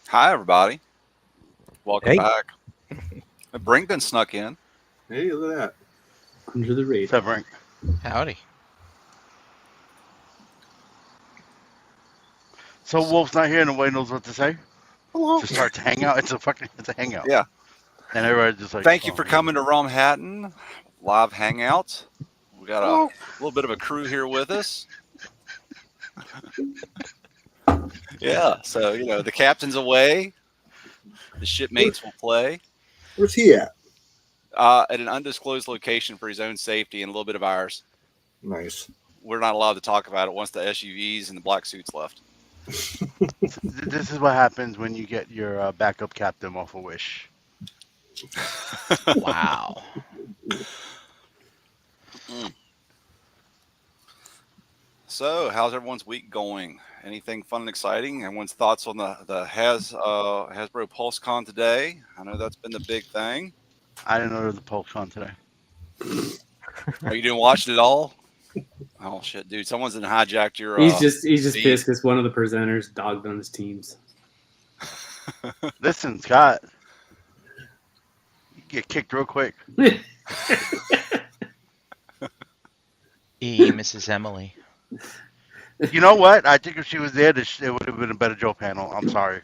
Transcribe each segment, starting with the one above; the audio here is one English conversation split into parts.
Hi, everybody. Welcome Hey, back. Brington snuck in. Hey, look at that. Under the What's up, radar. Frank? Howdy. So Wolf's not here, and nobody knows what to say. Hello. Just start to hang out. It's a hangout, Yeah. and everybody's just like, Thank you oh, for here we coming go. to Realmhattan live hangout. We got a Hello. little bit of a crew here with us. Yeah. So, the captain's away. The shipmates will play Where's he at? at an undisclosed location for his own safety and a little bit of ours. Nice. We're not allowed to talk about it once the SUVs and the black suits left. This is what happens when you get your backup captain off a Wish. Wow. Mm. So, how's everyone's week going? Anything fun and exciting? Everyone's thoughts on the Hasbro PulseCon today? I know that's been the big thing. I didn't know there was a PulseCon today. Are you didn't watch it at all? Oh shit, dude! Someone's hijacked your. He's just feed. pissed because one of the presenters dogged on his teams. Listen, Scott, you get kicked real quick. Mrs. Emily. You know what? I think if she was there, it would have been a better Joe panel. I'm sorry.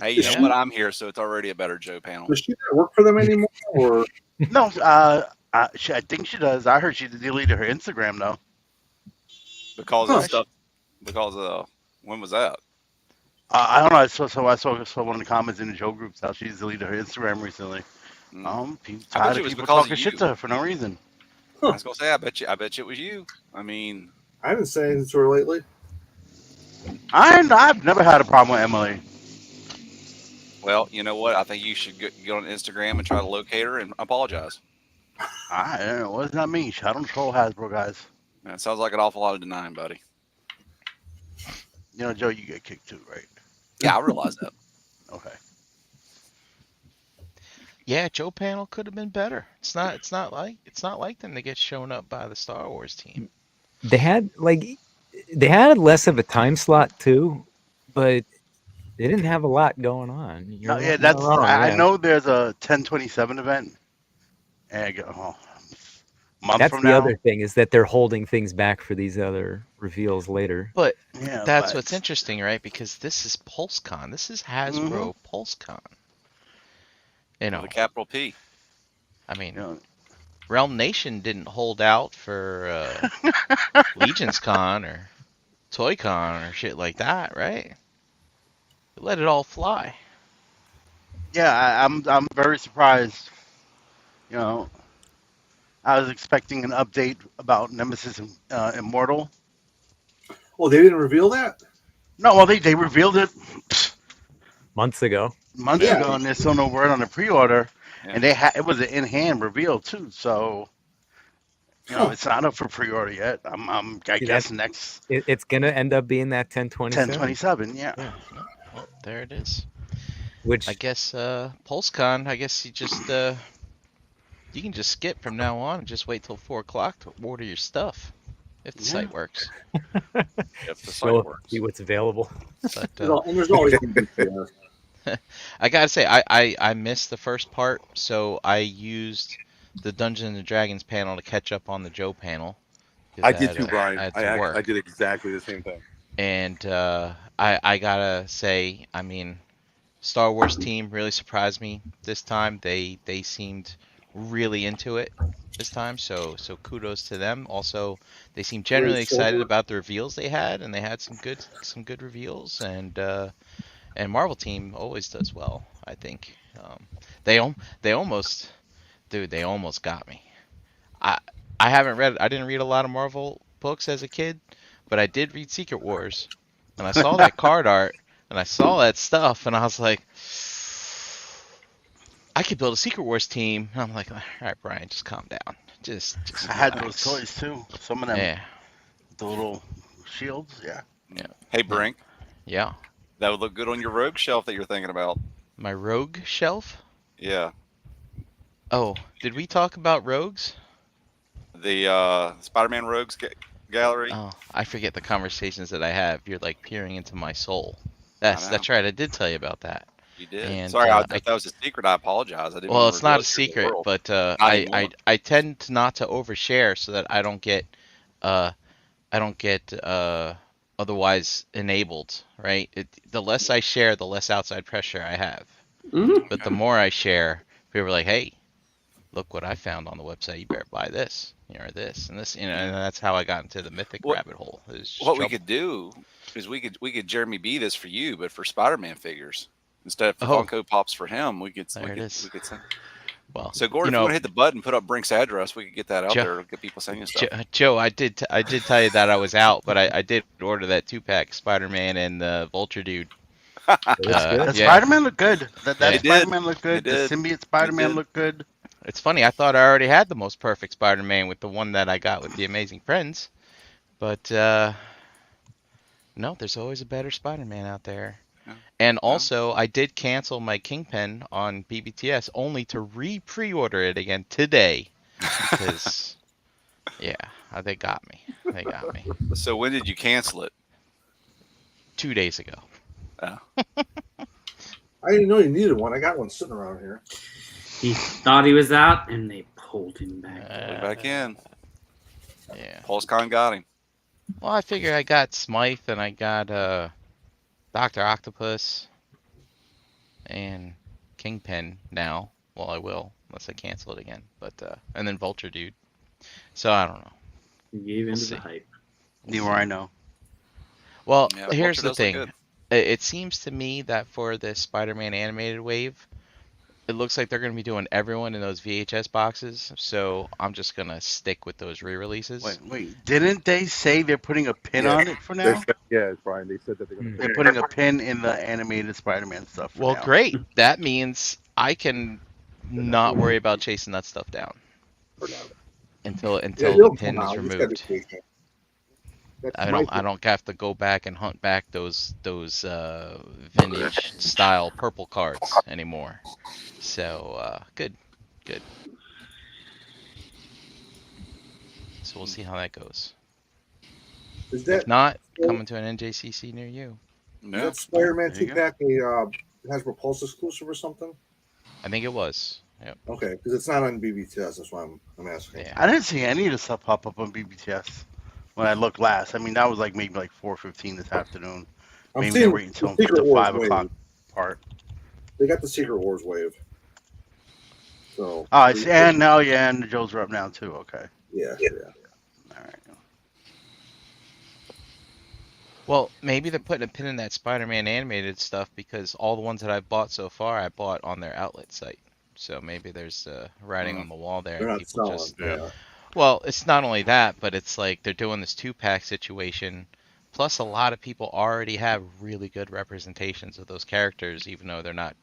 Hey, you know Yeah. what? I'm here, so it's already a better Joe panel. Does she not work for them anymore? Or No, I think she does. I heard she deleted her Instagram though. Because Huh. of stuff. Because when was that? I don't know. I saw one of the comments in the Joe groups how she's deleted her Instagram recently. I People bet tired you it of was people because of talking shit you. to her for no reason. I was gonna say, I bet you it was you. I mean, I haven't said anything to her lately. I've never had a problem with Emily. well, you know what? I think you should get on Instagram and try to locate her and apologize. What does that mean? I don't troll Hasbro guys. It sounds like an awful lot of denying, buddy. You know, Joe, you get kicked too, right? Yeah, I realize that. Okay. Yeah, Joe panel could have been better. It's not like them to get shown up by the Star Wars team. they had less of a time slot too, but they didn't have a lot going on. You're No, yeah, not wrong. I Yeah. know there's a 1027 event. And I go, month That's from the now. other thing is that they're holding things back for these other reveals later. But Yeah, that's but what's interesting, right? Because this is PulseCon. This is Hasbro PulseCon. You know, With a capital P. I mean, You know, Realm Nation didn't hold out for Legion's Con or Toy Con or shit like that, right? They let it all fly. yeah, I'm very surprised. You know, I was expecting an update about Nemesis Immortal. Oh, they didn't reveal that? No, well they revealed it Months ago. months Yeah. ago, and there's still no word on the pre-order. Yeah. And it was an in-hand reveal too. So it's not up for pre-order yet. I guess next It's gonna end up being that 1027, 1027. Yeah. Well, there it is. which I guess PulseCon. I guess you can just skip from now on and just wait till 4 o'clock to order your stuff if the site works. If the site show works. see what's available. But And there's always I gotta say, I missed the first part, so I used the Dungeons and Dragons panel to catch up on the Joe panel. 'Cause I did had, too, Brian. I had I to work. did exactly the same thing. And I gotta say, I mean, Star Wars team really surprised me this time. They seemed really into it this time, so kudos to them. Also, they seemed generally excited about the reveals they had, and they had some good reveals. And Marvel team always does well, I think. They almost got me. I I didn't read a lot of Marvel books as a kid, but I did read Secret Wars, and I saw that card art, and I saw that stuff, and I was like, I could build a Secret Wars team. And I'm like, all right, Brian, just calm down. Just I had relax. those toys too. Some of them, Yeah, the little shields. Yeah. Hey, Brink, yeah. that would look good on your rogue shelf that you're thinking about. My rogue shelf. Yeah. Oh, did we talk about rogues? The Spider-Man Rogues gallery. Oh, I forget the conversations that I have. You're like peering into my soul. That's know. that's right. I did tell you about that. You did. And Sorry, if that was a secret, I apologize. I didn't well, want to it's not reveal a it here to the secret, world. but Not anymore. I tend to not to overshare so that uh I don't get otherwise enabled, right? The less I share, the less outside pressure I have. Mhm. But the more I share, people are like, "Hey, look what I found on the website. You better buy this, or this and this." And that's how I got into the mythic What rabbit hole. It was just what we trouble. could do is we could Jeremy B this for you, but for Spider-Man figures instead of the Oh, Funko Pops for him, we could we there it could is. we could send. Well, So Gordon, if you want to hit the button, put up Brink's address, we could get that out Joe, there. Get people sending you stuff. Joe, I did tell you that I was out, but I did order that 2-pack Spider-Man and the Vulture dude. Looks good. The Yeah, Spider-Man looked good. That yeah. It did. Spider-Man looked It good. The did. symbiote It Spider-Man did. looked good. It's funny. I thought I already had the most perfect Spider-Man with the one that I got with the Amazing Friends, but no, there's always a better Spider-Man out there. Yeah. And Well, also, I did cancel my Kingpin on BBTS only to pre-order it again today because, yeah, they got me. They got me so when did you cancel it? 2 days ago. Oh. I didn't know you needed one. I got one sitting around here. He thought he was out, and they pulled him back. Pull him back in. Yeah. PulseCon got him. Well, I figure I got Smythe and I got Doctor Octopus and Kingpin now. Well, I will unless I cancel it again. But and then Vulture dude. So I don't know. He gave We'll into see. the hype. Neither I know. Well, Yeah, here's Vulture the does look thing. good. It seems to me that for the Spider-Man animated wave, it looks like they're going to be doing everyone in those VHS boxes. So I'm just going to stick with those re-releases. Wait. Didn't they say they're putting a pin Yeah. on it for They now? said, yeah, Brian. They said that they're going to. They're putting a pin in the animated Spider-Man stuff for Well, now. great. That means I can not worry about chasing that stuff down For now. until Yeah, the he'll pin come is out. You just gotta be removed. patient. That's I my don't have to go back and hunt back those vintage style purple cards anymore. So good. So we'll see how that goes. Is If that not, coming to an NJCC near you. is Yeah. that Spider-Man There you go. 2-pack a Hasbro Pulse exclusive or something? I think it was. Yep. Okay, because it's not on BBTS. That's why I'm asking. Yeah. I didn't see any of the stuff pop up on BBTS when I looked last. I mean, that was like maybe like 4:15 this afternoon. I'm Maybe seeing they're waiting until the Secret the Wars 5 o'clock wave. part. They got the Secret Wars wave. So. Oh, I see. And now, yeah, and the Joes are up now too. Okay. Yeah. All right. Well, maybe they're putting a pin in that Spider-Man animated stuff because all the ones that I've bought so far, I bought on their outlet site. So maybe there's writing on the wall there. They're And not people selling. just Yeah. Well, it's not only that, but it's like they're doing this 2-pack situation. Plus, a lot of people already have really good representations of those characters, even though they're not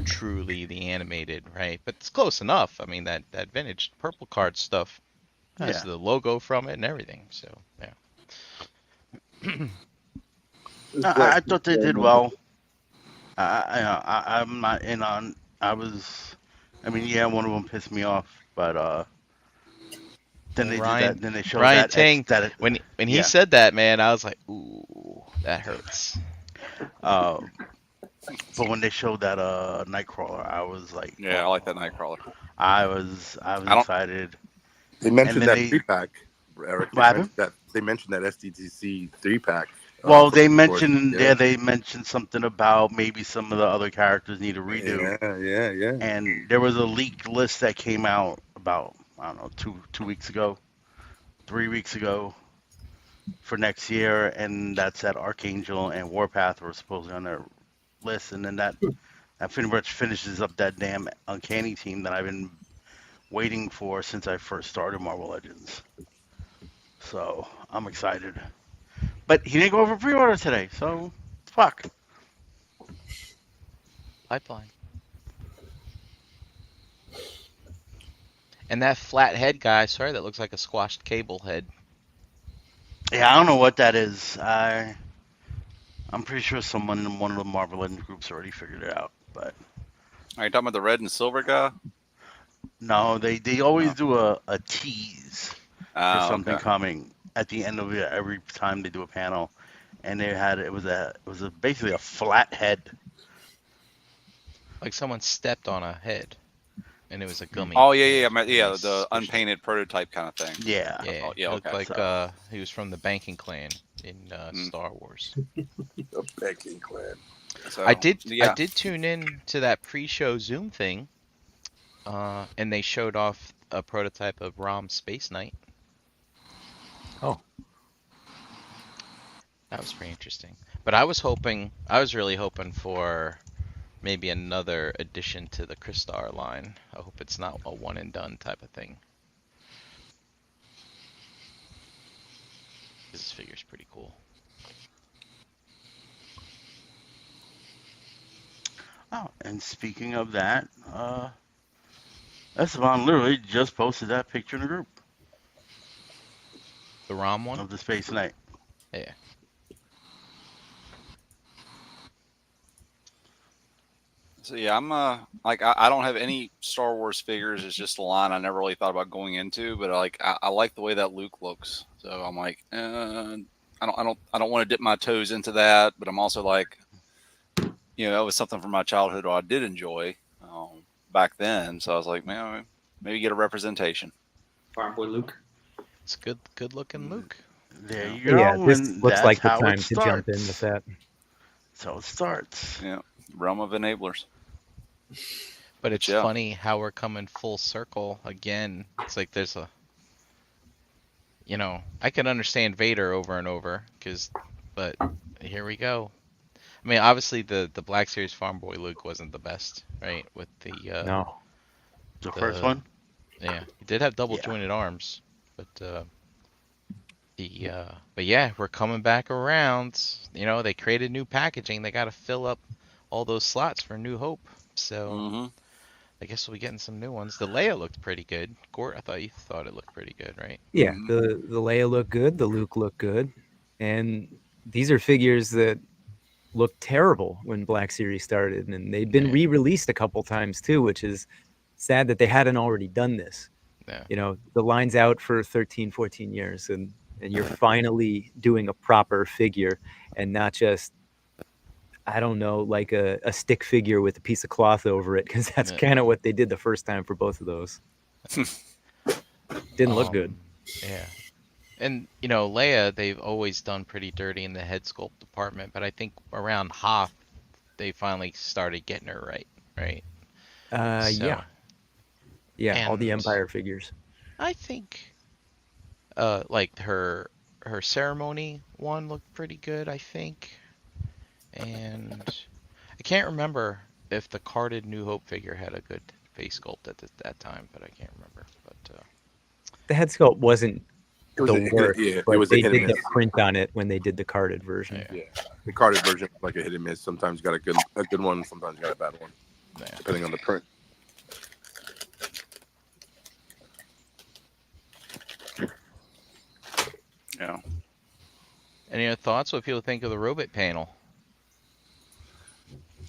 truly the animated, right? But it's close enough. I mean, that vintage purple card stuff has Yeah. the logo from it and everything. So, yeah. I thought they did well. I'm not in on. I mean, yeah, one of them pissed me off, but then they did that. Then they showed Ryan that Ting, that when he yeah. said that, man, I was like, ooh, that hurts. But when they showed that Nightcrawler, I was like, Yeah, I like that Nightcrawler. I was don't- excited. They mentioned then that they- 3-pack, Eric. What happened? They mentioned that SDTC 3-pack. Well, for they the mentioned board. they mentioned something about maybe some of the other characters need a redo. Yeah. And there was a leaked list that came out about, I don't know, 2 weeks ago, 3 weeks ago for next year, and that's that Archangel and Warpath were supposedly on their list, and then that pretty much finishes up that damn Uncanny team that I've been waiting for since I first started Marvel Legends. So I'm excited. But he didn't go over pre-order today, so fuck. Pipeline. And that flat head guy, sorry, that looks like a squashed cable head. Yeah, I don't know what that is. I'm pretty sure someone in one of the Marvel Legends groups already figured it out. But Are you talking about the red and silver guy? no, they always do a tease for something Okay. coming at the end of it every time they do a panel. and it was basically a flat head. Like someone stepped on a head, and it was a gummy. Oh yeah, yeah, And they yeah. The squished it. unpainted prototype kind of thing. Yeah. Yeah, Oh yeah, it looked okay. like So he was from the banking clan in Mm. Star Wars. A banking clan. I So did I yeah, did tune in to that pre-show Zoom thing, and they showed off a prototype of ROM Space Knight. Oh, That was pretty interesting. But I was really hoping for maybe another addition to the Crystar line. I hope it's not a one and done type of thing. This figure's pretty cool. oh, and speaking of that, Esteban literally just posted that picture in the group The ROM one? of the Space Knight. Yeah. so yeah, I'm like I don't have any Star Wars figures. It's just a line I never really thought about going into, but I like the way that Luke looks. So I'm like, I don't want to dip my toes into that, but I'm also like, that was something from my childhood I did enjoy back then. So I was like, man, maybe get a representation. Farm Boy Luke. It's good looking Luke. There Yeah, you yeah. go, This and looks that's like the how it time to jump in with starts. that. That's how it starts. yeah, realm of enablers. But it's Yeah, funny how we're coming full circle again. It's like there's I can understand Vader over and over, but here we go. I mean, obviously the Black Series Farm Boy Luke wasn't the best, right? With No. The first the one, yeah, he did have double yeah. jointed arms, but but yeah, we're coming back around. They created new packaging. They got to fill up all those slots for New Hope. So mm-hmm. I guess we'll be getting some new ones. The Leia looked pretty good. Gort, I thought you thought it looked pretty good, right? Yeah, Mm-hmm. the Leia looked good, the Luke looked good, and these are figures that looked terrible when Black Series started, and they'd been Yeah, re-released a couple times too, which is sad that they hadn't already done this. yeah, The line's out for 13, 14 years, and you're finally doing a proper figure and not just, I don't know, like a stick figure with a piece of cloth over it, because that's yeah. kind of what they did the first time for both of those. Didn't look good. Yeah. And Leia, they've always done pretty dirty in the head sculpt department, but I think around Hoth, they finally started getting her right, right? Yeah, So, yeah, all the and Empire figures. I think, like her ceremony one looked pretty good, I think. And I can't remember if the carded New Hope figure had a good face sculpt at that time, but I can't remember. But The head sculpt wasn't It was the a hit, worst, yeah. It but was a they hit and did miss. get print on it when they did the carded version. yeah, Yeah, the carded version was like a hit and miss. Sometimes you got a good one. Sometimes you got a bad one, yeah. depending on the print. Yeah. Any other thoughts? What people think of the robot panel?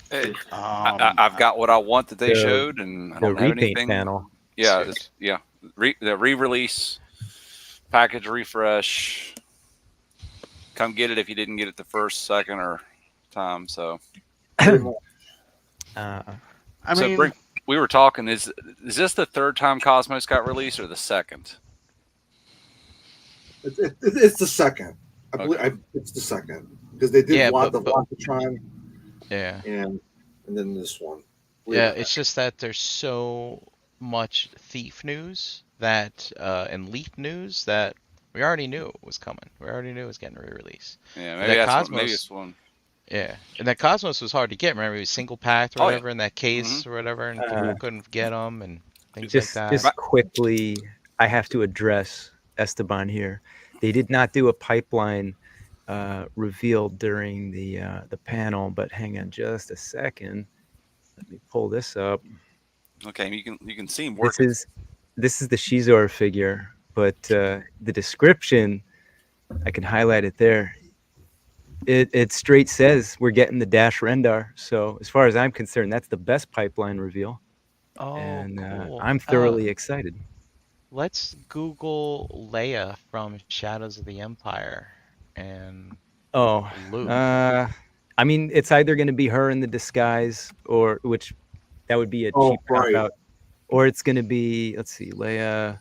Hey, Um, I've got what I want that they The showed, and I the don't have repaint anything. panel. Yeah, Good. yeah. The re-release package refresh. Come get it if you didn't get it the first, second, or time. So, Pretty much. Uh, I so mean, we were talking. Is this the third time Cosmos got released, or the second? It's the second. I believe Okay. it's the second because they did Yeah, want but the Wanchatron yeah, and then this one. yeah. It's just that there's so much thief news and leaf news that we already knew it was coming. We already knew it was getting re-released. Yeah, And maybe that that's what. Maybe Cosmos, it's one. yeah, and that Cosmos was hard to get. Remember, it was single packed or Oh yeah. whatever in that case or whatever, and people couldn't get them and things like that. just quickly, I have to address Esteban here. They did not do a pipeline reveal during the panel, but hang on just a second. Let me pull this up. Okay, you can see him This working. is the Shizor figure, but the description, I can highlight it there. It straight says we're getting the Dash Rendar. So as far as I'm concerned, that's the best pipeline reveal, Oh, and cool. I'm thoroughly excited. Let's Google Leia from Shadows of the Empire and Oh, Luke. I mean, it's either going to be her in the disguise, or which that would be a Oh, cheap cop right. out, or it's going to be, let's see, Leia.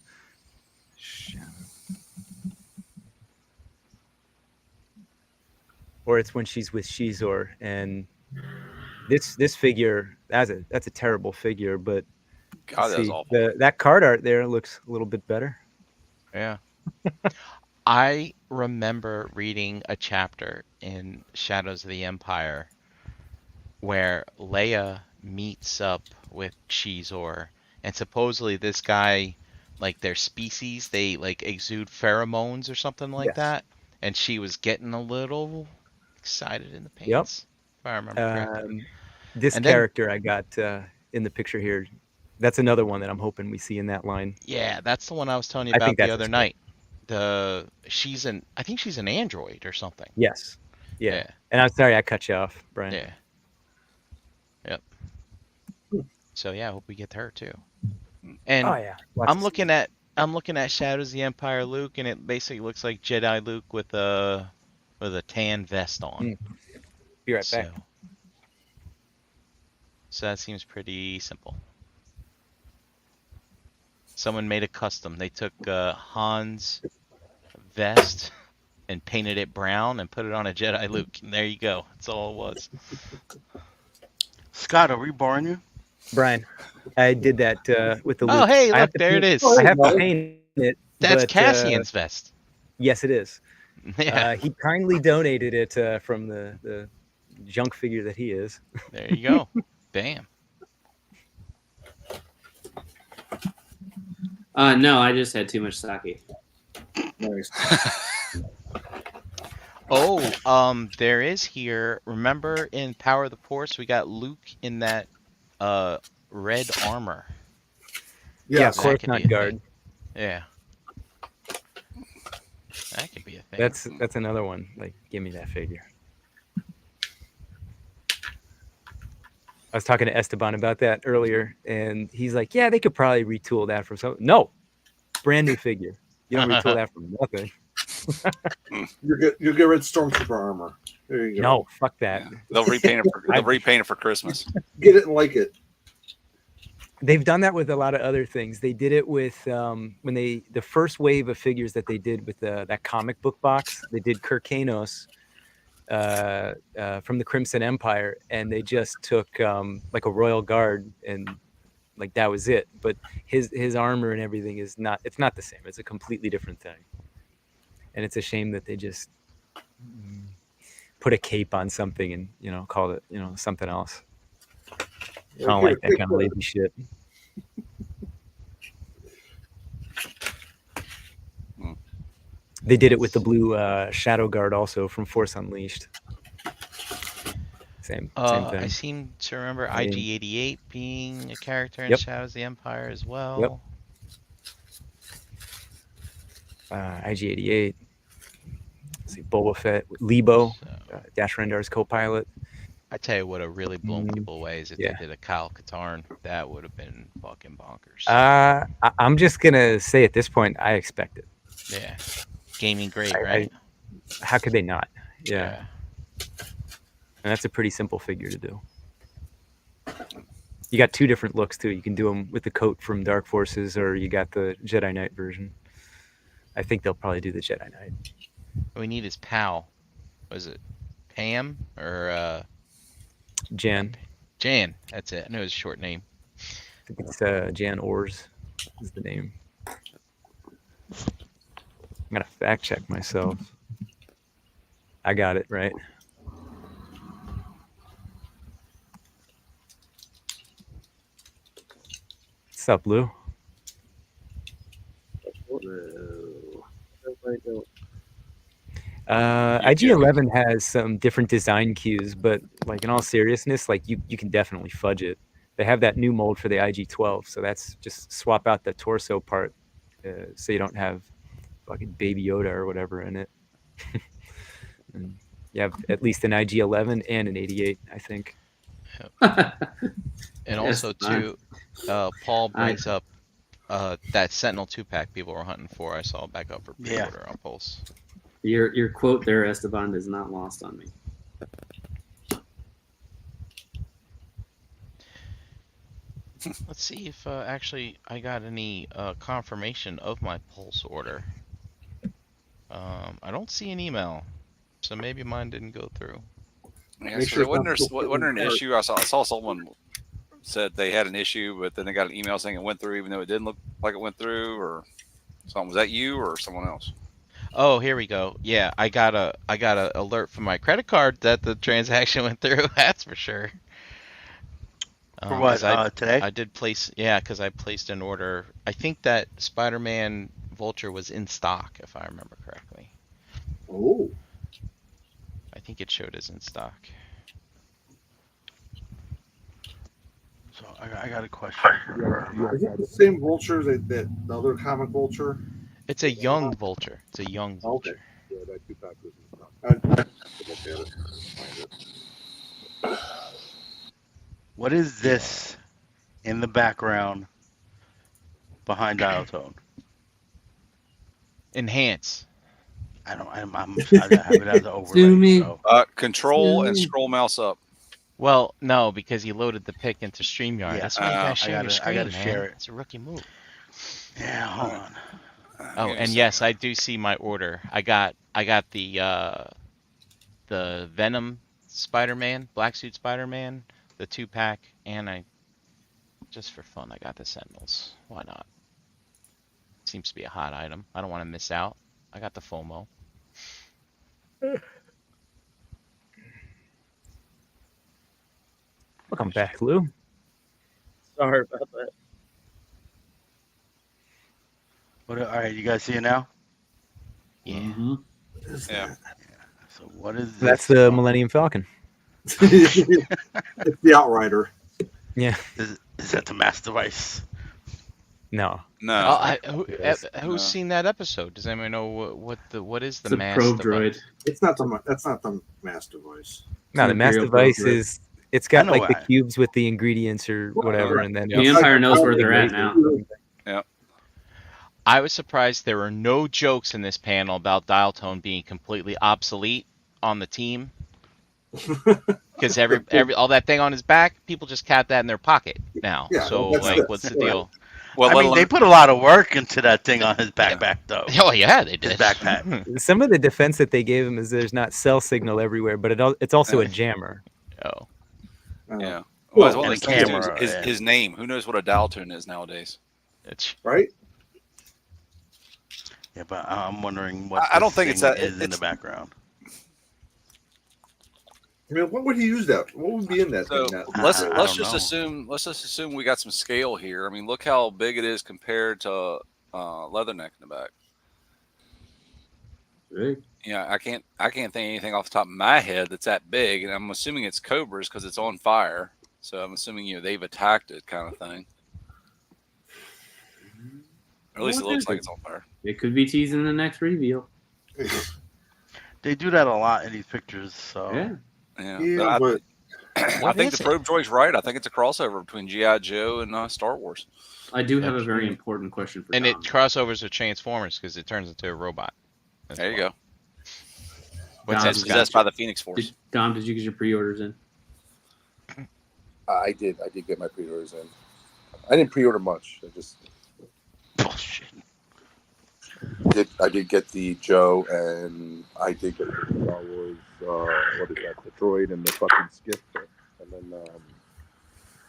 Or it's when she's with Shizor, and this figure, that's a terrible figure, but God, let's that's see, awful. that card art there looks a little bit better. Yeah. I remember reading a chapter in Shadows of the Empire where Leia meets up with Shizor, and supposedly this guy, like their species, they like exude pheromones or something like Yes. that, and she was getting a little excited in the Yep. pants, if I remember correctly. This And then, character I got in the picture here, that's another one that I'm hoping we see in that line. yeah, that's the one I was telling you I think about the that's a other script. night. I think she's an android or something. Yes. Yeah. Yeah, And I'm sorry I cut you off, Brian. yeah, yep. So yeah, I hope we get her too. Oh And yeah. Lots I'm of looking at I'm looking at Shadows of the Empire Luke, and it basically looks like Jedi Luke with a tan vest on. Be right back. So that seems pretty simple. Someone made a custom. They took Han's vest and painted it brown and put it on a Jedi Luke, and there you go. That's all it was. Scott, are we boring you? Brian, I did that with the Oh, Luke. hey, I have look, to there it paint, is. Oh, I have to buddy. paint it, That's but Cassian's vest. yes, it is. Yeah, He kindly donated it from the junk figure that he is. there you go. Bam. No, I just had too much sake. Nice. Oh, there is here. Remember in Power of the Force, we got Luke in that red armor. Yeah, Yes. That could be Coruscant a guard. thing. Yeah, that could be a thing. That's another one. Like, give me that figure. I was talking to Esteban about that earlier, and he's like, "Yeah, they could probably retool that from something." No, brand new figure. You don't retool that from nothing. You get rid Stormtrooper armor. There you go. No, fuck that. Yeah. They'll repaint it for Christmas. Get it and like it. They've done that with a lot of other things. They did it with when the first wave of figures that they did with that comic book box. They did Kirkanos from the Crimson Empire, and they just took like a royal guard, and like that was it. But his armor and everything is not. It's not the same. It's a completely different thing, and it's a shame that they just put a cape on something and called it something else. I don't like that kind of lazy shit. They did it with the blue Shadow Guard also from Force Unleashed. Same I thing. seem to remember I mean- IG-88 being a character in Yep. Shadows of the Empire as well. IG-88. Let's see, Boba Fett, Lebo, So, Dash Rendar's co-pilot. I tell you what, have really blown people away is if yeah. they did a Kyle Katarn. That would have been fucking bonkers. I'm just gonna say at this point, I expect it. Yeah, gaming great, I- right? How could they not? Yeah. And that's a pretty simple figure to do. You got two different looks too. You can do them with the coat from Dark Forces, or you got the Jedi Knight version. I think they'll probably do the Jedi Knight. We need his pal. Was it Pam or Jan. Jan? That's it. I know his short name. I think it's Jan Ors is the name. I'm gonna fact check myself. I got it right. What's up, Lou? IG-11 has some different design cues, but like in all seriousness, like you can definitely fudge it. They have that new mold for the IG-12, so that's just swap out the torso part, so you don't have fucking Baby Yoda or whatever in it. And you have at least an IG-11 and an 88, I think. And also too, Paul brings up that Sentinel 2-pack people were hunting for. I saw back up for pre-order on Pulse. Your quote there, Esteban, is not lost on me. Let's see if actually I got any confirmation of my pulse order. I don't see an email, so maybe mine didn't go through. Yeah, Make so sure there it's not wasn't there an cart. issue. I saw someone said they had an issue, but then they got an email saying it went through, even though it didn't look like it went through, or something. Was that you or someone else? Oh, here we go. Yeah, I got a alert from my credit card that the transaction went through. That's for sure. For what? 'Cause I Today? I did place, yeah, because I placed an order. I think that Spider-Man Vulture was in stock, if I remember correctly. Oh, I think it showed as in stock. So I got a question. is it the same vulture that the other comic vulture? It's a young Vulture. It's a young Okay. Vulture. Yeah, that 2-pack was in stock. Look at it. Find it. What is this in the background behind dial tone? Enhance. I don't. I have it as an overlay. Zoom in. So Control and Zoom. scroll mouse up. Well, no, because you loaded the pic into StreamYard. Yeah, That's why you gotta share your I screen, gotta man. share it. It's a rookie move. Yeah, hold on. Oh, Give me a and yes, second. I do see my order. I got the Venom Spider-Man, Black Suit Spider-Man, the 2-pack, and I just for fun I got the Sentinels. Why not? Seems to be a hot item. I don't want to miss out. I got the FOMO. Welcome back, Lou. Sorry about that. All right, you guys see it now? Yeah. Mhm. What is Yeah. that? So what is this? That's the Millennium Falcon. It's the Outrider. Yeah. Is that the mass device? No. No. Who's seen that episode? Does anyone know what is the It's a mass probe device? droid. It's not the. That's not the mass device. No, the mass Imperial probe device droid. is it's I got know like the why. cubes with the ingredients or whatever, Right. and then The it's Empire knows got where big they're at lasers now. or something. I was surprised there were no jokes in this panel about dial tone being completely obsolete on the team. Because every all that thing on his back, people just cap that in their pocket now. Yeah, So that's like, it. what's the Right. deal? Well, I let mean, they alone put a lot of work into that thing on his backpack, though. Oh yeah, they His did. backpack. Some of the defense that they gave him is there's not cell signal everywhere, but it's also a jammer. Oh, yeah. Well, Well, it's one of and those a things. Too, camera, is yeah. his name. Who knows what a dial tone is nowadays? it's Right. Yeah, but I'm wondering what I don't this think it's thing that. is in the It's background. I mean, what would he use that? What would be in that so thing? That let's I let's don't just know. assume we got some scale here. I mean, look how big it is compared to Leatherneck in the back. Big. Yeah, I can't think of anything off the top of my head that's that big, and I'm assuming it's Cobras because it's on fire. So I'm assuming they've attacked it, kind of thing. Or at least it looks like it's on fire. It could be teasing the next reveal. They do that a lot in these pictures, so Yeah. Yeah, Yeah, but I What think is the it? probe droid's right. I think it's a crossover between GI Joe and Star Wars. I do have a That's very true. important question for and Dom. it crossovers with Transformers because it turns into a robot. as There you well. go. What's Dom, that, It's did Scott? possessed by the Phoenix Force. Dom, did you get your pre-orders in? I did get my pre-orders in. I didn't pre-order much. I just bullshit. I did get the Joe, and I did get the Star Wars. What is that? The droid and the fucking skip, and then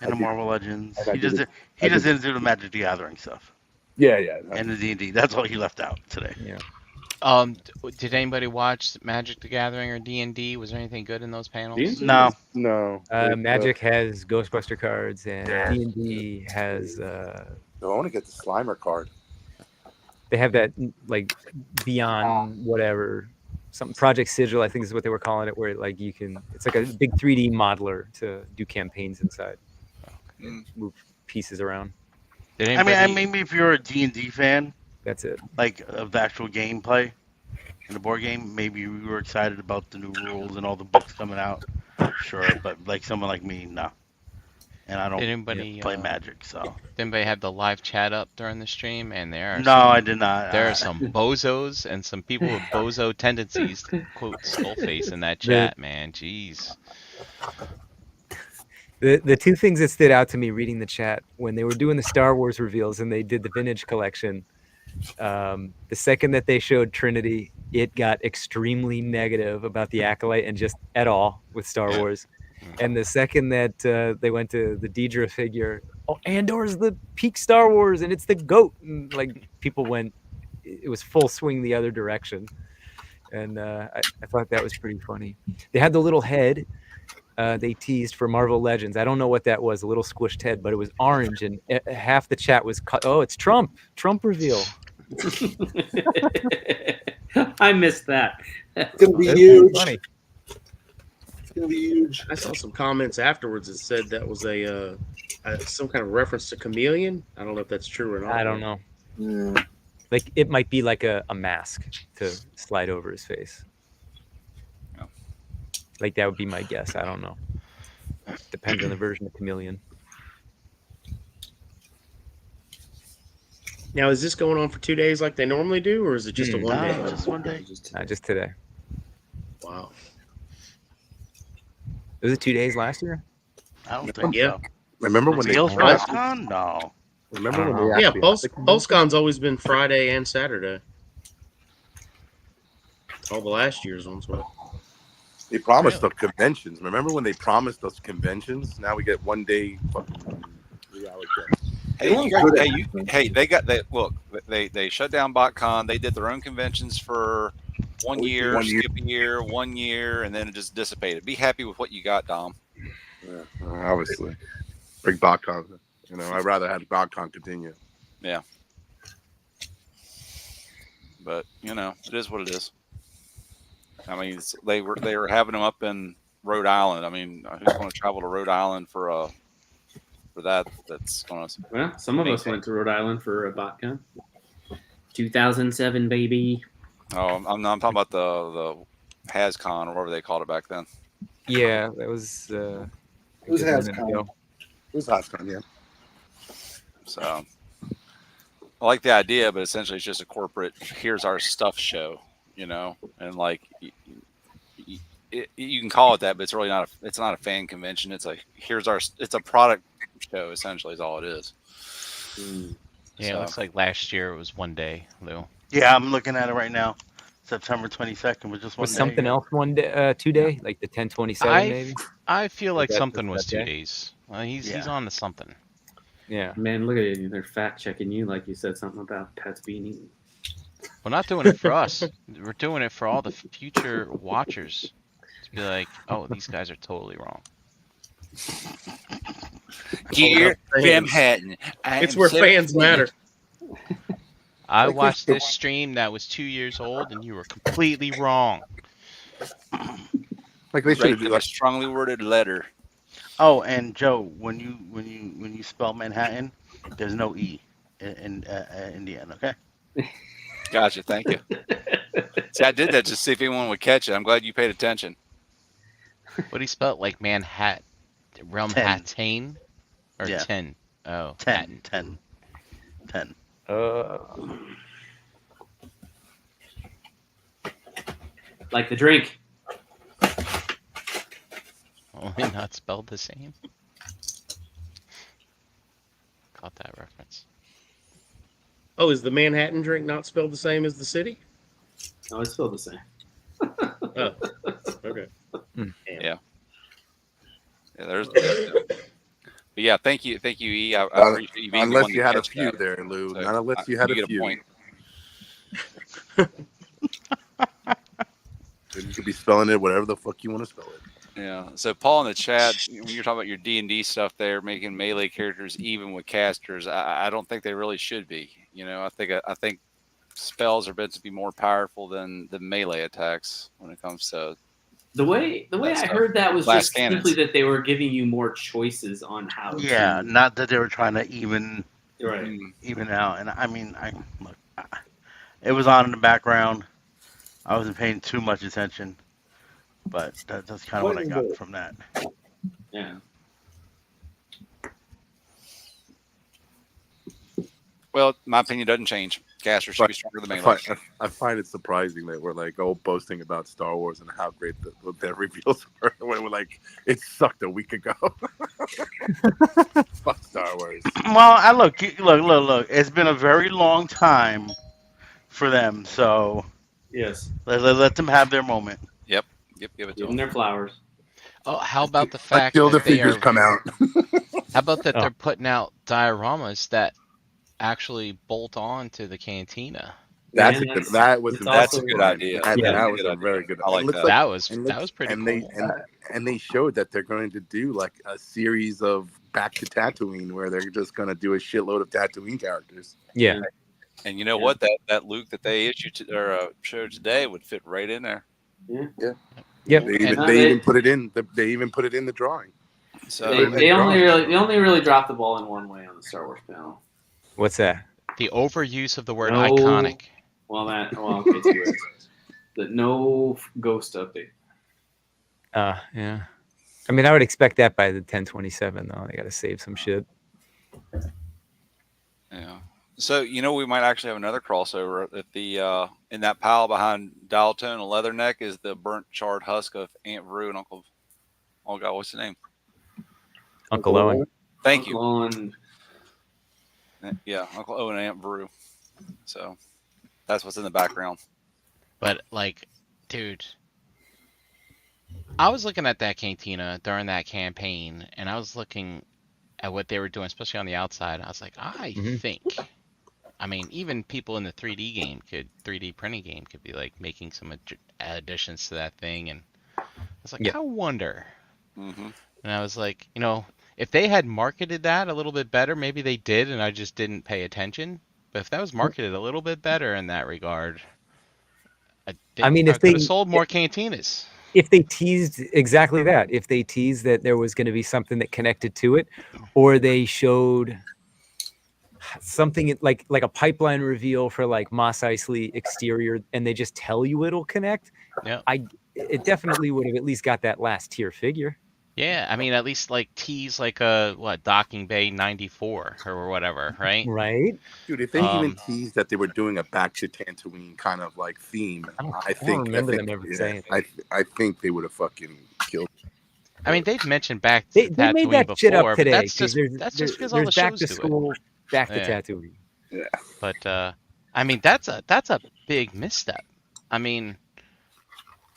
And the Marvel Legends. and I He did doesn't. it- He I did doesn't do the Magic the Gathering stuff yeah. and the D&D. That's all he left out today. Yeah. Did anybody watch Magic the Gathering or D&D? Was there anything good in those panels? D&D? No, No. Magic has Ghostbuster cards, and D&D has I want to get the Slimer card. they have that like beyond whatever something Project Sigil, I think is what they were calling it, where like it's like a big 3D modeler to do campaigns inside, Mm. move pieces around. Did I anybody? mean, maybe if you're a D&D fan, That's it. like of the actual gameplay in the board game, maybe you were excited about the new rules and all the books coming out. Sure, but like someone like me, no. and I don't Did anybody play Magic, so. did anybody have the live chat up during the stream? And No, I did not. there are some bozos and some people with bozo tendencies to quote Skullface in that The chat, man. Jeez. the two things that stood out to me reading the chat when they were doing the Star Wars reveals and they did the vintage collection. The second that they showed Trinity, it got extremely negative about the Acolyte and just at all with Star Yeah. Wars. Mm. And the second that they went to the Deidre figure, oh, Andor's the peak Star Wars and it's the GOAT. And like people went, it was full swing the other direction. And I thought that was pretty funny. They had the little head they teased for Marvel Legends. I don't know what that was, a little squished head, but it was orange and half the chat was cut. Oh, it's Trump reveal. I missed that. It's gonna be That's huge. funny. It's gonna be huge. I saw some comments afterwards that said that was a some kind of reference to Chameleon. I don't know if that's true or not. I don't know. Mm. Like it might be like a mask to slide over his face. Yeah. Like that would be my guess. I don't know. Depends on the version of Chameleon. Now, is this going on for 2 days like they normally do, or is it just a one day? No, just one day. Just today. Wow. Was it 2 days last year? I don't think Yeah. so. Remember when they Reveals for promised- XCon? No. Remember I when don't they know. Yeah, actually PulseCon's always been Friday and Saturday. All the last year's ones were. They promised us conventions. Remember when they promised us conventions? Now we get 1 day fucking reality. Hey, they shut down BotCon. They did their own conventions for 1 year, 1 year. skip a year, 1 year, and then it just dissipated. Be happy with what you got, Dom. Yeah, obviously. Big BotCon. You know, I'd rather have BotCon continue. But you know, it is what it is. I mean, they were having them up in Rhode Island. I mean, who's going to travel to Rhode Island for that? That's going to. Well, some of us went to Rhode Island for a BotCon. 2007, baby. Oh, I'm talking about the HasCon or whatever they called it back then. Yeah, that was. It was HasCon. It was HasCon, yeah. So I like the idea, but essentially it's just a corporate. Here's our stuff show, you know, and like you can call it that, but it's really not. It's not a fan convention. It's like it's a product show. Essentially, is all it is. Yeah, it So- looks like last year it was 1 day, Lou. Yeah, I'm looking at it right now. September 22nd was just 1 Was day. something else 1 day, 2 day, like the 10/27 maybe? I feel like that something just was that 2 day? days. He's Yeah. on to something. Yeah. Man, look at you. They're fact checking you like you said something about pets being eaten. We're not doing it for us. We're doing it for all the future watchers to be like, oh, these guys are totally wrong. Dear Fans. Realmhattan, It's where fans matter. I Like watched this- this stream that was 2 years old, and you were completely wrong. Like they should Write have them a like strongly worded letter. Oh, and Joe, when you spell Manhattan, there's no E in the end. Okay. Gotcha. Thank you. See, I did that just to see if anyone would catch it. I'm glad you paid attention. What do you spell it? Like Manhattan? Realmhattan? Or Yeah. 10? Oh, 10. Hatton. 10. Like the drink. Only not spelled the same. Caught that reference. Oh, is the Manhattan drink not spelled the same as the city? No, it's still the same. Oh, okay. Yeah, there's. But yeah, thank you, E. I appreciate you being the unless one you to had a catch few that. there, Lou. So, Not unless you had you a get few. point. Then you could be spelling it whatever the fuck you want to spell it. Yeah. So Paul in the chat, when you're talking about your D&D stuff there, making melee characters even with casters, I don't think they really should be. You know, I think spells are meant to be more powerful than the melee attacks when it comes to. The way I stuff. heard that was Glass just cannons. simply that they were giving you more choices on how Yeah, to. not that they were trying to even Right. out. And I mean, it was on in the background. I wasn't paying too much attention, but that's kind of what I got from that. Yeah. Well, my opinion doesn't change. Caster should be stronger than I Melee. find it surprising that we're like all boasting about Star Wars and how great their reveals are. When we're like, it sucked a week ago. Fuck Star Wars. Well, I look. It's been a very long time for them, so Yes. let them have their moment. Yep, give it to Give them them. their flowers. Oh, how about the fact Until the that they figures are? come out. How about that Oh. they're putting out dioramas that actually bolt on to the cantina? That's And a good. that's- That was it's That's a also- good fine. idea. That, Yeah. that That's was a good a very idea. good. I like it looks that. like That was and that was pretty cool. and they showed that they're going to do like a series of Back to Tatooine where they're just going to do a shitload of Tatooine characters. Yeah. And you know Yeah. what? That Luke that they issued or showed today would fit right in there. Yeah. Yep. They even put it in. They even put it in the drawing. So They only really dropped the ball in one way on the Star Wars panel. What's that? The overuse of the word No. iconic. Okay, two words. The no ghost update. Yeah. I mean, I would expect that by the 1027 though. They got to save some shit. yeah. So we might actually have another crossover at the in that pile behind Dial Tone and Leatherneck is the burnt charred husk of Aunt Rue and Uncle. Oh God, what's the name? Uncle Owen. Thank you. Owen. Yeah, Uncle Owen and Aunt Rue. So that's what's in the background. But like, dude, I was looking at that cantina during that campaign, and I was looking at what they were doing, especially on the outside. I was like, I think. I mean, even people in the 3D printing game could be like making some additions to that thing, and I was like, Yeah. I wonder. Mm-hmm. And I was like, if they had marketed that a little bit better, maybe they did, and I just didn't pay attention. But if that was marketed a little bit better in that regard, I mean, if could they have sold more cantinas. If they teased exactly that, if they teased that there was going to be something that connected to it, or they showed something like a pipeline reveal for like Mos Eisley exterior, and they just tell you it'll connect. Yeah. It definitely would have at least got that last tier figure. Yeah, I mean, at least like tease like a Docking Bay 94 or whatever, right? Right. Dude, if they even teased that they were doing a Back to Tatooine kind of like theme, I think them ever saying that. I think they would have fucking killed. I mean, they've mentioned Back They to made Tatooine that before, shit up but today. that's just because all the there's back shows to do school, back to Yeah. Tatooine. Yeah. But I mean, that's a big misstep. I mean,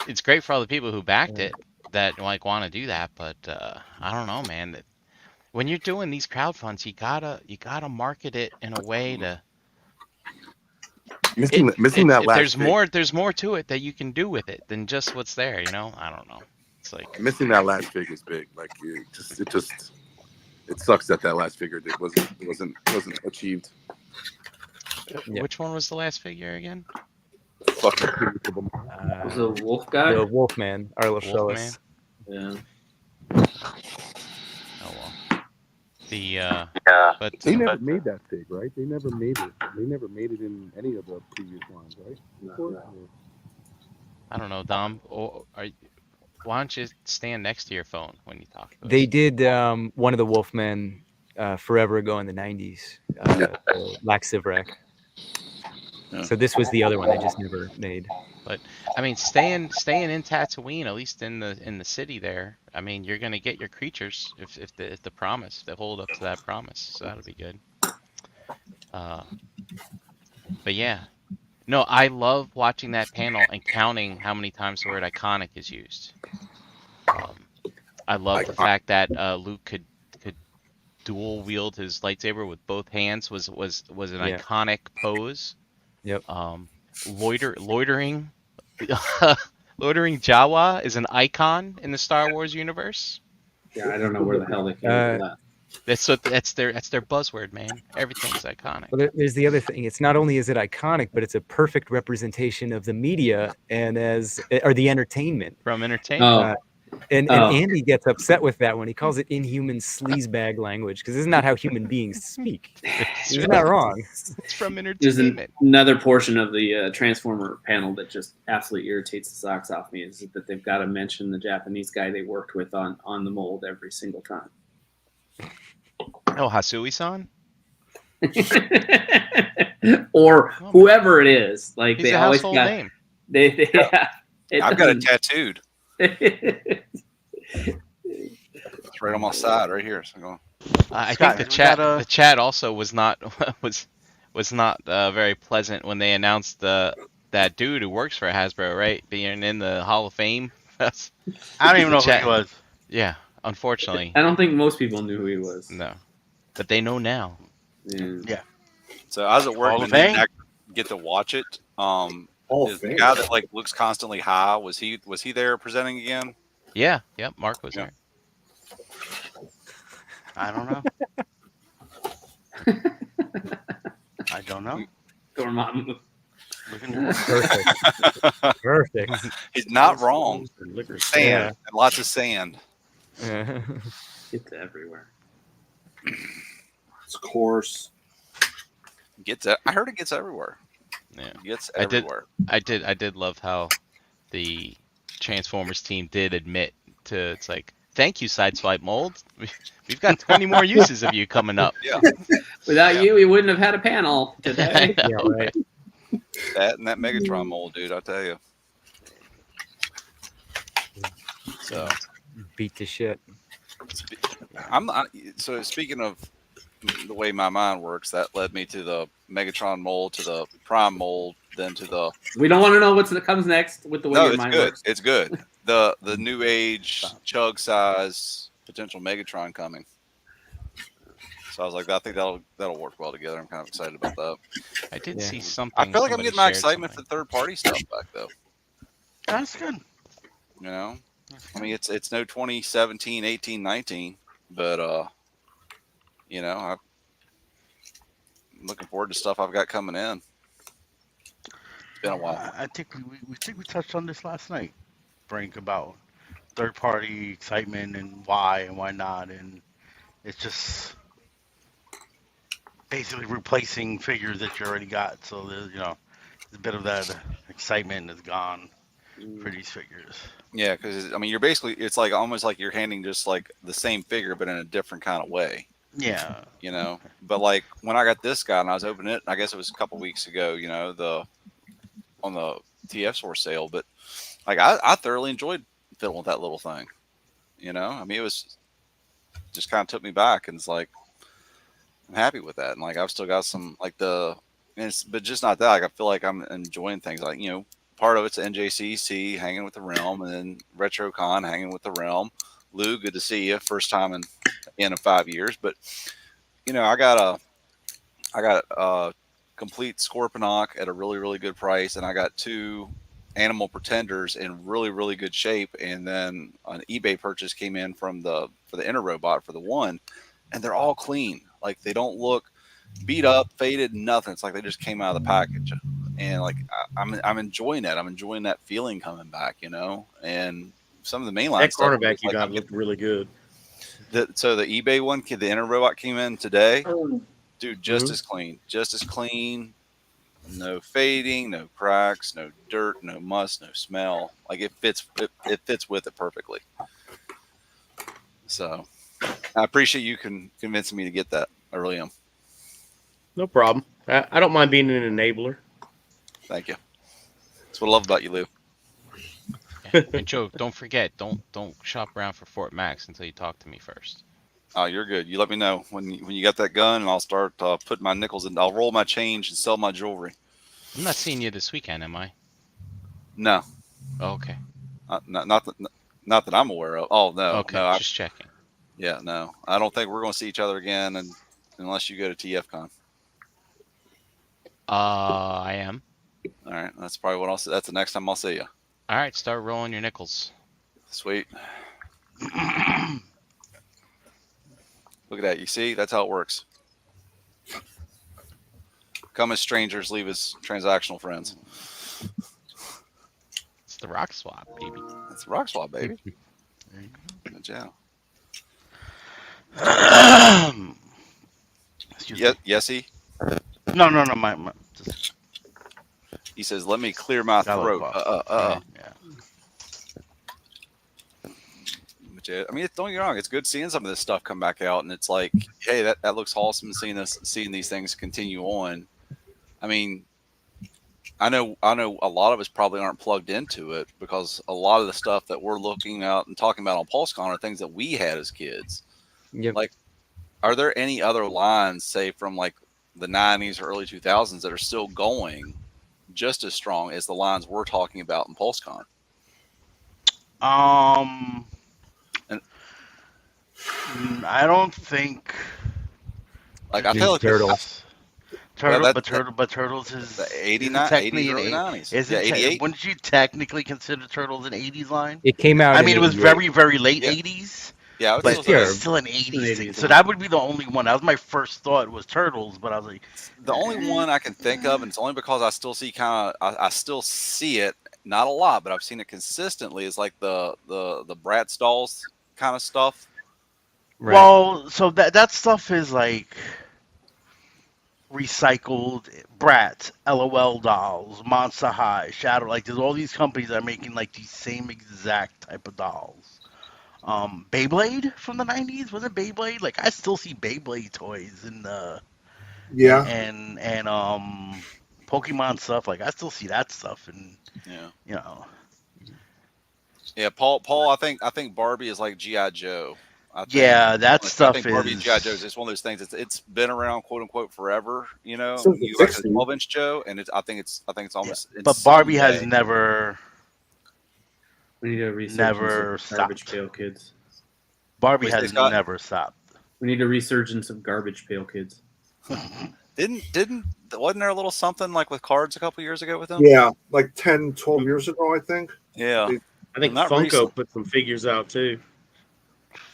it's great for all the people who backed it that like want to do that, but I don't know, man. When you're doing these crowdfunds, you gotta market it in a way to Missing that if last there's more to it that you can do with it than just what's there, I don't know. It's like missing that last figure is big. Like it sucks that last figure wasn't achieved. Yeah. Which one was the last figure again? Fucking Was the wolf guy? The Wolfman, Arlo Wolfman? Shellis. Yeah. Oh well. But they never made that fig, right? They never made it. They never made it in any of the previous ones, right? No. I don't know, Dom. Why don't you stand next to your phone when you talk to us? They did one of the Wolfmen forever ago in the 90s, Lax Sivrak. Yeah. So this was the other one they just never made. But I mean, staying in Tatooine, at least in the city there. I mean, you're gonna get your creatures if the promise, they hold up to that promise. So that'll be good. But yeah, no, I love watching that panel and counting how many times the word iconic is used. I love the fact that Luke could dual wield his lightsaber with both hands was an iconic pose. Yep. Loitering Jawa is an icon in the Star Wars universe. Yeah, I don't know where the hell they came up with that. That's their buzzword, man. Everything's iconic. Well, there's the other thing. It's not only is it iconic, but it's a perfect representation of the media and the entertainment. From entertainment. And Andy gets upset with that when he calls it inhuman sleazebag language, because this is not how human beings speak. He's not wrong. It's from There's entertainment. another portion of the Transformer panel that just absolutely irritates the socks off me is that they've got to mention the Japanese guy they worked with on the mold every single time. Oh, Hasui-san? or Oh, man. whoever it is. Like He's they a always household got name. they yeah. I've got it tattooed. It It's right on my side, right here. So go. I Scott, think we got a. the chat also was not was not very pleasant when they announced that dude who works for Hasbro, right, being in the Hall of Fame. That's I don't even the know who he chat. was. Yeah, unfortunately, I don't think most people knew who he was. no, but they know now. Yeah. Yeah, So I was at work Hall of and didn't Fame. actually get to watch it. Hall of Is the Fame. guy that like looks constantly high? Was he there presenting again? Yeah, yep. Mark was Yeah. there. I don't know. I don't know. Dormammu. We can. Perfect. Perfect. He's not wrong. Liquor Sand Yeah. and lots of sand. It's everywhere. It's coarse. Gets it. I heard it gets everywhere. Yeah, Gets I did. everywhere. I did love how the Transformers team did admit to it's like, thank you, Sideswipe Mold. We've got 20 more uses of you coming up. Yeah. Without Yeah. you, we wouldn't have had a panel I today. Yeah, know. right. That and that Megatron mold, dude. I'll tell you. So Beat the shit. So speaking of the way my mind works, that led me to the Megatron mold, to the Prime mold, then to the. We don't want to know what comes next with the way No, your it's mind good. works. It's good. The new age chug size potential Megatron coming. So I was like, I think that'll work well together. I'm kind of excited about that. I did Yeah. see something. I feel like I'm somebody getting my shared excitement something. for third party stuff back though. That's good. You know, I mean it's no 2017, 18, 19, but you know, I'm looking forward to stuff I've got coming in. It's been a while. I think we touched on this last night, Frank, about third party excitement and why not, and it's just basically replacing figures that you already got. So there's a bit of that excitement is gone for these figures. Yeah, because I mean, you're basically it's like almost like you're handing just like the same figure, but in a different kind of way. Yeah. You know, but like when I got this guy and I was opening it, I guess it was a couple weeks ago. You know, on the TF Source sale, but like I thoroughly enjoyed fiddling with that little thing. You know, I mean, it was just kind of took me back, and it's like I'm happy with that. And like I've still got some like but just not that. Like I feel like I'm enjoying things. Like part of it's NJCC hanging with the Realm, and then RetroCon hanging with the Realm. Lou, good to see you. First time in 5 years, but I got a complete Scorponok at a really really good price, and I got two Animal Pretenders in really really good shape, and then an eBay purchase came in for the Inner Robot for the one, and they're all clean. Like they don't look beat up, faded, nothing. It's like they just came out of the package, and like I'm enjoying that. I'm enjoying that feeling coming back, and some of the mainline That stuff. cornerback you Like got looked really good. so the eBay one, the Inner Robot came in today. Oh, Dude, just as clean, just as clean. No fading, no cracks, no dirt, no must, no smell. Like it fits with it perfectly. So I appreciate you convincing me to get that. I really am. No problem. I don't mind being an enabler. Thank you. That's what I love about you, Lou. Yeah. And Joe, don't forget, don't shop around for Fort Max until you talk to me first. Oh, you're good. You let me know when you got that gun, and I'll start putting my nickels in. I'll roll my change and sell my jewelry. I'm not seeing you this weekend, am I? No, Oh, okay. not that I'm aware of. Oh no, Okay, no. just checking. Yeah, no. I don't think we're going to see each other again, unless you go to TFCon. I am. All right, that's probably what I'll say. That's the next time I'll see you. All right, start rolling your nickels. Sweet. Look at that. You see? That's how it works. Come as strangers, leave as transactional friends. It's the rock swap, baby. That's rock swap, baby. Good job. Excuse Yeah, me. Yesy. No. My just He says, "Let me clear my got a little throat." cough. Yeah. with you. I mean, don't get me wrong; it's good seeing some of this stuff come back out, and it's like, hey, that looks awesome. Seeing these things continue on. I mean, I know a lot of us probably aren't plugged into it because a lot of the stuff that we're looking at and talking about on PulseCon are things that we had as kids. Yep. Like, are there any other lines, say from like the '90s or early 2000s, that are still going just as strong as the lines we're talking about in PulseCon? Um, And I don't think. like, I feel Ninja like Turtles. well, But Turtles the isn't 89, technically 80s, an early eight. 90s, yeah, Isn't 88, wouldn't you technically consider Turtles an '80s line? It came out I in mean, it was '88. very very late yeah, '80s, yeah. I would but still say it's Sure. still an It's an '80s thing. 80s So line. that would be the only one. That was my first thought was Turtles, but I was like, the only one I can think of, and it's only because I still see I still see it, not a lot, but I've seen it consistently, is like the Bratz dolls kind of stuff. Right. well, so that stuff is like recycled Bratz, LOL dolls, Monster High, Shadow. Like there's all these companies that are making like these same exact type of dolls. Beyblade from the '90s was it Beyblade? Like I still see Beyblade toys in the Yeah. and Pokemon stuff. Like I still see that stuff, and Yeah, you know, yeah. Paul. I think Barbie is like GI Joe. I think yeah, that I stuff think Barbie and GI Joe is is. just one of those things. It's been around, quote unquote, forever. Since the You go back to the 60s. 12-inch Joe, and I think it's Yeah, almost in but some Barbie has way. We need a resurgence of never Garbage stopped. Pail Kids. Barbie What you say, has Scott? never stopped. We need a resurgence of Garbage Pail Kids. Didn't wasn't there a little something like with cards a couple years ago with them? Yeah, like 10, 12 years ago, I think. Yeah, They- I well, think not Funko recent. put some figures out too.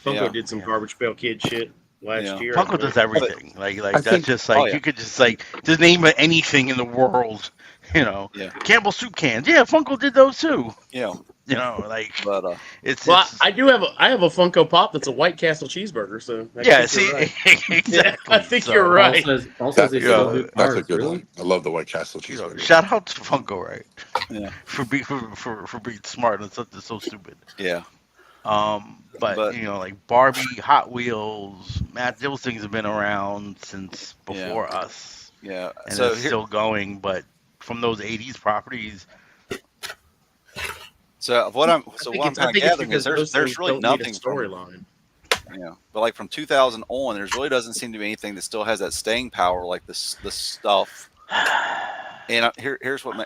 Funko Yeah, did some Yeah. Garbage Pail Kid shit last yeah. year, I Funko believe. does But everything. I Like that's think just oh like yeah, you could just like just name anything in the world. You know, yeah, Campbell soup cans. Yeah, Funko did those too. yeah. You know, like But Well, it's I have a Funko Pop that's a White Castle cheeseburger, so I yeah. think you're See, right. Yeah, I exactly. think you're So right. Paul says that they you still do know, that's a cards. good Really? one. I love the White Castle cheeseburger. shout out to Funko, right, yeah, for being smart and something so stupid. yeah. But But you know, like Barbie, Hot Wheels, Matt, those things have been around since yeah, before us, yeah. and So it's here, still going. But from those '80s properties, what I'm I kind of think it's gathering is because there's those there's things really don't need a nothing from storyline. but like from 2000 on, there's really doesn't seem to be anything that still has that staying power like this stuff. And here's what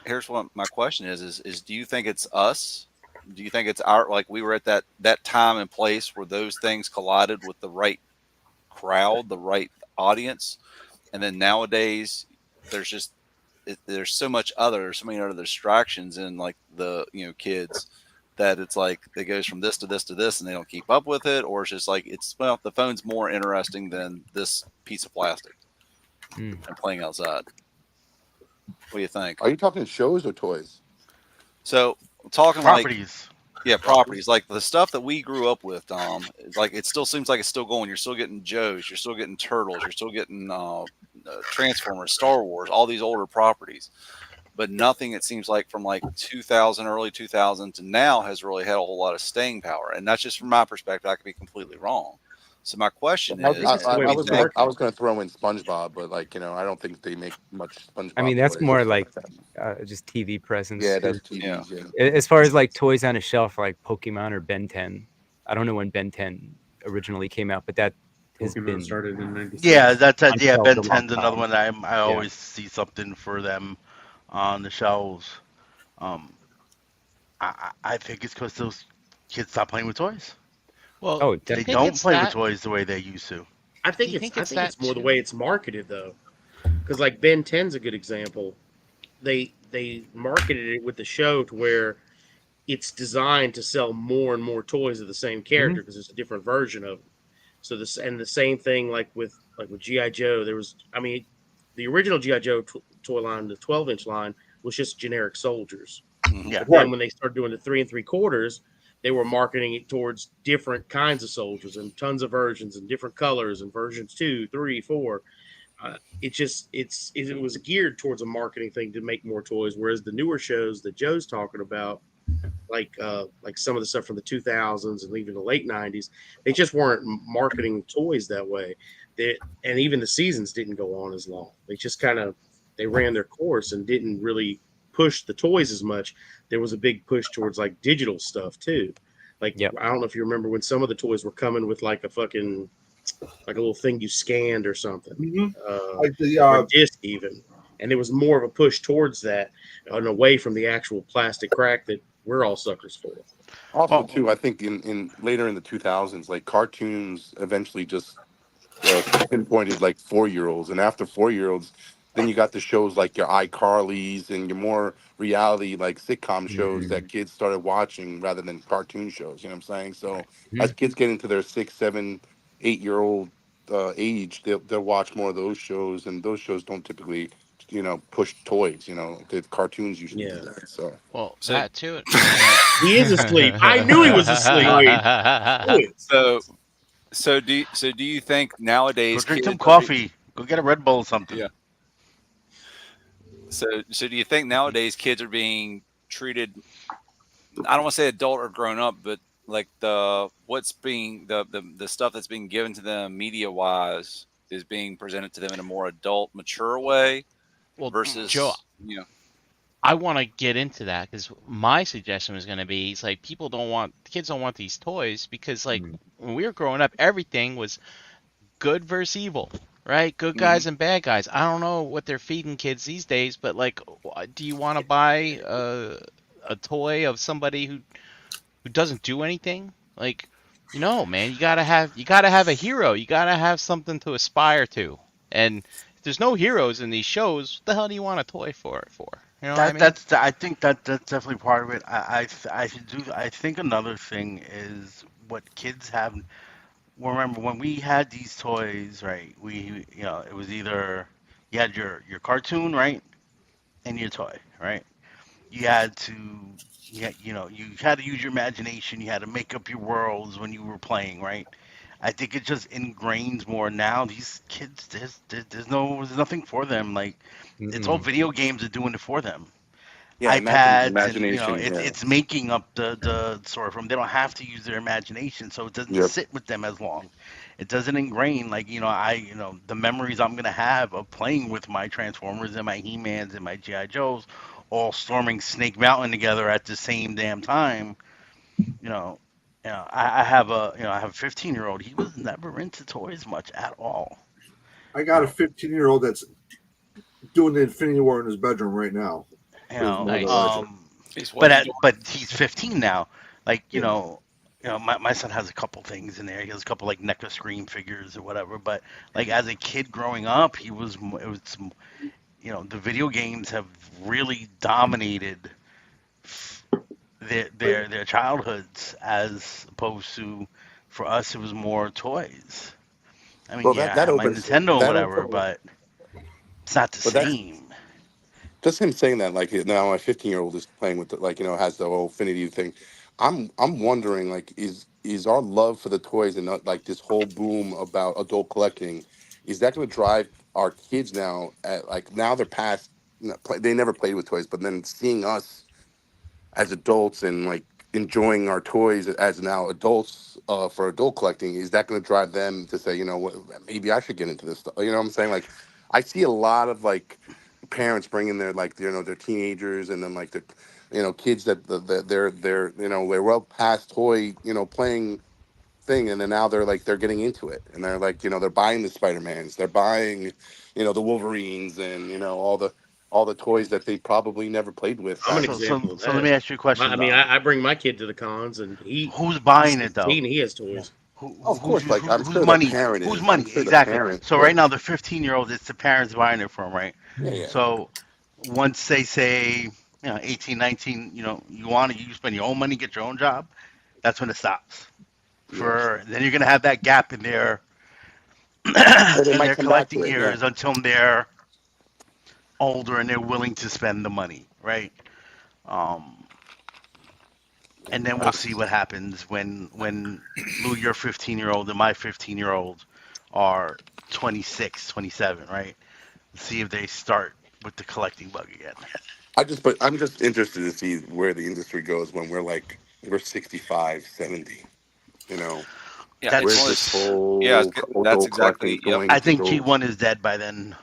my question is do you think it's us? Do you think it's our like we were at that time and place where those things collided with the right crowd, the right audience, and then nowadays there's just there's so many other distractions in like the kids that it's like it goes from this to this to this and they don't keep up with it, or it's just like the phone's more interesting than this piece of plastic Mm. and playing outside. What do you think? Are you talking shows or toys? So talking like properties. yeah, properties like the stuff that we grew up with, Dom. Like it still seems like it's still going. You're still getting Joes. You're still getting Turtles. You're still getting Transformers, Star Wars, all these older properties. But nothing it seems like from like 2000, early 2000 to now has really had a whole lot of staying power. And that's just from my perspective. I could be completely wrong. So my question I think is, it's the I, way do I you we was gonna think? I market. was gonna throw in SpongeBob, but I don't think they make much I mean, SpongeBob that's toys or more stuff like like that. just TV presence Yeah, too. that's Yeah, TVs. Yeah. As far as like toys on a shelf, like Pokemon or Ben 10. I don't know when Ben 10 originally came out, but that has Pokemon been started in Yeah, '96. that's on yeah. shelves Ben a long 10's another time. one that I Yeah. always see something for them on the shelves. Um, I think it's because those kids stop playing with toys. Well, Oh, do you They think definitely. don't it's play with that? toys the way they used to. Do you think I it's think that it's more the way too? it's marketed though, because like Ben 10's a good example. They marketed it with the show to where it's designed to sell more and more toys of the same Hmm. character because there's a different version of them. So this and the same thing like with GI Joe. There was I mean, the original GI Joe toy line, the 12-inch line, was just generic soldiers. hmm Yeah, But Right. then when they started doing the 3 3/4, they were marketing it towards different kinds of soldiers and tons of versions and different colors and versions 2, 3, 4. It was geared towards a marketing thing to make more toys. Whereas the newer shows that Joe's talking about, like some of the stuff from the 2000s and even the late 90s, they just weren't marketing toys that way. And even the seasons didn't go on as long. They just kind of they ran their course and didn't really push the toys as much. There was a big push towards like digital stuff too. Like Yep. I don't know if you remember when some of the toys were coming with like a fucking like a little thing you scanned or something, Mm-hmm. uh, Like the or a disc even. And there was more of a push towards that and away from the actual plastic crack that we're all suckers for. Also, Well, too, I think in later in the 2000s, like cartoons eventually just pinpointed like 4-year-olds, and after 4-year-olds, then you got the shows like your iCarly's and your more reality like sitcom shows Mhm. that kids started watching rather than cartoon shows. You know what I'm saying? So as Mhm. kids get into their 6, 7, 8-year-old age, they'll watch more of those shows, and those shows don't typically, push toys. The cartoons usually do Yeah. that. So Well, So, that too, and like. He is asleep. I knew he was asleep. night. so, so do you think go nowadays drink some kids are be, coffee. Go get a Red Bull or something. yeah? So do you think nowadays kids are being treated? I don't want to say adult or grown up, but like what's being the stuff that's being given to them media wise is being presented to them in a more adult, mature way Well, Joe, versus I want to get into that because my suggestion was going to be, it's like people don't want, kids don't want these toys because like Mhm. when we were growing up, everything was good versus evil, right? Good Mhm. guys and bad guys. I don't know what they're feeding kids these days, but like, do you want to buy a toy of somebody who doesn't do anything? Like, no, man, you gotta have a hero. You gotta have something to aspire to. And if there's no heroes in these shows, what the hell do you want a toy for? You know what I That mean? that's I think that's definitely part of it. I think another thing is what kids have. Remember when we had these toys, right? It was either you had your cartoon, right, and your toy, right? You had to you had to use your imagination. You had to make up your worlds when you were playing, right? I think it just ingrains more now. These kids, there's nothing for them. Like it's all Mhm. video games are doing it for them. yeah, iPads, and imagination. Yeah. it's making up the story from. They don't have to use their imagination, so it doesn't Yep. sit with them as long. It doesn't ingrain like the memories I'm gonna have of playing with my Transformers and my He-Mans and my GI Joes, all storming Snake Mountain together at the same damn time. You know, I have a 15-year-old. He was never into toys much at all. I You got a know, 15-year-old that's doing the Infinity War in his bedroom right now you with his know, mother Nice. watching. um, he's what he's doing. but he's 15 now. Like, Yeah. my son has a couple things in there. He has a couple like NECA Scream figures or whatever. But like as a kid growing up, it was the video games have really dominated their childhoods as opposed to for us it was more toys. I mean, Well, yeah, that I that have my opens Nintendo or that whatever, opens. but it's not the But that's same. just him saying that. Like now, my 15-year-old is playing with like has the whole affinity thing. I'm wondering like is our love for the toys and like this whole boom about adult collecting, is that going to drive our kids now? At, like now they're past. They never played with toys, but then seeing us as adults and like enjoying our toys as now adults for adult collecting, is that going to drive them to say, what, maybe I should get into this stuff? You know what I'm saying? Like I see a lot of like parents bringing their like their teenagers and then like the kids that they're well past toy playing thing, and then now they're getting into it, and they're like they're buying the Spider-Mans, they're buying the Wolverines, and all the toys that they probably never played with I'm an back. example of So let that. me ask you a question I mean, though. I bring my kid to the cons, and Who's he's buying it though? 16. He has toys. Of course, like I'm Whose sure the money? parent Whose is. I'm money? sure the Exactly. parent. So Yeah. right now the 15-year-old, it's the parents buying it for him, right? Yeah. Yeah. So once they say 18, 19, you spend your own money, get your own job, that's when it stops. Yeah. For then you're gonna have that gap in their Or they in might their come back to collecting it. Yeah. years until they're older and they're willing to spend the money, right? Um, and then we'll see what happens when Lou, your 15-year-old and my 15-year-old are 26, 27, right? See if they start with the collecting bug again. but I'm just interested to see where the industry goes when we're 65, 70. You know, Yeah, it's where's one of this That's. those. Yeah, whole that's adult collecting exactly. Yep. going I to think go? G1 is dead by then.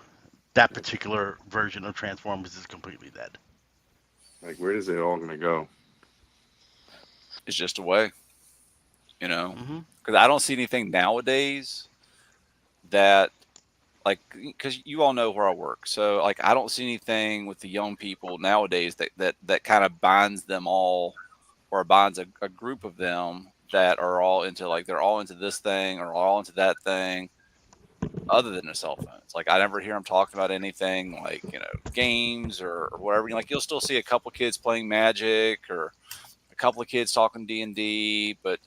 That particular version of Transformers is completely dead. Like, where is it all going to go? It's just a way, you know, Hmm. because I don't see anything nowadays that like because you all know where I work, so like I don't see anything with the young people nowadays that kind of binds them all or binds a group of them that are all into like they're all into this thing or all into that thing other than the cell phones. Like I never hear them talking about anything like games or whatever. Like you'll still see a couple kids playing Magic or a couple of kids talking D&D, but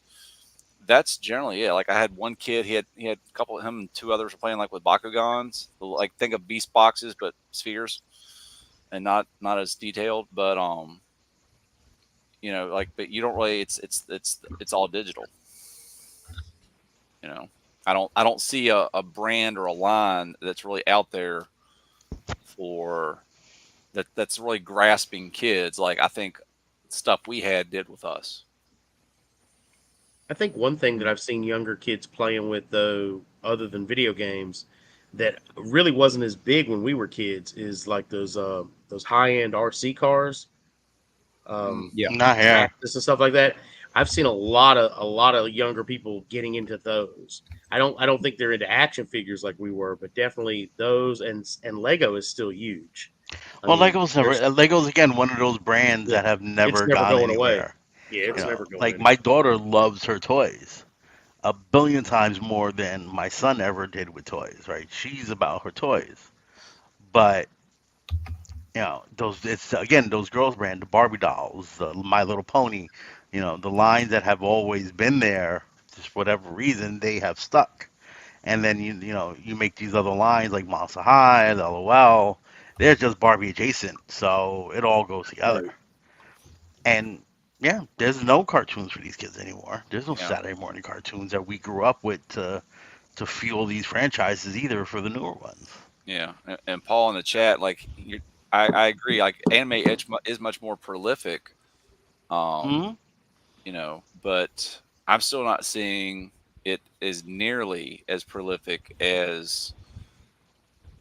that's generally it. Like I had one kid, he had a couple of him and two others were playing like with Bakugans, like think of beast boxes but spheres and not as detailed, but like but you don't really it's all digital, you know. I don't see a brand or a line that's really out there for that's really grasping kids like I think stuff we had did with us. I think one thing that I've seen younger kids playing with, though, other than video games, that really wasn't as big when we were kids, is like those high end RC cars, Mm, um, Yeah. Not here. Maxis and stuff like that. I've seen a lot of younger people getting into those. I don't think they're into action figures like we were, but definitely those, and Lego is still huge. I Well, mean, Lego's never. there's Lego's again one of those brands yeah, that have it's never never gone going away. anywhere. Yeah, You it's know, never going like my anywhere. daughter loves her toys a billion times more than my son ever did with toys. Right? She's about her toys, but those it's again those girls brand, the Barbie dolls, the My Little Pony, the lines that have always been there. Just for whatever reason, they have stuck. And then you make these other lines like Monster High, LOL. They're just Barbie adjacent, so it all goes together. Right. And yeah, there's no cartoons for these kids anymore. There's no yeah, Saturday morning cartoons that we grew up with to fuel these franchises either for the newer ones. yeah. And Paul in the chat, like I agree. Like anime is much more prolific, um, Hmm. but I'm still not seeing it as nearly as prolific as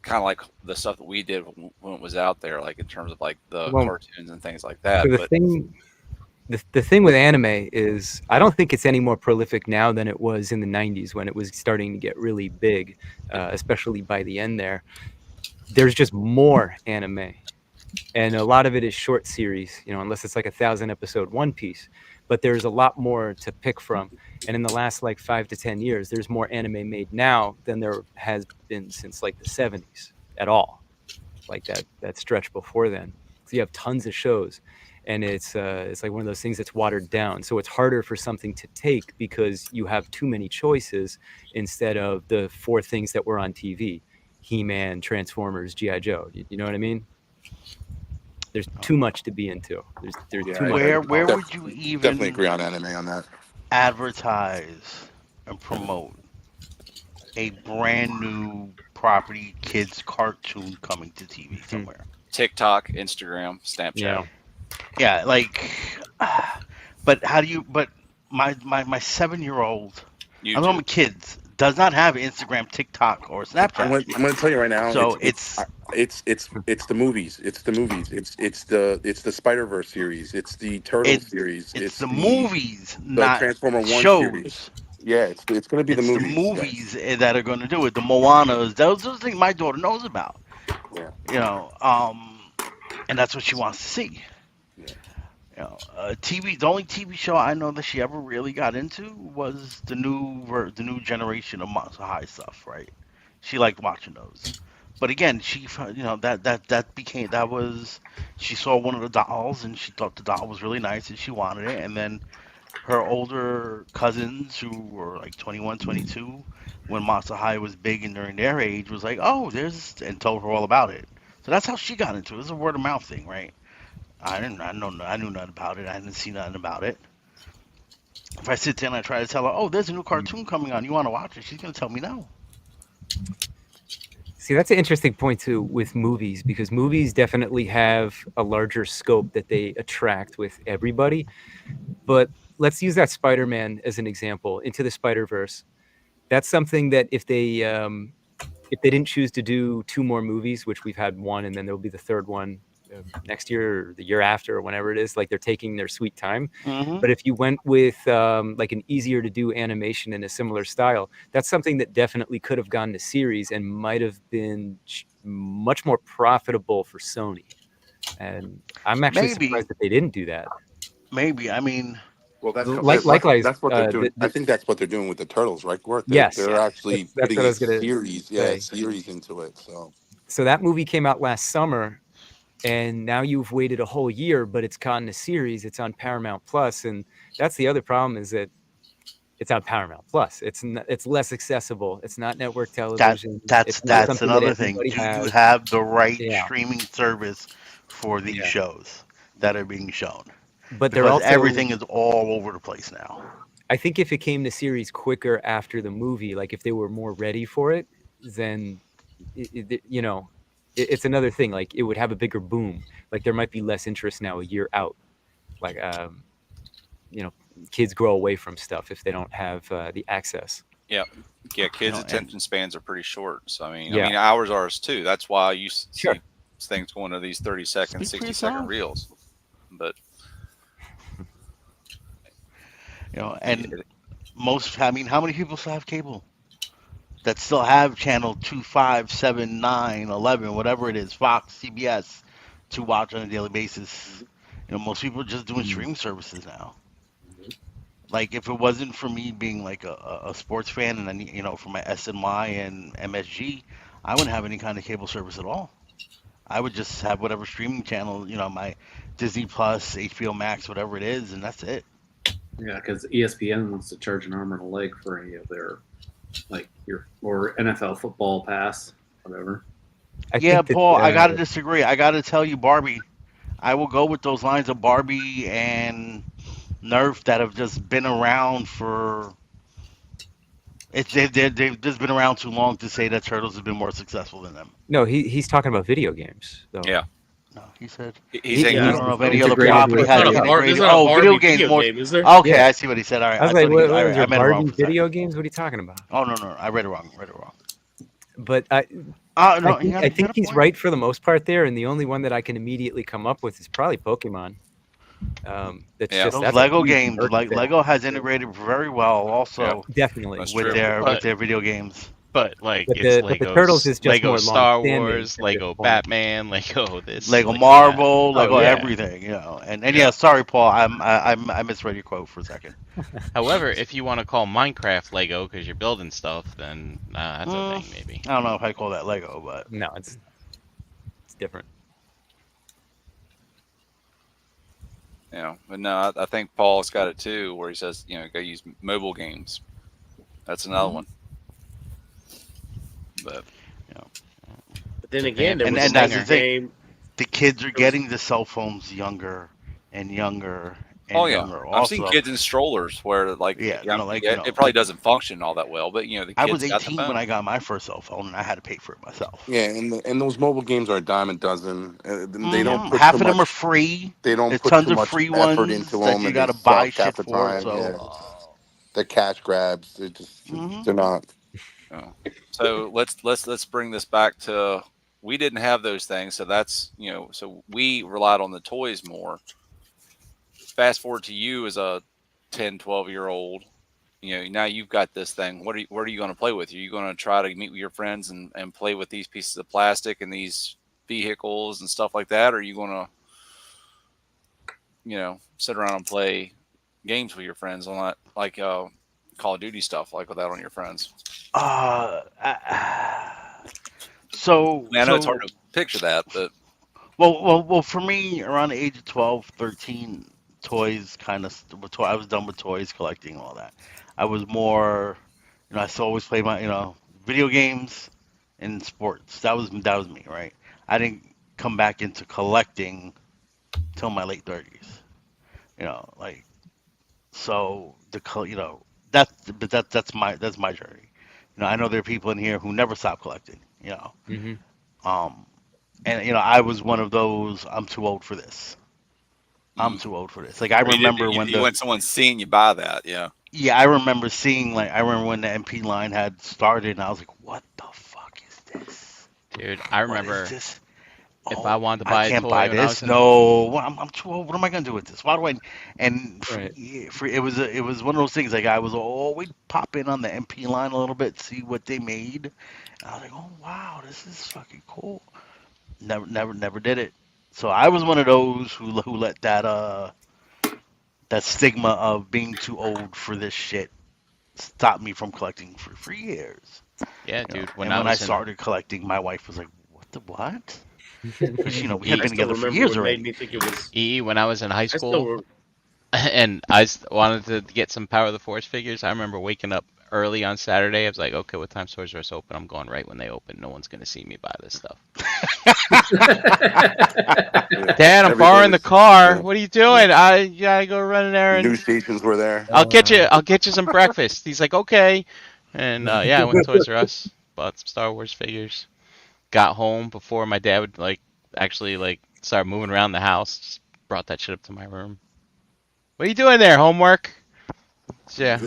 kind of like the stuff that we did when it was out there, like in terms of like the Well, cartoons and things like so that. the But thing the thing with anime is I don't think it's any more prolific now than it was in the 90s when it was starting to get really big, especially by the end there. There's just more anime. And a lot of it is short series, unless it's like 1,000 episode One Piece. But there's a lot more to pick from. And in the last like 5 to 10 years, there's more anime made now than there has been since like the 70s at all, like that stretch before then. So you have tons of shows, and it's like one of those things that's watered down. So it's harder for something to take because you have too many choices instead of the four things that were on TV: He-Man, Transformers, GI Joe. You know what I mean? There's too much to be into. There's Yeah, too much Where to where follow. would you definitely even agree on anime on that. advertise and promote a brand new property kids cartoon coming to TV Hmm. somewhere? TikTok, Instagram, Snapchat, Yeah. Yeah, like, but how do you? But my 7-year old, I'm YouTube. talking kids, does not have Instagram, TikTok, or Snapchat. I'm going to tell you right now. So it's It's the movies. It's the movies. It's the Spider Verse series. It's the Turtle it series. it's It's the the movies, not Transformer One series. shows. Yeah, it's going to be the It's the movies, guys. movies that are going to do it. The Moanas, those things my daughter knows about. Yeah, You know, and that's what she wants to see. yeah. TV. The only TV show I know that she ever really got into was the new generation of Monster High stuff. Right? She liked watching those. But again, that became that was she saw one of the dolls and she thought the doll was really nice and she wanted it. And then her older cousins who were like 21, 22, when Monster High was big and during their age, was like, oh, there's and told her all about it. So that's how she got into it. It was a word of mouth thing, right? I knew nothing about it. I didn't see nothing about it. If I sit there and I try to tell her, oh, there's a new cartoon coming on, you want to watch it? She's gonna tell me no. See, that's an interesting point too with movies, because movies definitely have a larger scope that they attract with everybody. But let's use that Spider-Man as an example, Into the Spider-Verse. That's something that if they didn't choose to do two more movies, which we've had one, and then there'll be the third one next year or the year after or whenever it is, like they're taking their sweet time. Hmm. But if you went with like an easier to do animation in a similar style, that's something that definitely could have gone to series and might have been much more profitable for Sony. And I'm actually Maybe, surprised that they didn't do that. maybe. I mean, Well, Likewise, that's what they're doing. I the think that's what they're doing with the turtles, right? Gort? yes, They're actually that's putting what I a was gonna series, yeah, say. series into it. So So that movie came out last summer, and now you've waited a whole year, but it's gotten a series. It's on Paramount Plus, and that's the other problem is that it's on Paramount Plus. It's less accessible. It's not network that television. It's not that's something that another thing. everybody Do you has. have the right Yeah, streaming service for these yeah. shows that are being shown? But they're Because also, everything is all over the place now. I think if it came to series quicker after the movie, like if they were more ready for it, then it's another thing. Like it would have a bigger boom. Like there might be less interest now a year out. Like you know, kids grow away from stuff if they don't have the access. Yeah, yeah. You Kids' know, and attention spans are pretty short. So Yeah, ours are too. That's why you sure. see things going to these 30-second, speak for 60-second yourself. reels. But And it, most. I mean, how many people still have cable that still have channel 2, 5, 7, 9, 11, whatever it is, Fox, CBS, to watch on a daily basis? Most people are just doing Mm. streaming services now. Like if it wasn't for me being like a sports fan and I need, for my SNY and MSG, I wouldn't have any kind of cable service at all. I would just have whatever streaming channel, my Disney Plus, HBO Max, whatever it is, and that's it. Yeah, because ESPN wants to charge an arm and a leg for any of their like your or NFL football pass, whatever. I Yeah, think that Paul, I gotta disagree. I gotta tell you, Barbie, I will go with those lines of Barbie and Nerf that have just been around for. They've just been around too long to say that Turtles has been more successful than them. no, he's talking about video games though. yeah, No, he said. he's He, saying I Yeah, he's don't know if any other integrated property with there's has not a yeah, there's integrated. not a Oh, video Barbie games video more. game, is there? Okay, yeah. I see what he said. All right, I I was like, thought he. what All was right, I there read it wrong Barbie for a video second. games? What are you talking about? Oh no, I read it wrong. Read it wrong. But I No, think he had a he's point. right for the most part there, and the only one that I can immediately come up with is probably Pokemon. yeah, Those That's a Lego huge games, market like there. Lego, has integrated very well yeah. also Definitely. That's with true. But their video games. but like But it's the Turtles is just Lego more Star long-standing Wars, at this Lego point. Batman, Lego this, Lego Lego that. Marvel, Oh Lego yeah. everything, And Yeah, yeah, sorry, Paul, I misread your quote for a second. However, if you want to call Minecraft Lego because you're building stuff, then that's a Mm, thing maybe. I don't know if I call that Lego, but No, it's different. but no, I think Paul's got it too, where he says, go use mobile games. That's another mhm. one. But you know, But then again, Japan there for and the was and that's the another stinger. thing. game. The kids are There was getting the cell phones younger and younger oh and yeah, younger. I've seen Also, kids in strollers where yeah, it probably doesn't function all that well, but the I was kids got the 18 when phone. I got my first cell phone, and I had to pay for it myself. yeah, and those mobile games are a dime a dozen. They don't Hmm. put too Half of them are much. free. They don't There's put too tons of much free effort into ones that them, you and they gotta buy suck half shit the for. time. So, Yeah, they're cash grabs. hmm They're not. Oh. So let's bring this back to, we didn't have those things, so that's so we relied on the toys more. Fast forward to you as a 10, 12-year old, now you've got this thing. What are you going to play with? Are you going to try to meet with your friends and play with these pieces of plastic and these vehicles and stuff like that? Or are you going to, sit around and play games with your friends on that, like Call of Duty stuff, like with that on your friends? uh, so I know it's hard so to picture that, but well, for me, around the age of 12, 13, toys kind of. I was done with toys collecting and all that. I was more, I still always played my, video games and sports. That was me, right? I didn't come back into collecting till my late 30s. Like so that's my journey. I know there are people in here who never stop collecting. You know, Hmm. um, and I was one of those. I'm too old for this. I'm Mm. too old for this. Like I Or you did remember when you the want someone seeing you buy that, yeah. yeah, I remember seeing like I remember when the MP line had started, and I was like, what the fuck is this? Dude, I What is remember this? if I Oh, wanted to I buy a can't toy buy when I this. was in No, I'm too old. What am I gonna do with this? Why do I? And Right. it was one of those things. Like I was always pop in on the MP line a little bit, see what they made. And I was like, oh wow, this is fucking cool. Never did it. So I was one of those who let that stigma of being too old for this shit stop me from collecting for years. yeah, dude. When And I when I was in started collecting, my wife was like, "What the what?" Because we have E I been still together for remember years what made already. me think it was. when I was in high I still. school, and wanted to get some Power of the Force figures. I remember waking up early on Saturday. I was like, okay, what time Toys R Us open? I'm going right when they open. No one's gonna see me buy this stuff. Yeah. Dad, I'm Everybody borrowing the was. car. Yeah. What are you Yeah. doing? I gotta go run an News errand. stations were there. I'll get you. I'll get you some breakfast. He's like, okay. And yeah, I went to Toys R Us, bought some Star Wars figures. Got home before my dad would actually start moving around the house. Just brought that shit up to my room. What are you doing there? Homework? So,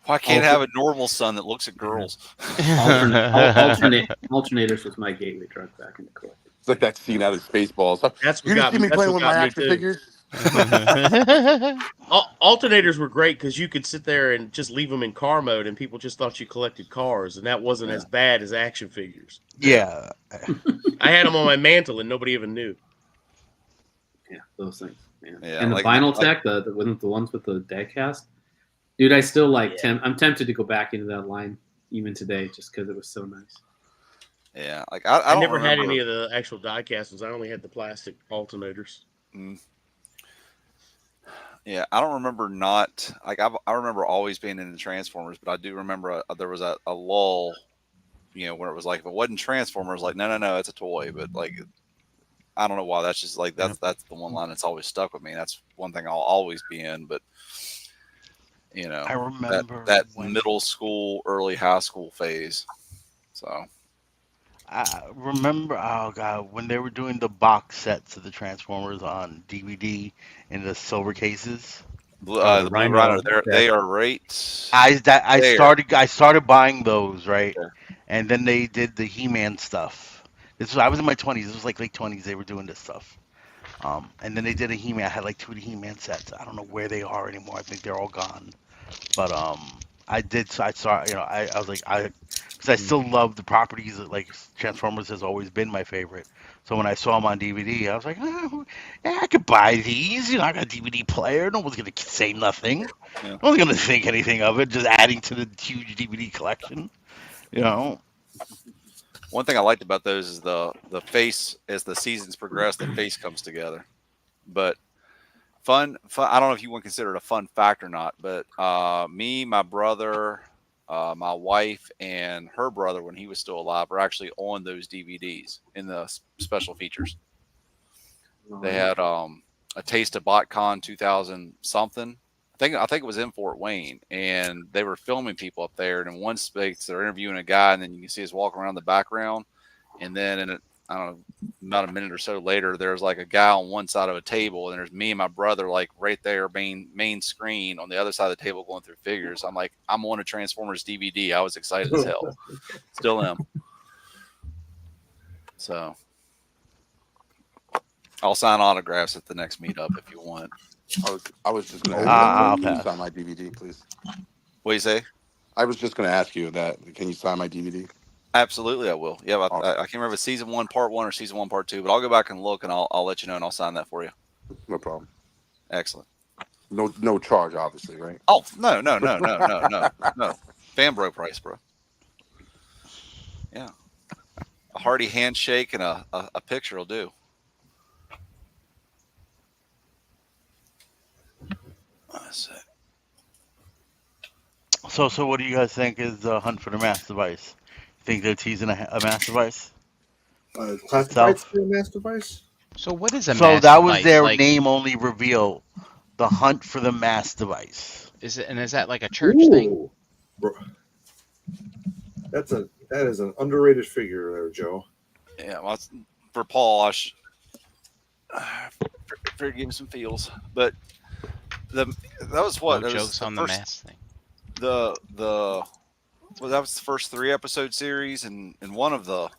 Why can't I Alter, have a normal son that looks at girls? yeah. Alternators was my gateway drug back into collecting. It's like that scene out of Spaceballs. that's what You didn't got see me that's playing what with my got me action too. figures. Alternators were great because you could sit there and just leave them in car mode, and people just thought you collected cars, and that wasn't Yeah. as bad as action figures. Yeah, I had them on my mantle, and nobody even knew. Yeah, those things, man. Yeah, And the like vinyl like tech, the ones with the die cast, dude. I still Yeah. I'm tempted to go back into that line even today, just because it was so nice. yeah, like I I don't never had remember. any of the actual die castings. I only had the plastic alternators. Mm, yeah, I don't remember not like I remember always being into Transformers, but I do remember there was a lull, where it was like if it wasn't Transformers, like no, it's a toy, but like I don't know why that's just like Yeah. that's the one line that's always stuck with me. That's one thing I'll always be in, but you know I that remember that when middle school, early high school phase. So I remember. Oh god, when they were doing the box sets of the Transformers on DVD in the silver cases. Oh, the the Blue Rhino, Rhino. they are right I there. started buying those right, Okay. and then they did the He-Man stuff. I was in my 20s. This was like late 20s. They were doing this stuff. And then they did a He-Man. I had like two of the He-Man sets. I don't know where they are anymore. I think they're all gone. But I did. So I saw. I was like because I still love the properties. Like Transformers has always been my favorite. So when I saw them on DVD, I was like, oh, yeah, I could buy these. I got a DVD player. No one's gonna say nothing. Yeah. No one's gonna think anything of it. Just adding to the huge DVD collection. You know. One thing I liked about those is the face as the seasons progress, the face comes together. But fun. I don't know if you want to consider it a fun fact or not, but me, my brother, my wife, and her brother, when he was still alive, were actually on those DVDs in the special features. They had a taste of BotCon 2000 something. I think it was in Fort Wayne, and they were filming people up there. And in one space, they're interviewing a guy, and then you can see us walking around the background. And then I don't know, about a minute or so later, there's like a guy on one side of a table, and there's me and my brother like right there, main screen on the other side of the table going through figures. I'm like, I'm on a Transformers DVD. I was excited as hell. Still am. So I'll sign autographs at the next meetup if you want. I was just going to Oh ask you that. yeah. I'll Can you pass. sign my DVD, please? What do you say? I was just going to ask you that. Can you sign my DVD? Absolutely, I will. Yeah, Oh, I can't remember if it's season one, part one, or season one, part two, but I'll go back and look, and I'll let you know, and I'll sign that for you. no problem. Excellent. No charge, obviously, right? Oh no. Fan bro price, bro. Yeah, a hearty handshake and a picture will do. Let's see. So what do you guys think is the hunt for the mass device? Think they're teasing a mass device Classified itself? for a mass device? So what is a So mass that was device? their Like, name only reveal. The hunt for the mass device. is that like a church thing? Ooh, bro. That's a That is an underrated figure there, Joe. Yeah, well, for Paul, I figured give him some feels, but the that was what No it was jokes the on the first mask thing. the well, that was the first 3 episode series, and one of the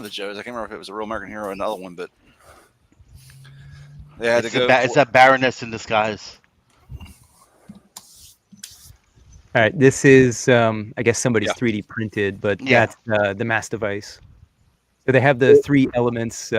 Joes. I can't remember if it was a Real American Hero or another one, but they had to go. It's a Baroness in disguise. All right, this is I guess somebody's Yeah. 3D printed, but Yeah. that's the mass device. So they have the 3 elements.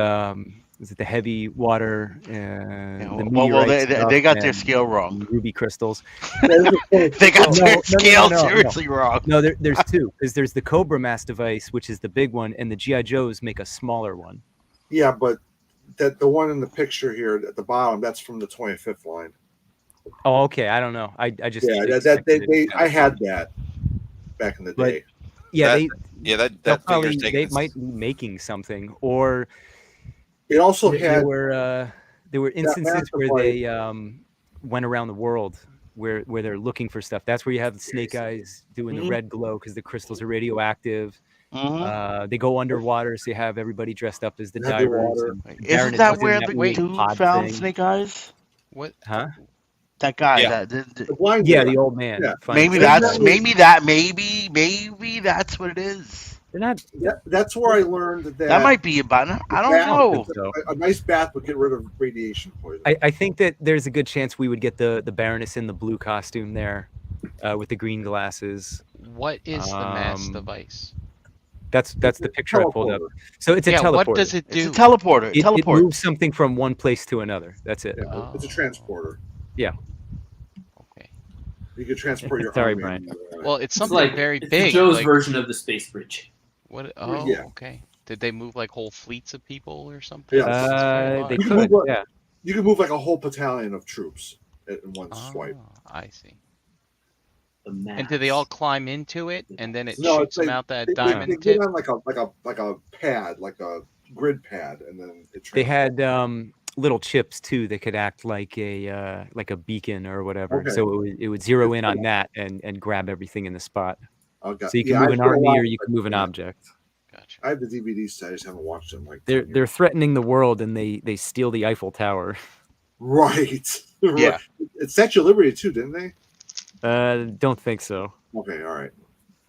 Is it the heavy water, the Well, meteorite stuff, they got their and scale wrong. ruby crystals? They got No, their no, scale no. seriously wrong. No, there's 2, because there's the Cobra mass device, which is the big one, and the GI Joes make a smaller one. Yeah, but that the one in the picture here at the bottom, that's from the 25th line. Oh, okay. I don't know. I just Yeah, expected it. I had that back in the But day. yeah, that they'll figure's probably taken. they might be making something, or It also there had were instances massive, where like- they went around the world where they're looking for stuff. That's where you have the Snake Eyes doing the Mhm. red glow because the crystals are radioactive. Mhm. They go underwater, so you have everybody dressed up as the Underwater. divers. And Isn't Baroness that is in where that the weird dude pod found thing. Snake Eyes? What? Huh? That guy. Yeah. The blind Yeah, guy. the old man. Yeah. finds Maybe Snake that's Eyes. maybe that's what it is. They're not. That's where I learned that That might be about. I don't bath- know. So. A nice bath would get rid of radiation poison. I think that there's a good chance we would get the Baroness in the blue costume there, with the green glasses. What is the mass Um, device? That's the picture I pulled up. Teleporter. So it's a Yeah, teleporter. what does it It's do? a teleporter. It Teleports. moves something from one place to another. That's it. Yeah, it's a transporter. Okay. You could transport your Sorry, army. Brian. Well, it's It's something like very it's big. Joe's like, version of the space bridge. what? Oh, Yeah. okay. Did they move like whole fleets of people or something? Yeah. It's very They large. You can could. move Yeah. You could move like a whole battalion of troops in one swipe. Oh, I see. The mass. And do they all climb into it, and then it No, shoots it's them like- out that They diamond get tip? on like a pad, like a grid pad, and then it They transports. had little chips too that could act like a beacon or whatever. Okay. So it would zero in on that and grab everything in the spot. Okay. So you can Yeah, move I an put a army lot or of you can move an yeah. object. Gotcha. I have the DVD set. I just haven't watched them. Like 10 They're years. threatening the world and they steal the Eiffel Tower. Right. Yeah. It Statue of Liberty too, didn't they? Don't think so. Okay. All right.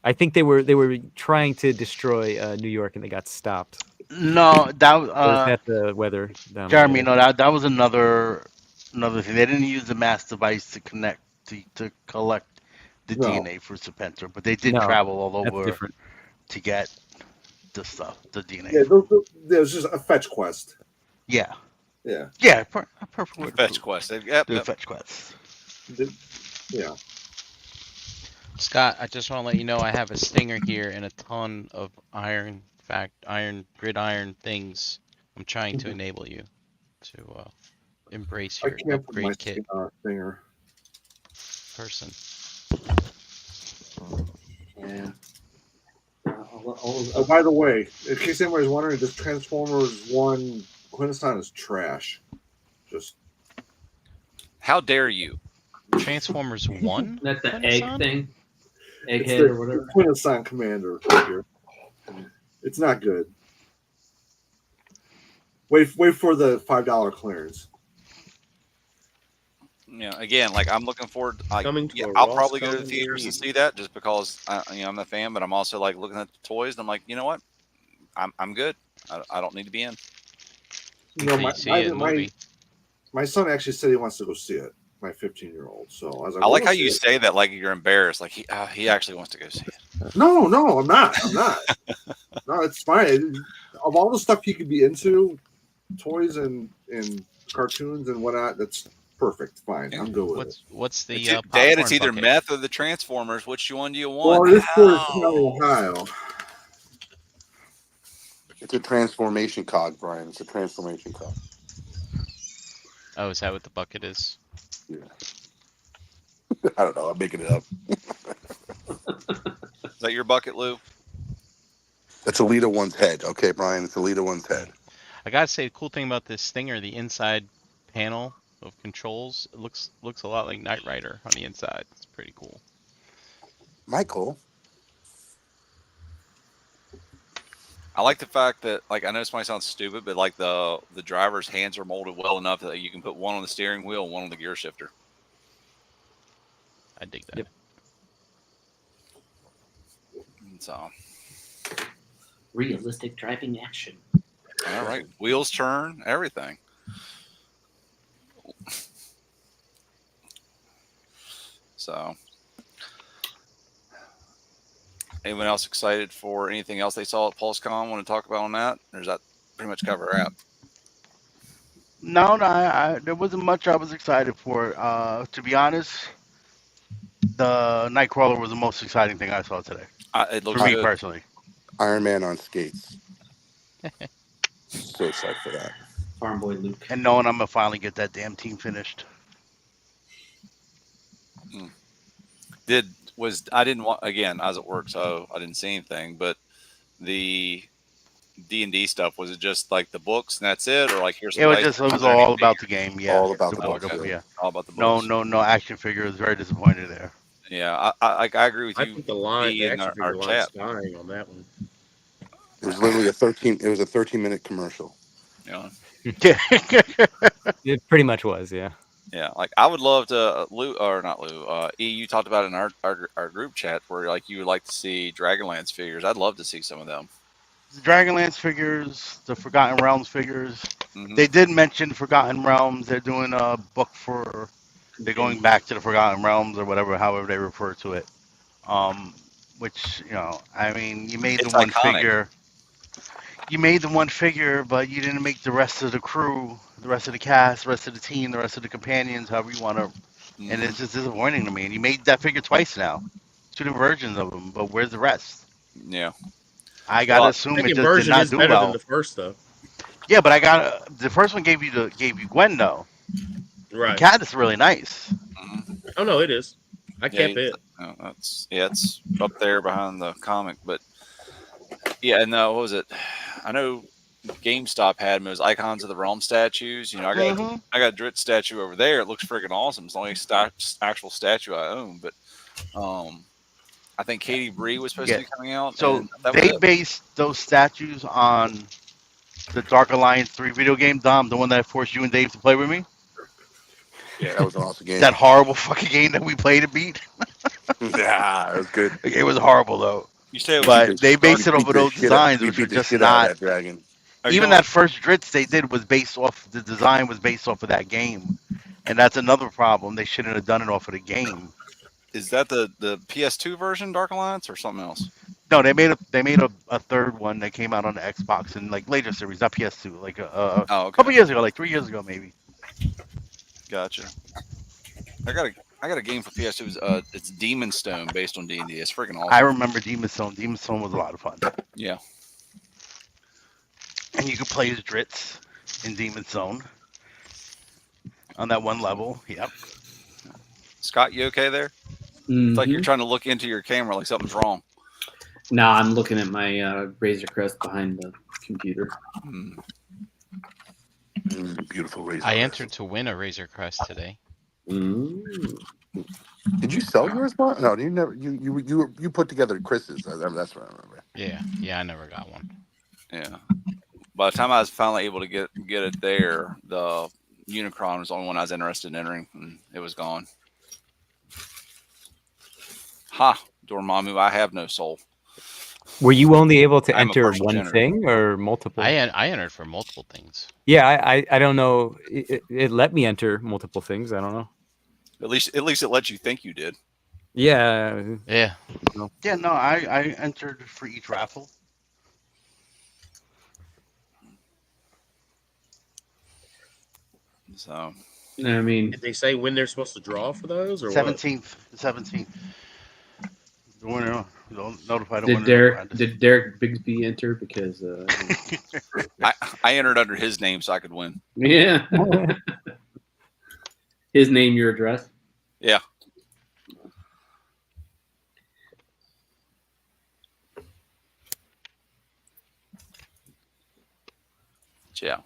I think they were trying to destroy New York and they got stopped. No, that Or is that the weather? down Jeremy. there? No, that was another thing. They didn't use the mass device to connect to collect the No. DNA for Serpentor, but they did No, travel all That's over different. to get the stuff, the DNA. Yeah. There's just a fetch quest. Yeah, Yeah. yeah, a perfect word. Fetch to quest. Yep, do a yep. fetch quest. Yeah. Scott, I just want to let you know I have a stinger here and a ton of gridiron things. I'm trying to enable you to embrace I your can't put my upgrade kit stinger. person. Yeah. Oh, by the way, in case anybody's wondering, this Transformers 1 Quintesson is trash. Just How dare you? Transformers 1? Isn't that the Quintesson? egg thing? it's Egghead the or whatever. Quintesson Commander figure. It's not good. Wait for the $5 clearance. Again, like I'm looking forward. Like, Coming to a I'll Ross probably go to the Commons theaters and near see that just because I'm a fan. But I'm also like looking at the toys. And I'm like, you know what? I'm good. I don't need to be in. Until you see it in movie. my son actually said he wants to go see it. My 15-year-old. So I was like, I like "Well, how let's you see say that like you're embarrassed. Like he actually wants to go see it. it." No, I'm not. No, it's fine. Of all the stuff he could be into, toys and cartoons and whatnot, that's perfect. Fine, I'm good with it. What's the Dad, popcorn it's either bucket? meth or the Transformers. Which one do you Well, want? this for Ow. Ohio. It's a transformation cog, Brian. It's a transformation cog. Oh, is that what the bucket is? Yeah. I don't know. I'm making it up. Is that your bucket, Lou? That's Alita One's head. Okay, Brian. It's Alita One's head. I gotta say, the cool thing about this Stinger, the inside panel of controls, it looks a lot like Knight Rider on the inside. It's pretty cool. Michael. I like the fact that, like, I know this might sound stupid, but like the driver's hands are molded well enough that you can put one on the steering wheel and one on the gear shifter. I dig that. Yep. And so, Realistic driving action. all right, wheels turn, everything. So, anyone else excited for anything else they saw at PulseCon? Want to talk about on that? Or does that pretty much cover it up? No, there wasn't much I was excited for. To be honest, the Nightcrawler was the most exciting thing I saw today. It For looks me good. personally. Iron Man on skates. So excited for that. Farm Boy Luke. And knowing I'm going to finally get that damn team finished. I didn't want, again, I was at work, so I didn't see anything. But the D&D stuff, was it just like the books and that's it, or like here's some dice? It was all about the game. Yeah, All about the Oh, books. okay. yeah. All about the No, books. no action figures. Very disappointed there. Yeah, I agree with I you. think the in action our figure line chat. is dying on that one. It was literally a 13-minute commercial. You know, It pretty much was, yeah. yeah. Like I would love to, Lou, or not Lou. E, you talked about it in our group chat where like you would like to see Dragonlance figures. I'd love to see some of them. The Dragonlance figures, the Forgotten Realms figures. Mm-hmm. They did mention Forgotten Realms. They're doing a book for. They're going back to the Forgotten Realms or whatever, however they refer to it. Which I mean, you made It's the one iconic. figure. You made the one figure, but you didn't make the rest of the crew, the rest of the cast, the rest of the team, the rest of the companions, however you want to. Mm-hmm. And it's just disappointing to me. And you made that figure twice now, 2 different versions of them. But where's the rest? Yeah. I gotta assume it Second just did version not is do better well. than the first, though. Yeah, but the first one gave you Gwen though. Right. And Cat is really nice. Mm-hmm. Oh no, it is. I Yeah, kept it. it's up there behind the comic, but yeah, no, what was it? I know GameStop had those Icons of the Realm statues. You know, I got a Dritz statue over there. It looks freaking awesome. It's the only actual statue I own, but I think Katie Bree was supposed to be coming out. So and that was they it. based those statues on the Dark Alliance 3 video game, Dom, the one that I forced you and Dave to play with me. Yeah, that was an awesome game. That horrible fucking game that we played and beat. Yeah, it was good. It was horrible though. You say it was But they based it We off of beat the those shit out- designs, we which beat are the just shit out of not. that dragon. Even that first Dritz they did was based off the design was based off of that game, and that's another problem. They shouldn't have done it off of the game. Is that the PS2 version, Dark Alliance, or something else? No, they made a third one that came out on the Xbox and like later series, not PS2, like a Oh, okay. couple years ago, like 3 years ago maybe. Gotcha. I got a game for PS2. It's Demon Stone based on D&D. It's freaking awesome. I remember Demon Stone. Demon Stone was a lot of fun. Yeah. And you could play as Dritz in Demon Stone on that one level. Yep. Scott, you okay there? It's like you're trying to look into your camera like something's wrong. No, I'm looking at my Razor Crest behind the computer. Beautiful razor. I entered to win a Razor Crest today. Mm. Did you sell yours, Mark? No, you never. You put together Chris's. That's what I remember. Yeah, I never got one. Yeah. By the time I was finally able to get it there, the Unicron was the only one I was interested in entering, and it was gone. Ha, Dormammu, I have no soul. Were you only able to I'm a enter partial one degenerate. thing or multiple? I entered for multiple things. Yeah, I don't know. It let me enter multiple things. I don't know. At least it lets you think you did. Yeah. Yeah. Yeah, no, I entered for each raffle. So I mean, Did they say when they're supposed to draw for those or 17th. The 17th. The winner, notify the did winner. Derek Bigsby enter? Because I entered under his name so I could win. yeah, his name, your address. Yeah. Yeah.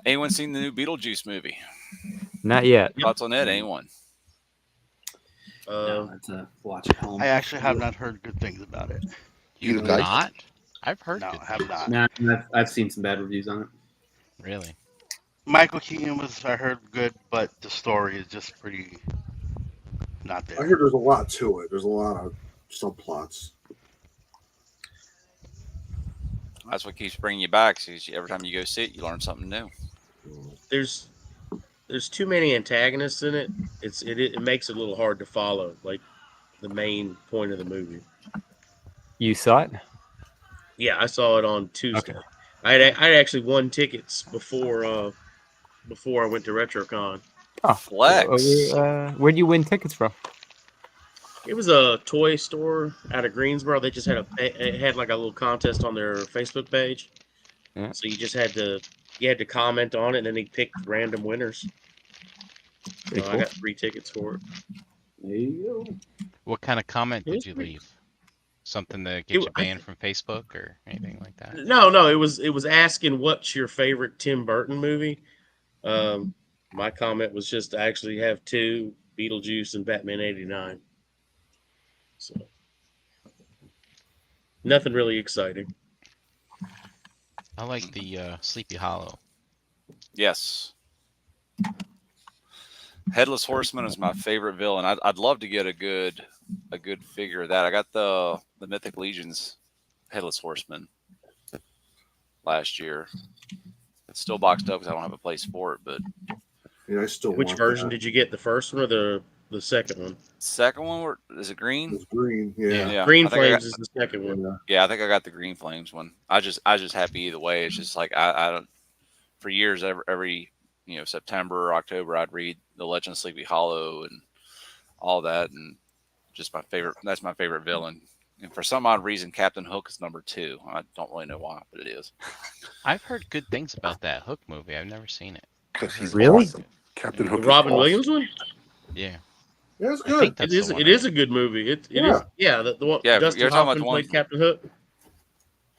Anyone seen the new Beetlejuice movie? Not yet. Thoughts on it? Anyone? No, that's a watch at home. I actually have not heard good things about it. You've guys? not? I've heard No, good I have things. not. No, I've seen some bad reviews on it. Really? Michael Keaton was, I heard, good, but the story is just pretty not I there. heard there's a lot to it. There's a lot of subplots. That's what keeps bringing you back. So every time you go see it, you learn something new. There's too many antagonists in it. It makes it a little hard to follow, like the main point of the movie. You saw it? Yeah, I saw it on Tuesday. Okay. I actually won tickets before I went to RetroCon. Oh, Flex. where'd you win tickets from? It was a toy store out of Greensboro. They just it had like a little contest on their Facebook page. Yeah. So you had to comment on it, and then they picked random winners. Pretty So I cool. got 3 tickets for it. There you go. What kind of comment It was did you pretty- leave? Something to It- get you I banned from Facebook or anything like that? No, it was asking what's your favorite Tim Burton movie. My comment was just I actually have 2: Beetlejuice and Batman '89. So nothing really exciting. I like the Sleepy Hollow. Yes. Headless Horseman is my favorite villain. I'd love to get a good figure of that. I got the Mythic Legions Headless Horseman last year. It's still boxed up because I don't have a place for it. But Yeah, I still Which want version that. did you get? The first one or the second one? second one, is it green? It's green. Yeah. Yeah, Green I think I Flames got- is the second one. Yeah. Yeah, I think I got the Green Flames one. I just happy either way. It's just like I don't. For years, every September or October, I'd read the Legend of Sleepy Hollow and all that, and just my favorite. That's my favorite villain. And for some odd reason, Captain Hook is number 2. I don't really know why, but it is. I've heard good things about that Hook movie. I've never seen it. Because he's Really? awesome. Captain Yeah. Hook The is Robin awesome. Williams one? Yeah. Yeah, it's I good. think that's the one. It is a good movie. It Yeah. is. Yeah, the one Yeah, Dustin you're talking about Hoffman the one- played Captain Hook.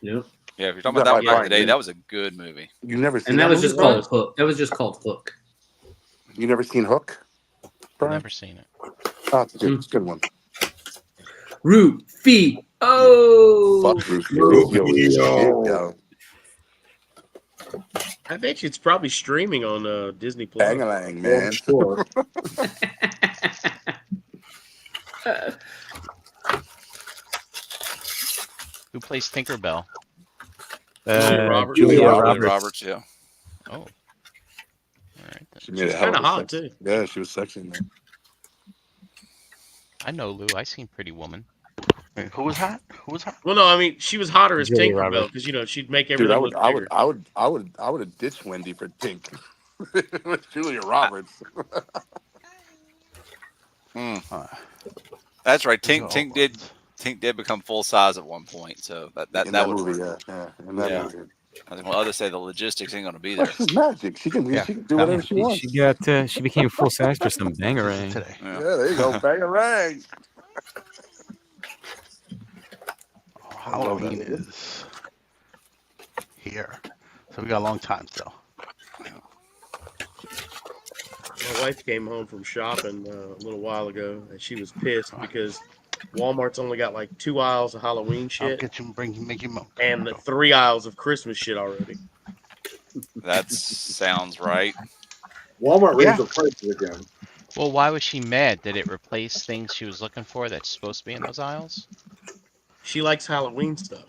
Yep. Yeah, if you're talking Is about that that by one back in Brian the day, Reed? that was a good movie. You never seen And that was movie, just Brian? called Hook. That was just called Hook. You never seen Hook? Brian? Never seen it. Oh, it's good. It's a good one. Root feet. Oh. Fuck Bruce Rufio. Rufio. Yo. I bet you it's probably streaming on Disney Plus. Bang-a-lang, Oh, man. I'm sure. Who plays Tinkerbell? Julia Roberts. Julia Julia Roberts. Roberts, yeah. Oh. All right. She made a She's hell of kinda a hot, sex- too. Yeah, she was sexy in there. I know Lou. I seen Pretty Woman. Wait, who was hot? Who was hot? Well, no, I mean she was hotter as Julia Tinkerbell Roberts. because she'd make Dude, everything I would, look I bigger. would, I would have ditched Wendy for Tink with Julia Roberts. Uh, That's right. these are Tink old did ones. Tink did become full size at one point, so that In that would movie, work. yeah. In that Yeah. movie. I think others say the logistics ain't going to be Well, there. she's magic. She can Yeah. do whatever she wants. She became full size for some bangarang. Today. Yeah. Yeah, there you go. Bang a rang. Halloween is here. So we got a long time still. My wife came home from shopping a little while ago, and she was pissed because Walmart's only got like 2 aisles of Halloween I'll shit get you, make you milk. and 3 aisles of Christmas shit already. That sounds right. Walmart raised Yeah. the prices again. Well, why was she mad? Did it replace things she was looking for that's supposed to be in those aisles? She likes Halloween stuff.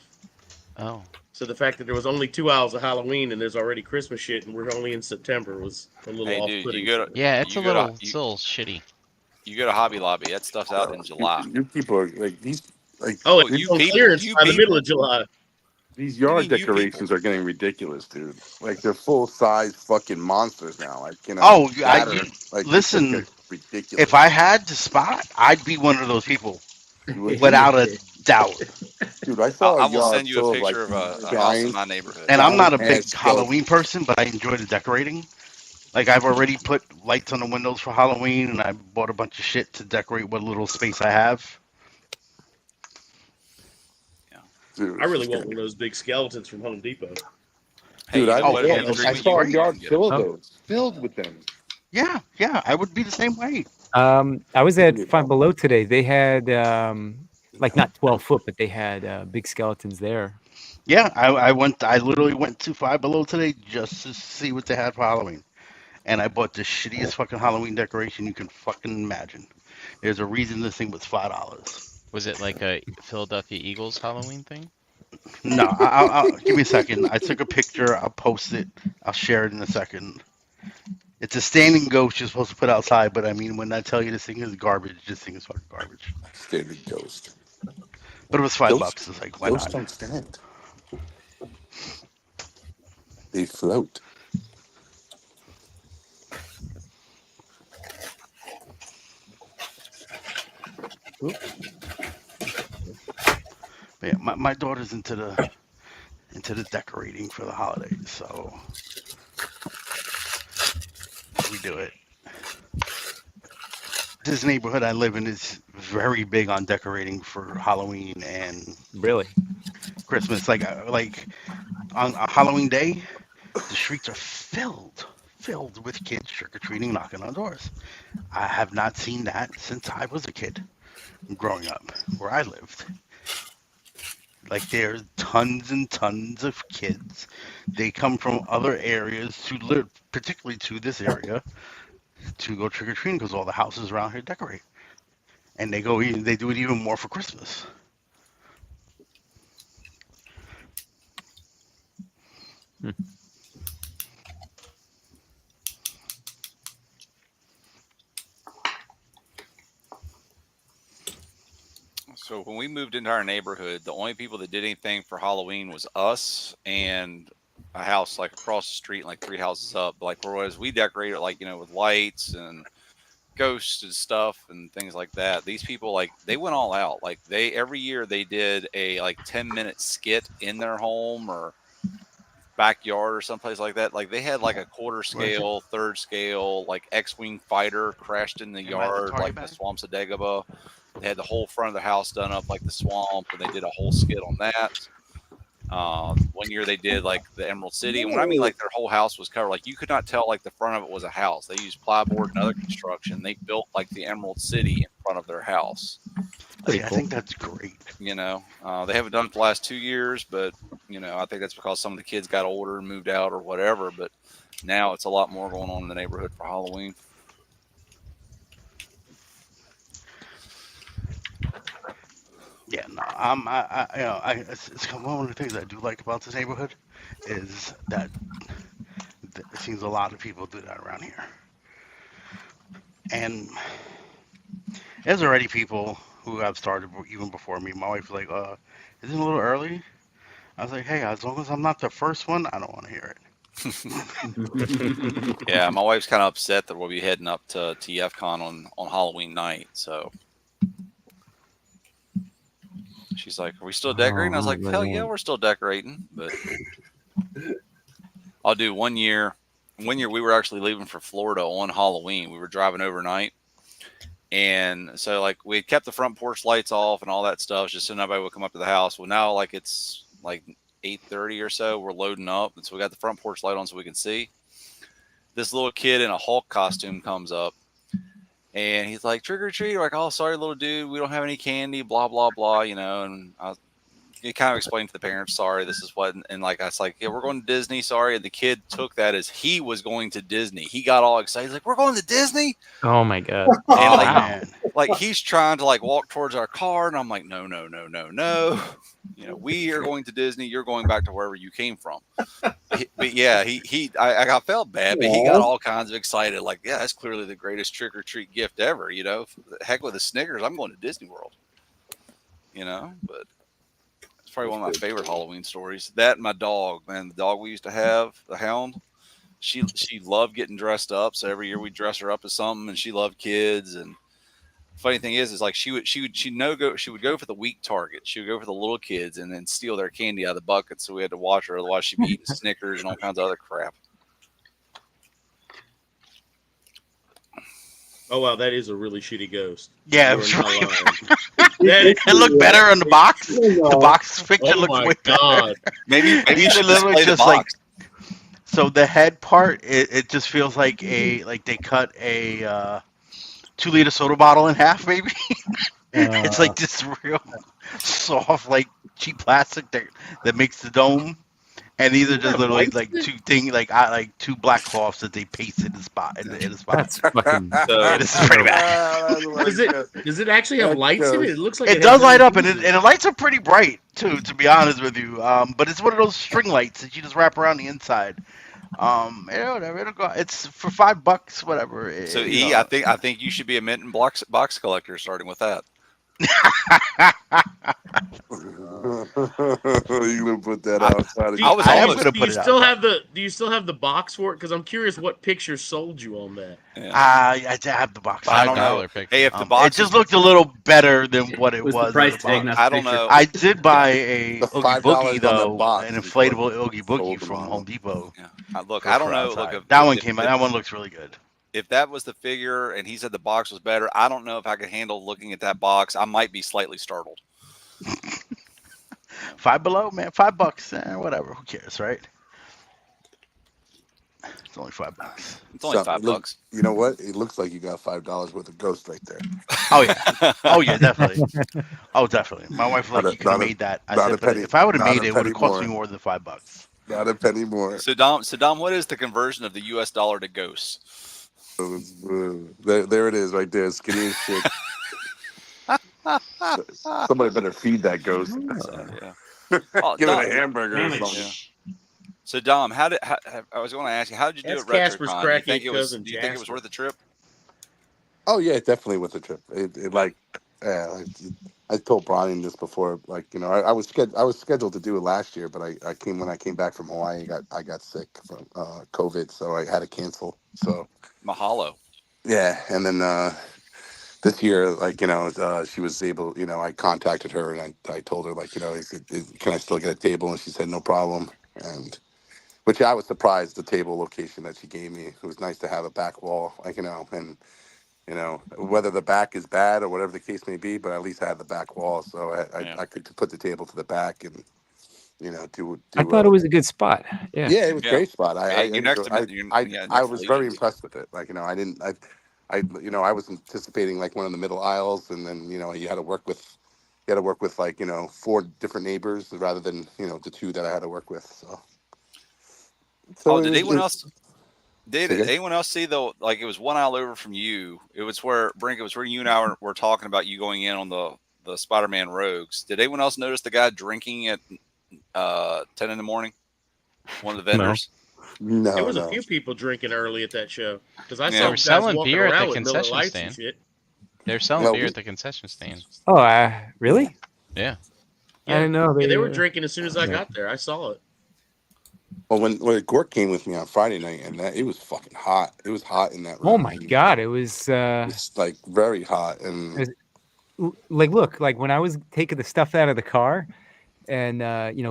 Oh. So the fact that there was only 2 aisles of Halloween and there's already Christmas shit and we're only in September was a little Hey, off-putting. dude, you go to Yeah, it's You a go to- little, it's a little shitty. Hobby Lobby. That stuff's out in July. You people are like these. Like Oh, Oh, it's you on people- clearance you by the middle people- of July. these yard You mean you decorations people? are getting ridiculous, dude. Like they're full size fucking monsters now. Like Oh, Saturn, like, listen, it's just ridiculous. If I had to spot, I'd be one of those people, You would- without a doubt. dude, I saw I a will yard send you a full of, picture like, of a house in giant- my neighborhood. And I'm not a big Ass Halloween person, but I enjoy the decorating. Like I've already put lights on the windows for Halloween, and I bought a bunch of shit to decorate what little space I have. Dude, I it's really just want getting- one of those big skeletons from Home Depot. Hey, Dude, you I, know what? If you yeah, stream I it, saw a you yard can get full of Oh. those, filled with them. Yeah, I would be the same way. I was You can at get Five Below today. They had like not 12 foot, but they had big skeletons there. Yeah, I went. I literally went to Five Below today just to see what they had for Halloween, and I bought the shittiest fucking Halloween decoration you can fucking imagine. There's a reason this thing was $5. Was it like a Philadelphia Eagles Halloween thing? No, give me a second. I took a picture. I'll post it. I'll share it in a second. It's a standing ghost you're supposed to put outside, but I mean, when I tell you this thing is garbage, this thing is fucking garbage. standing ghost. But it was $5. Ghosts, It's like, why ghosts not? don't stand. They float. But yeah, my daughter's into the decorating for the holidays, so we do it. This neighborhood I live in is very big on decorating for Halloween and Really? Christmas. Like on a Halloween day, the streets are filled with kids trick or treating, knocking on doors. I have not seen that since I was a kid growing up where I lived. Like there's tons and tons of kids. They come from other areas to live, particularly to this area, to go trick or treating because all the houses around here decorate, and they do it even more for Christmas. Hmm. So when we moved into our neighborhood, the only people that did anything for Halloween was us and a house like across the street, like 3 houses up. Like whereas we decorated like with lights and ghosts and stuff and things like that. These people like they went all out. Like they every year they did a like 10-minute skit in their home or backyard or someplace like that. Like they had like a quarter scale, third scale, like X-wing fighter crashed in the Am I the yard, like target in the bag? swamps of Dagobah. They had the whole front of the house done up like the swamp, and they did a whole skit on that. One year they did like the Emerald City, and when I mean like their whole house was covered, like you could not tell like the front of it was a house. They used plyboard and other construction. They built like the Emerald City in front of their house. Pretty See, I cool. think that's great. They haven't done it the last 2 years, but I think that's because some of the kids got older and moved out or whatever. But now it's a lot more going on in the neighborhood for Halloween. Yeah, no, it's one of the things I do like about this neighborhood is that it seems a lot of people do that around here, and there's already people who have started even before me. My wife's like, isn't it a little early? I was like, hey, as long as I'm not the first one, I don't want to hear it. Yeah, my wife's kind of upset that we'll be heading up to TFCon on Halloween night. So she's like, "Are we still decorating?" I was like, "Hell yeah, we're still decorating." But I'll do 1 year. 1 year we were actually leaving for Florida on Halloween. We were driving overnight, and so like we had kept the front porch lights off and all that stuff, just so nobody would come up to the house. Well, now like it's like 8:30 or so, we're loading up, and so we got the front porch light on so we can see. This little kid in a Hulk costume comes up. And he's like, trick or treat. We're like, oh, sorry, little dude, we don't have any candy, blah, blah, blah, And you kind of explained to the parents, sorry, this is what. And like, I was like, yeah, we're going to Disney, sorry. And the kid took that as he was going to Disney. He got all excited. He's like, we're going to Disney? Oh my god. And Oh like, man, like he's trying to like walk towards our car. And I'm like, no, no, no, no, no. We are going to Disney. You're going back to wherever you came from. But yeah, I felt bad, but he got all kinds of excited. Like, yeah, that's clearly the greatest trick or treat gift ever. Heck with the Snickers, I'm going to Disney World. But it's probably one of my favorite Halloween stories. That and my dog, man, the dog we used to have, the Hound. She loved getting dressed up. So every year we dress her up as something, and she loved kids. And funny thing is like she would go for the weak target. She would go for the little kids and then steal their candy out of the bucket. So we had to watch her, otherwise she'd be eating Snickers and all kinds of other crap. Oh wow, that is a really shitty ghost. yeah, You it are was not really, lying. it looked better on the box. The box picture Oh looked my way better. god. Maybe you should literally display the just like box. so the head part. It just feels like they cut a 2-liter soda bottle in half, maybe. It's Uh, like this real soft, like cheap plastic that makes the dome. And these are Does it just have literally lights like in it? two things, like two black cloths that they paste in the spot in the spot. that's fucking. So- Yeah, this is pretty bad. Does it actually have That lights in it? goes- It looks like It it has does light up, and LEDs in the lights are pretty bright too. To be honest with you, but it's one of those string lights that you just wrap around the inside. Whatever, it'll go. It's for $5, whatever. So you E, know. I think you should be a mint and box collector, starting with that. You gonna put that I- outside? Do I you, was I am almost. gonna do you put it still outside. have the box for it? Because I'm curious what picture sold you on that. Yeah. I have the box. I don't know. $5 picture. Hey, if the It box just is, looked a little better than what it Was the was price in the tag, box. not the I don't picture? know. I did buy a The Oogie $5 Boogie on the though, box an is inflatable what Oogie sold Boogie them from on Home it. Depot. Yeah. Look, I for don't know. Look, outside. if, That if, one if, came out. if, That one looks really good. if that was the figure and he said the box was better, I don't know if I could handle looking at that box. I might be slightly startled. Five Below, man, $5. Whatever. Who cares, right? It's only $5. It's only So, $5. look, you know what? It looks like you got $5 worth of ghost right there. Oh yeah. Oh yeah, definitely. Oh definitely. My wife was like, you could have made that. I not said, a but penny. if I would have Not made a it, it would penny have cost me more. more than $5. Not a penny more. So Dom, what is the conversion of the U.S. dollar to ghosts? There it is, right there. Skinny as shit. Somebody better feed that ghost. Yeah. Oh, Give Dom, it a hamburger or something. Sandwich. So Dom, I was going to ask you, how did you do That's at Casper's RetroCon? Do you think crackhead it was? cousin Do you think it was Jasper. worth the trip? Oh yeah, definitely with the trip. It like, yeah, like, I told Brian this before. Like, I was scheduled to do it last year, but when I came back from Hawaii, I got sick from COVID, so I had to cancel. So Mahalo. yeah, and then this year, like, she was able. I contacted her and I told her, like, can I still get a table? And she said no problem. And which I was surprised the table location that she gave me. It was nice to have a back wall, like, and whether the back is bad or whatever the case may be, but at least I had the back wall, so Yeah. I could put the table to the back and do. I thought it was a good spot. Yeah. Yeah, it was a Yeah. great spot. Yeah, you're next to I next to was very Legion's. impressed with it. Like, I was anticipating like one of the middle aisles, and then you had to work with like 4 different neighbors rather than the 2 that I had to work with. So Oh, did anyone it, else? Did Say again? anyone else see though? Like it was one aisle over from you. It was where Brink. It was where you and I were talking about you going in on the Spider-Man Rogues. Did anyone else notice the guy drinking at 10 in the morning? One of the vendors. no, There was a no. few people drinking early at that show because I Yeah. saw They were guys selling walking beer at the around with Miller concession Lights stand. and shit. They're selling No, beer we- at the concession stand. Oh, really? Yeah. I didn't know. Yeah, they were drinking as soon as I Yeah. got there. I saw it. Well, when Gork came with me on Friday night, and it was fucking hot. It was hot in that room. Oh my God! It was. It's like very hot, and Like, look, like when I was taking the stuff out of the car and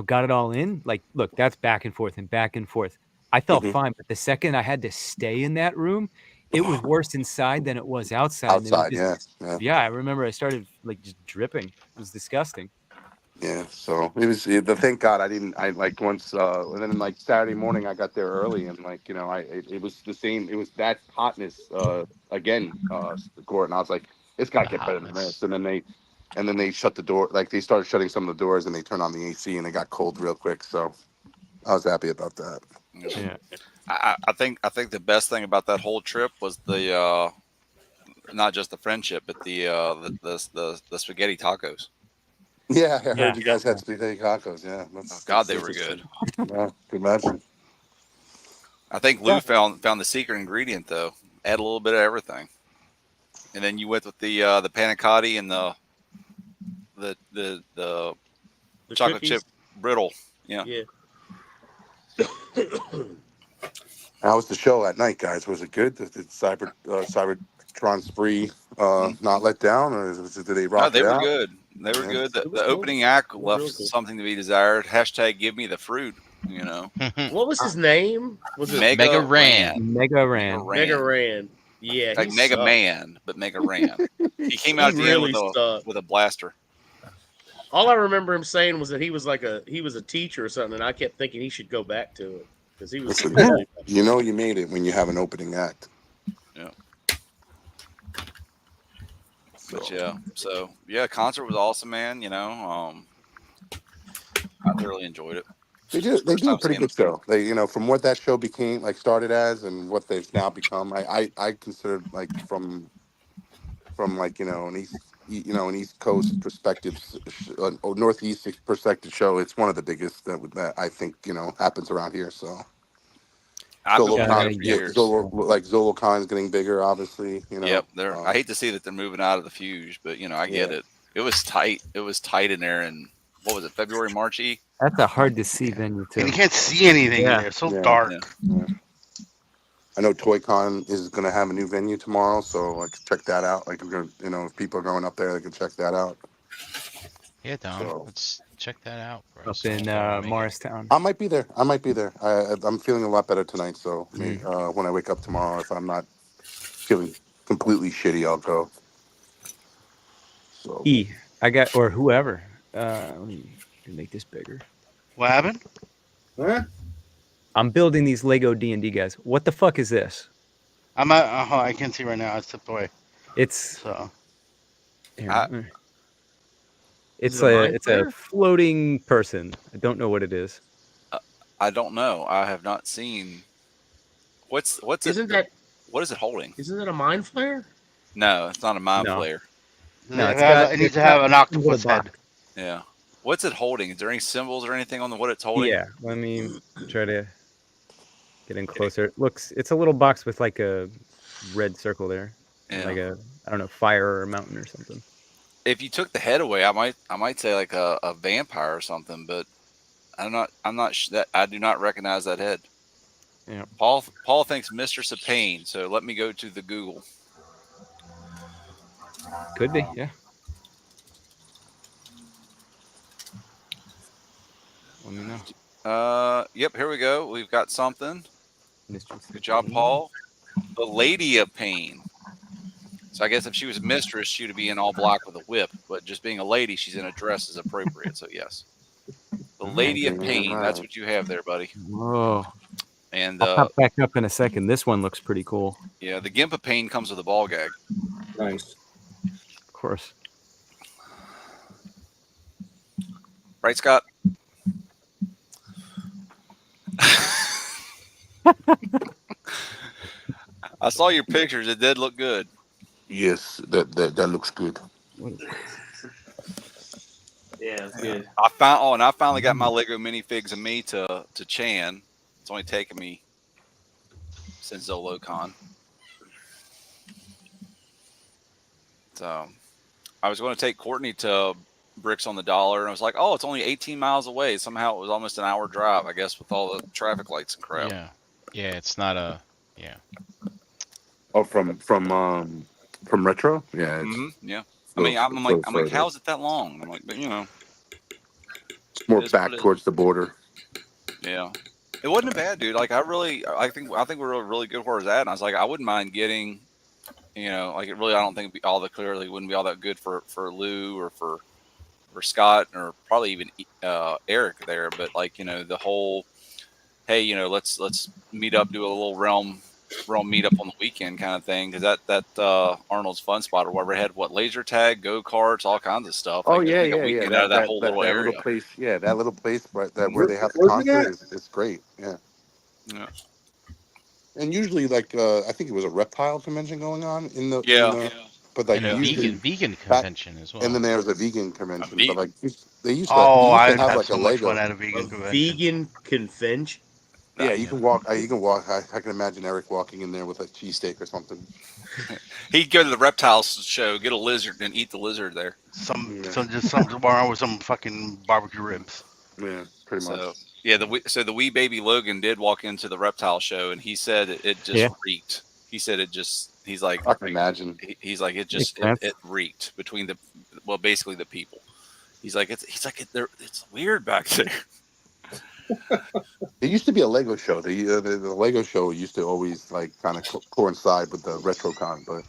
got it all in, like, look, that's back and forth and back and forth. I felt Mhm. fine, but the second I had to stay in that room, it was worse inside than it was outside. And it was outside, just, yeah. I remember I started like just dripping. It was disgusting. Yeah, so it was the thank God I didn't. I like once, and then like Saturday morning I got there early, and like it was the same. It was that hotness again, Gordon. And I was like, it's got to The get better than hotness. this. And then they shut the door. Like they started shutting some of the doors, and they turned on the AC, and it got cold real quick. So I was happy about that. Yeah. I think the best thing about that whole trip was the not just the friendship, but the spaghetti tacos. Yeah, I heard Yeah. you guys had spaghetti tacos. Yeah, Oh, God, they were good. Yeah, good imagine. I think Lou found the secret ingredient though. Add a little bit of everything, and then you went with the panicotti and the The chocolate cookies. chip brittle. Yeah. Yeah. How was the show at night, guys? Was it good? Did Cybertron Spree not let down, or did they rock No, they it were out? good. They were Yeah. good. The, It was the cool. opening act It was left real cool. something to be desired. Hashtag give me the fruit. What was his name? Was it Mega Ran. Mega ran. Mega Ran? Yeah, Like he Mega sucked. Man, but Mega Ran. He came He out at the really end sucked. with a blaster. All I remember him saying was that he was a teacher or something, and I kept thinking he should go back to it because he was. Listen, really bad. you know you made it when you have an opening act. Yeah. But yeah, so yeah, concert was awesome, man. I thoroughly enjoyed it. They First do a time pretty seeing them. good show. They, from what that show became, like started as, and what they've now become. I consider, like, from like, an an East Coast perspective, or Northeast perspective show. It's one of the biggest that I think happens around here. So I've been wanting to go for Yeah. years. Zolo Khan's getting bigger, obviously. Yep, I hate to see that they're moving out of the Fuge, but I get Yeah. it. It was tight. It was tight in there, and what was it, February, March? That's a hard to see venue And you too. can't see anything in Yeah. there. It's so Yeah. dark. Yeah. Yeah. I know ToyCon is going to have a new venue tomorrow, so I can check that out. Like, if people are going up there, they can check that out. Yeah, Dom. So Let's check that out, bro. Up So in hopefully we'll make it. Morristown. I might be there. I'm feeling a lot better tonight. So Mm. when I wake up tomorrow, if I'm not feeling completely shitty, I'll go. So I got, or whoever. Let me make this bigger. What happened? Huh? I'm building these Lego D&D guys. What the fuck is this? I'm at. I can't see right now. I stepped away. It's So here, I- it's it a a mind it's a flayer? floating person. I don't know what it is. I don't know. I have not seen. What's it? Isn't that What is it holding? a mind flare? No, it's not a mind No. flayer. No, it needs to have an octopus head. Yeah. What's it holding? Is there any symbols or anything on what it's holding? Yeah, let me try to get in closer. It's a little box with like a red circle there, Yeah. like a, I don't know, fire or a mountain or something. If you took the head away, I might say like a vampire or something, but I'm not that I do not recognize that head. Yeah. Paul thinks Mistress of Pain, so let me go to the Google. Could be, yeah. Let me know. Yep, here we go. We've got something. Mistress Good of job, Pain. Paul. The Lady of Pain. So I guess if she was mistress, she would be in all black with a whip. But just being a lady, she's in a dress is appropriate. So yes, the Lady of Pain. That's what you have there, buddy. Whoa. And I'll pop back up in a second. This one looks pretty cool. yeah, the Gimp of Pain comes with a ball gag. Nice. Of course. Right, Scott? I saw your pictures. It did look good. yes, that looks good. What is Yeah, it's good. I finally got my Lego minifigs of me to Chan. It's only taken me since ZoloCon. So I was going to take Courtney to Bricks on the Dollar, and I was like, oh, it's only 18 miles away. Somehow it was almost an hour drive, I guess, with all the traffic lights and crap. Yeah. Yeah, it's not a. Yeah. Oh, from Retro. Yeah, Yeah. So- I'm so like, further. how's it that long? I'm like, but it's more it is back what it is. towards the border. Yeah. It wasn't bad, dude. Like I think we're really good where it's at. And I was like, I wouldn't mind getting, like it really. I don't think it'd be all that clearly wouldn't be all that good for Lou or for Scott or probably even Eric there. But like the whole, hey, let's meet up, do a little realm meetup on the weekend kind of thing, because that Arnold's Fun Spot or whatever had laser tag, go karts, all kinds of stuff. Oh Like just yeah, make a yeah, yeah. weekend out of that whole little that area. little place. Yeah, that little place, right? That where they have the Where's it concert at? is great. Yeah. Yeah. And usually, like, I think it was a reptile convention going on in the. Yeah. But like And a usually, vegan convention as well. and then there was a vegan convention. But like they used Oh, to I've have had like so a much Lego. fun at a A vegan convention. vegan convention? Yeah, you can walk. You can walk. I can imagine Eric walking in there with a cheesesteak or something. He'd go to the reptile show, get a lizard, and eat the lizard there. Some Yeah. just some tomorrow with some fucking barbecue ribs. Yeah, pretty much. So yeah, the wee baby Logan did walk into the reptile show, and he said it just Yeah. reeked. He said he's like I can imagine. he's like it Makes sense. reeked between basically the people. He's like it's weird back there. There used to be a Lego show. The Lego show used to always like kind of coincide with the RetroCon, but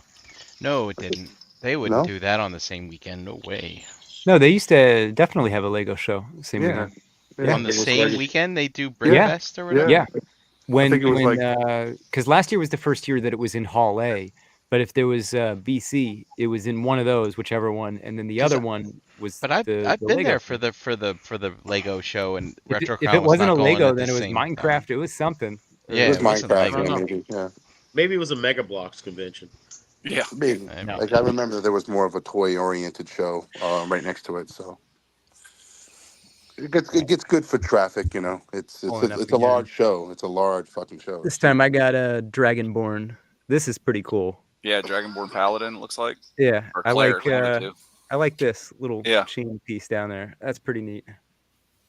No, it didn't. They wouldn't No? do that on the same weekend. No way. No, they used to definitely have a Lego show. Same yeah, weekend. yeah. On the it was same like- weekend, they do Yeah. Brickfest or whatever. Yeah. When think it was because last year was the first year that it was in Hall A, But if there was BC, it was in one of those, whichever one, and then the 'Cause other one was But I've the I've been Lego there for thing. the Lego show, and If it RetroCon was wasn't not a going Lego, at the then it was same time. Minecraft. It was something. It Yeah, was it wasn't I Minecraft, don't yeah, Lego. know. maybe. Yeah. Maybe it was a Mega Bloks convention. Yeah. Maybe. Maybe. No. Like I remember there was more of a toy oriented show right next to it, so it gets good for traffic. Pulling up It's a again. large show. It's a large fucking show. This time I got a Dragonborn. This is pretty cool. Yeah, Dragonborn Paladin, it looks like. Yeah, Or Cleric, one of the two. I like this little Yeah. chain piece down there. That's pretty neat.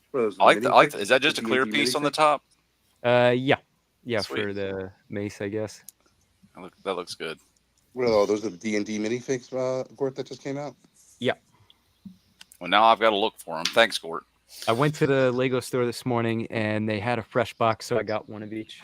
What are those, I like the the, I like minifigs? the, is that The just a clear D&D piece on the minifigs? top? Yeah, Sweet. for the mace, I guess. That looks good. What are those? Are the D&D minifigs, Gort, that just came out? Yeah. Well, now I've got to look for them. Thanks, Gort. I went to the Lego store this morning and they had a fresh box, so I got one of each.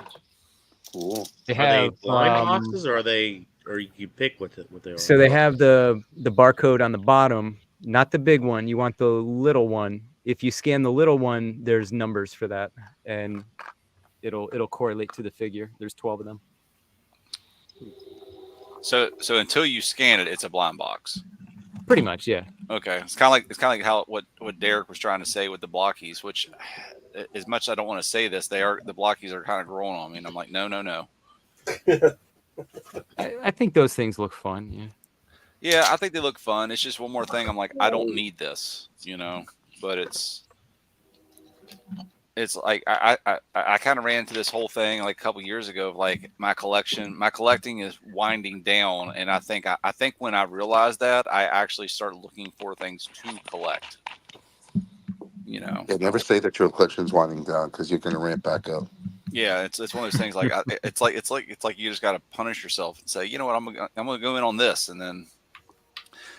Cool. They Are have they blind boxes, or are they, or you pick what they are? so they have the barcode on the bottom, not the big one. You want the little one. If you scan the little one, there's numbers for that, and it'll correlate to the figure. There's 12 of them. So until you scan it, it's a blind box. Pretty much, yeah. Okay, it's kind of like how what Derek was trying to say with the blockies. Which, as much as I don't want to say this, the blockies are kind of growing on me, and I'm like, no. I think those things look fun. Yeah. Yeah, I think they look fun. It's just one more thing. I'm like, I don't need this, but it's like I kind of ran into this whole thing like a couple years ago of like my collecting is winding down, and I think when I realized that, I actually started looking for things to collect. Yeah, never say that your collection's winding down because you're going to ramp back up. Yeah, it's one of those things. Like it's like you just got to punish yourself and say, you know what, I'm gonna go in on this, and then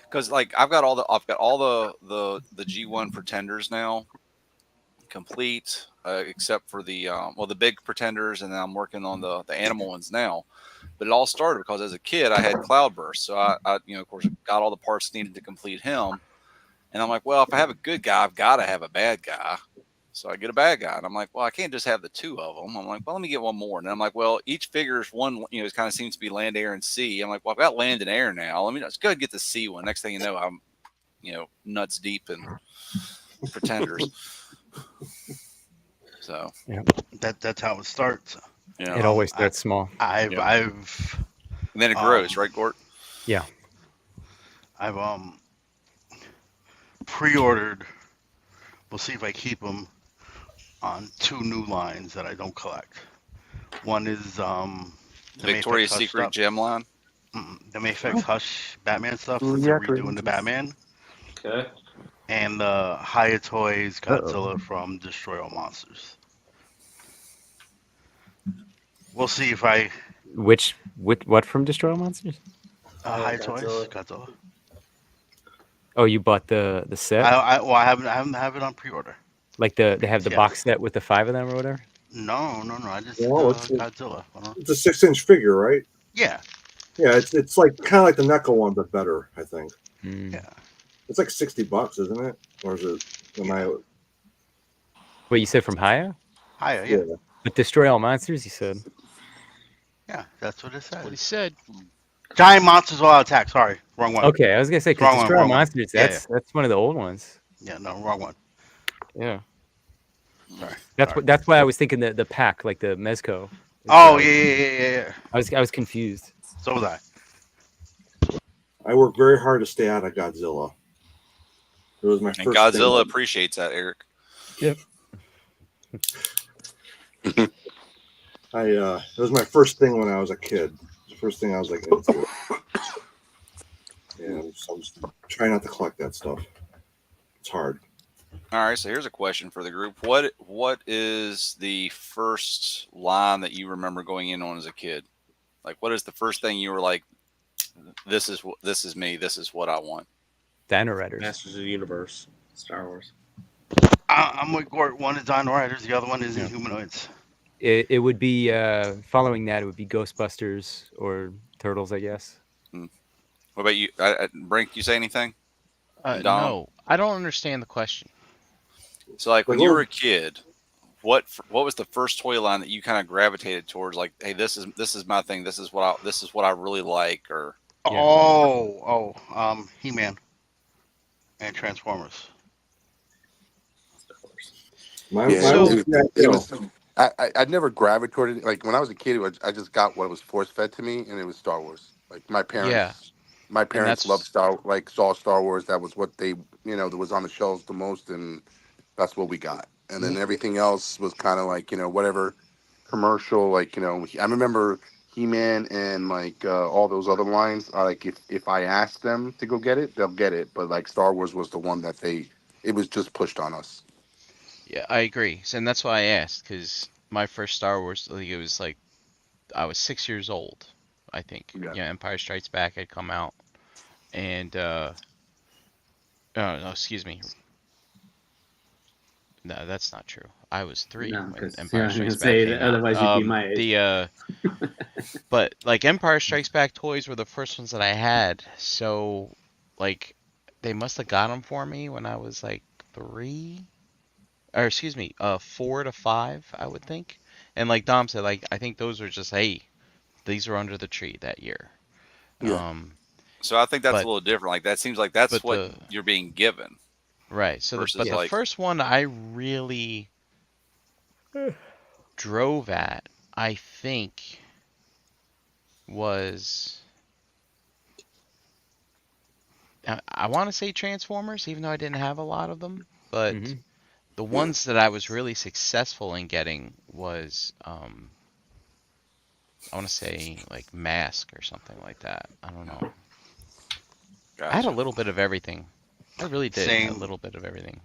because like I've got all the G1 pretenders now complete, except for the the big pretenders, and then I'm working on the animal ones now. But it all started because as a kid I had Cloudburst, so I of course got all the parts needed to complete him, and I'm like, well, if I have a good guy, I've got to have a bad guy. So I get a bad guy, and I'm like, well, I can't just have the two of them. I'm like, well, let me get one more, and I'm like, well, each figure is one, it kind of seems to be land, air, and sea. I'm like, well, I've got land and air now. Let me just go ahead and get the sea one. Next thing you know, I'm nuts deep in pretenders. So That's how it starts. It always starts small. I've and then it grows, right, Gort? Yeah. I've pre-ordered. We'll see if I keep them on two new lines that I don't collect. One is the Victoria's Mayfix Hush Secret stuff. gem line. The Mayfix Hush Batman stuff Ooh, since yeah, they're redoing great. the Batman, Okay. and the Haya Toys Godzilla from Destroy All Monsters. We'll see if I What from Destroy All Monsters? Haya Godzilla. Toys Godzilla. Oh, you bought the set? I haven't have it on pre-order. Like they have the Yeah. box set with the 5 of them or whatever? No. I just Well, did Godzilla. It's a 6-inch figure, right? Yeah. Yeah, it's like kind of like the NECA one, but better. I think Mm. Yeah. it's like $60, isn't it? Or is it? Am I? What you said from Haya? Haya, yeah. But Destroy All Monsters, you said? Yeah, that's what it What he says. said. Giant monsters all attack. Sorry, wrong one. Okay, I was gonna say Wrong because one, Destroy All wrong one. Monsters, Yeah, that's one of the old ones. Yeah, no, wrong one. Yeah. Sorry. That's why I was thinking the pack, like the Mezco. Oh yeah. I was confused. So was I. I worked very hard to stay out of Godzilla. It was my And first. Godzilla thing. appreciates that, Eric. Yep. It was my first thing when I was a kid. The first thing I was like into. And so I'm just trying not to collect that stuff. It's hard. All right, so here's a question for the group. What is the first line that you remember going in on as a kid? Like, what is the first thing you were like, this is me, this is what I want? Dino Riders. Masters of the Universe. Star Wars. I'm with Gort. One is Dino Riders, the other one is Inhumanoids. It would be following that. It would be Ghostbusters or Turtles, I guess. What about you, Brink? You say anything? Dom? No, I don't understand the question. So, like, when you were a kid, what was the first toy line that you kind of gravitated towards? Like, hey, this is my thing. This is what I really like. Or Yeah. He-Man and Transformers. Mine Yeah, was So G.I. it Joe. was. I never gravitated like when I was a kid. I just got what was force fed to me, and it was Star Wars. Like yeah, my and parents loved that's saw Star Wars. That was what they that was on the shelves the most, and that's what we got. And then everything else was kind of like whatever commercial. Like I remember He Man and like all those other lines. Like if I asked them to go get it, they'll get it. But like Star Wars was the one that it was just pushed on us. yeah, I agree. And that's why I asked because my first Star Wars, like, it was like I was 6 years old, I think. Yeah. Yeah, Empire Strikes Back had come out, and oh no, excuse me, no, that's not true. I was three No, when because Empire I was gonna Strikes Back say that came out. otherwise you'd be my age. But like Empire Strikes Back toys were the first ones that I had, so like they must have got them for me when I was like three, or excuse me, 4 to 5, I would think. And like Dom said, like I think those were just, hey, these were under the tree that year. Yeah. Um, so I think that's a but little different. Like that seems like that's but what the you're being given right, so versus but the Yeah. like first one I really drove at, I think, was I want to say Transformers, even though I didn't have a lot of them. But Hmm. the Yeah. ones that I was really successful in getting was, I want to say like Mask or something like that. I don't know. I had a gotcha. little bit of everything. I really did. Had a Same. little bit of everything.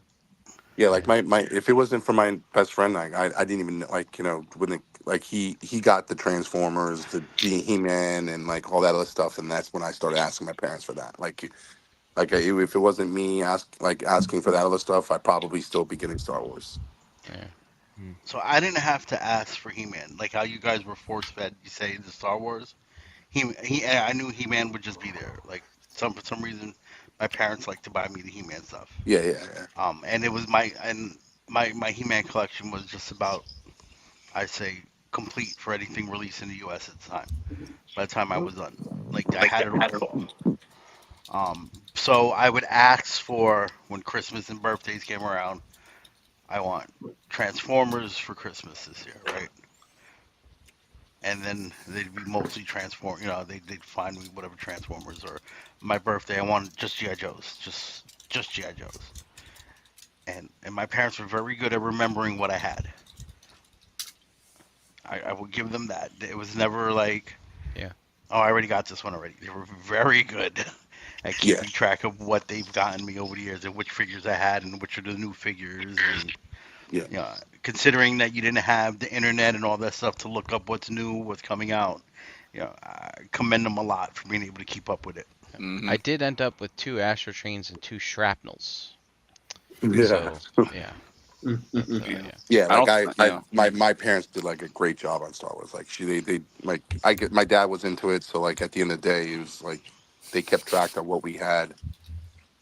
Yeah, like Yeah. my if it wasn't for my best friend, like I didn't even like when like he got the Transformers, the He Man, and like all that other stuff, and that's when I started asking my parents for that. If it wasn't me asking for that other stuff, I'd probably still be getting Star Wars. Yeah. Mm. So I didn't have to ask for He-Man, like how you guys were force fed. You say the Star Wars. I knew He-Man would just be there. Like for some reason, my parents like to buy me the He-Man stuff. Yeah, yeah, yeah. And it was my He-Man collection was just about, I say, complete for anything released in the U.S. at the time. By the time I was done, like I had it all. So I would ask for when Christmas and birthdays came around. I want Transformers for Christmas this year, right? And then they'd be mostly transform. They'd find me whatever Transformers, or my birthday I wanted just GI Joes, just GI Joes. And my parents were very good at remembering what I had. I would give them that. It was never like, Yeah. oh, I already got this one already. They were very good at Yeah, keeping track of what they've gotten me over the years and which figures I had and which are the new figures. And yeah, considering that you didn't have the internet and all that stuff to look up what's new, what's coming out, I commend them a lot for being able to keep up with it. Mm-hmm. I did end up with 2 Astrotrains and 2 Shrapnels. yeah. So yeah. So yeah. Yeah, I like don't. Yeah. my parents did like a great job on Star Wars. Like they like I get my dad was into it, so like at the end of the day, it was like they kept track of what we had.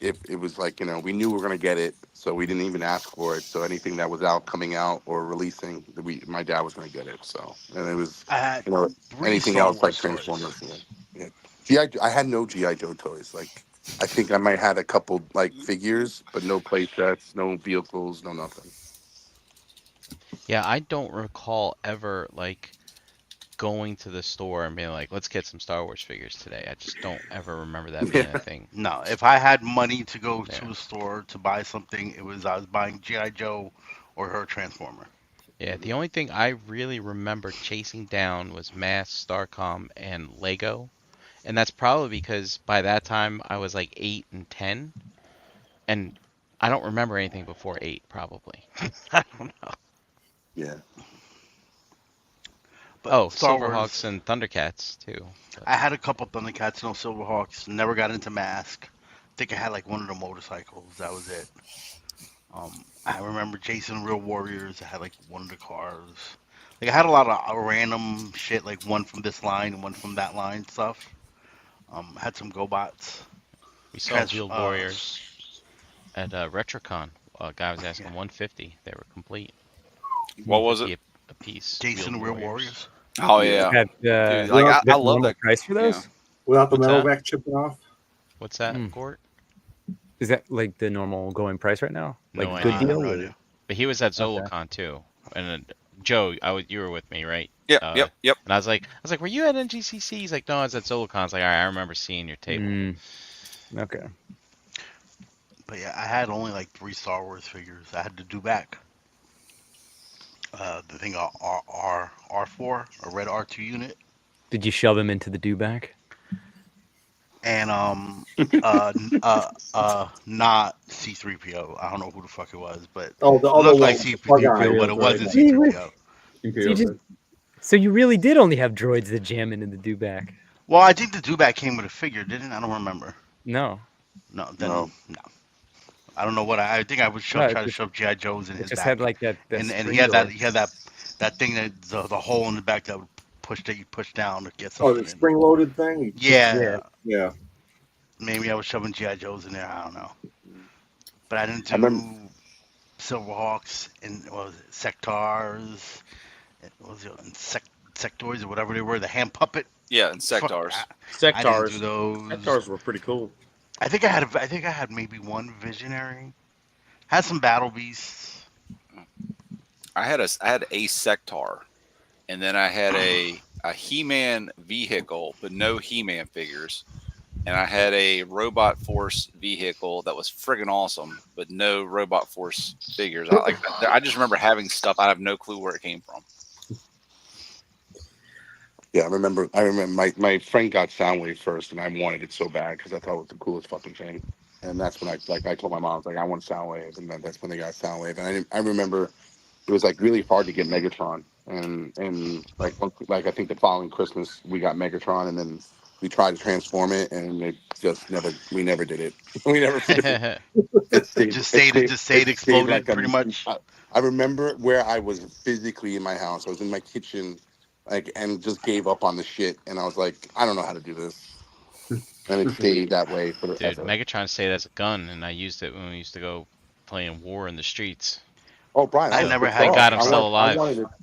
If it was like we knew we were gonna get it, so we didn't even ask for it. So anything that was out, coming out, or releasing, my dad was gonna get it. So and it was I had you know three anything Star else like Wars toys. Transformers. Yeah. I had no GI Joe toys. Like I think I might had a couple like figures, but no play sets, no vehicles, no nothing. Yeah, I don't recall ever like going to the store and being like, let's get some Star Wars figures today. I just don't ever remember that being a Yeah. thing. No, if I had money to go to Yeah. a store to buy something, it was I was buying GI Joe or her Transformer. Yeah, the only thing I really remember chasing down was Mass, Starcom, and Lego. And that's probably because by that time I was like 8 and 10, and I don't remember anything before 8, probably. I don't know. Yeah. But Oh, Star Wars, Silverhawks and Thundercats too. But I had a couple Thundercats, no Silverhawks. Never got into Mask. I think I had like one of the motorcycles. That was it. I remember Jason Real Warriors. I had like one of the cars. Like I had a lot of random shit, like one from this line and one from that line stuff. Had some GoBots. we saw Trans. Wheeled Warriors at RetroCon. A guy was asking 150. They were complete. What was it? A piece. Jason the Real Warriors. Oh Yeah. yeah, That, dude. Like Yeah. I that love normal that. price for Yeah. those? Without the What's metal that? back chipping off. What's that, Mm. Gort? Is that like the normal going price right now? No Like idea. good I have deal? no Or? idea. But he was at Okay. ZoloCon too, and Joe, you were with me, right? Yep. Yep. And I was like, were you at NGCC? He's like, no, I was at ZoloCon. I was like, all right, I remember seeing your table. Okay. But yeah, I had only like 3 Star Wars figures. I had to do back. The thing R4, a red R2 unit, Did you shove him into the dewback? and not C3PO. I don't know who the fuck it was, but Oh, the it other looked like little plug on. C3PO, but it Imperial wasn't droid. C3PO. So you, just, so you really did only have droids that jam into the dewback? Well, I think the dewback came with a figure, didn't it? I don't remember. No. No, then No. no. I don't know what I think I would No, try to shove GI Joes in it his just back, had like that. and he spring had door. that thing that the hole in the back that would you push down to get Oh, something the in. spring loaded thing. Yeah, Yeah. maybe I was shoving GI Joes in there. I don't know, but I didn't I remember. do Silverhawks and what was it, Sectars, what was it, Sectoids or whatever they were, the hand puppet. Yeah, and Fuck, Sectars. I didn't do Sectars. those. Sectars were pretty cool. I think I had maybe one Visionary. Had some Battle Beasts. I had a Sectar, and then I had a He-Man vehicle, but no He-Man figures, and I had a Robot Force vehicle that was friggin' awesome, but no Robot Force figures. I just remember having stuff. I have no clue where it came from. Yeah, I remember. My friend got Soundwave first, and I wanted it so bad because I thought it was the coolest fucking thing. And that's when I told my mom, I was like, I want Soundwave, and that's when they got Soundwave. And I remember it was like really hard to get Megatron, and like I think the following Christmas we got Megatron, and then we tried to transform it, and we never did it. We never did it. It stayed exploded like pretty much. I remember where I was physically in my house. I was in my kitchen, like, and just gave up on the shit. And I was like, I don't know how to do this. And it stayed that way for Dude, forever. Megatron stayed as a gun, and I used it when we used to go playing war in the streets. Oh, Brian, I I was never pissed had- Thank off. God I'm still alive.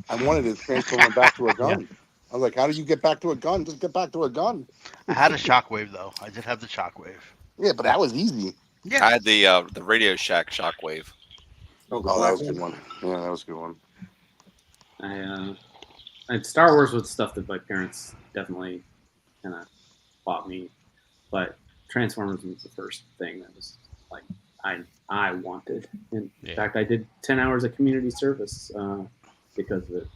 I wanted to transform it back to a gun. I was like, how do you get back to a gun? Just get back to a gun. I had a Shockwave though. I did have the Shockwave. Yeah, but that was easy. Yeah. I had the Radio Shack Shockwave. Oh, Oh, that was a good one. Yeah, that was a good one. And Star Wars was stuff that my parents definitely kind of bought me, but Transformers was the first thing that was like I wanted. In fact, I did 10 hours of community service because of it.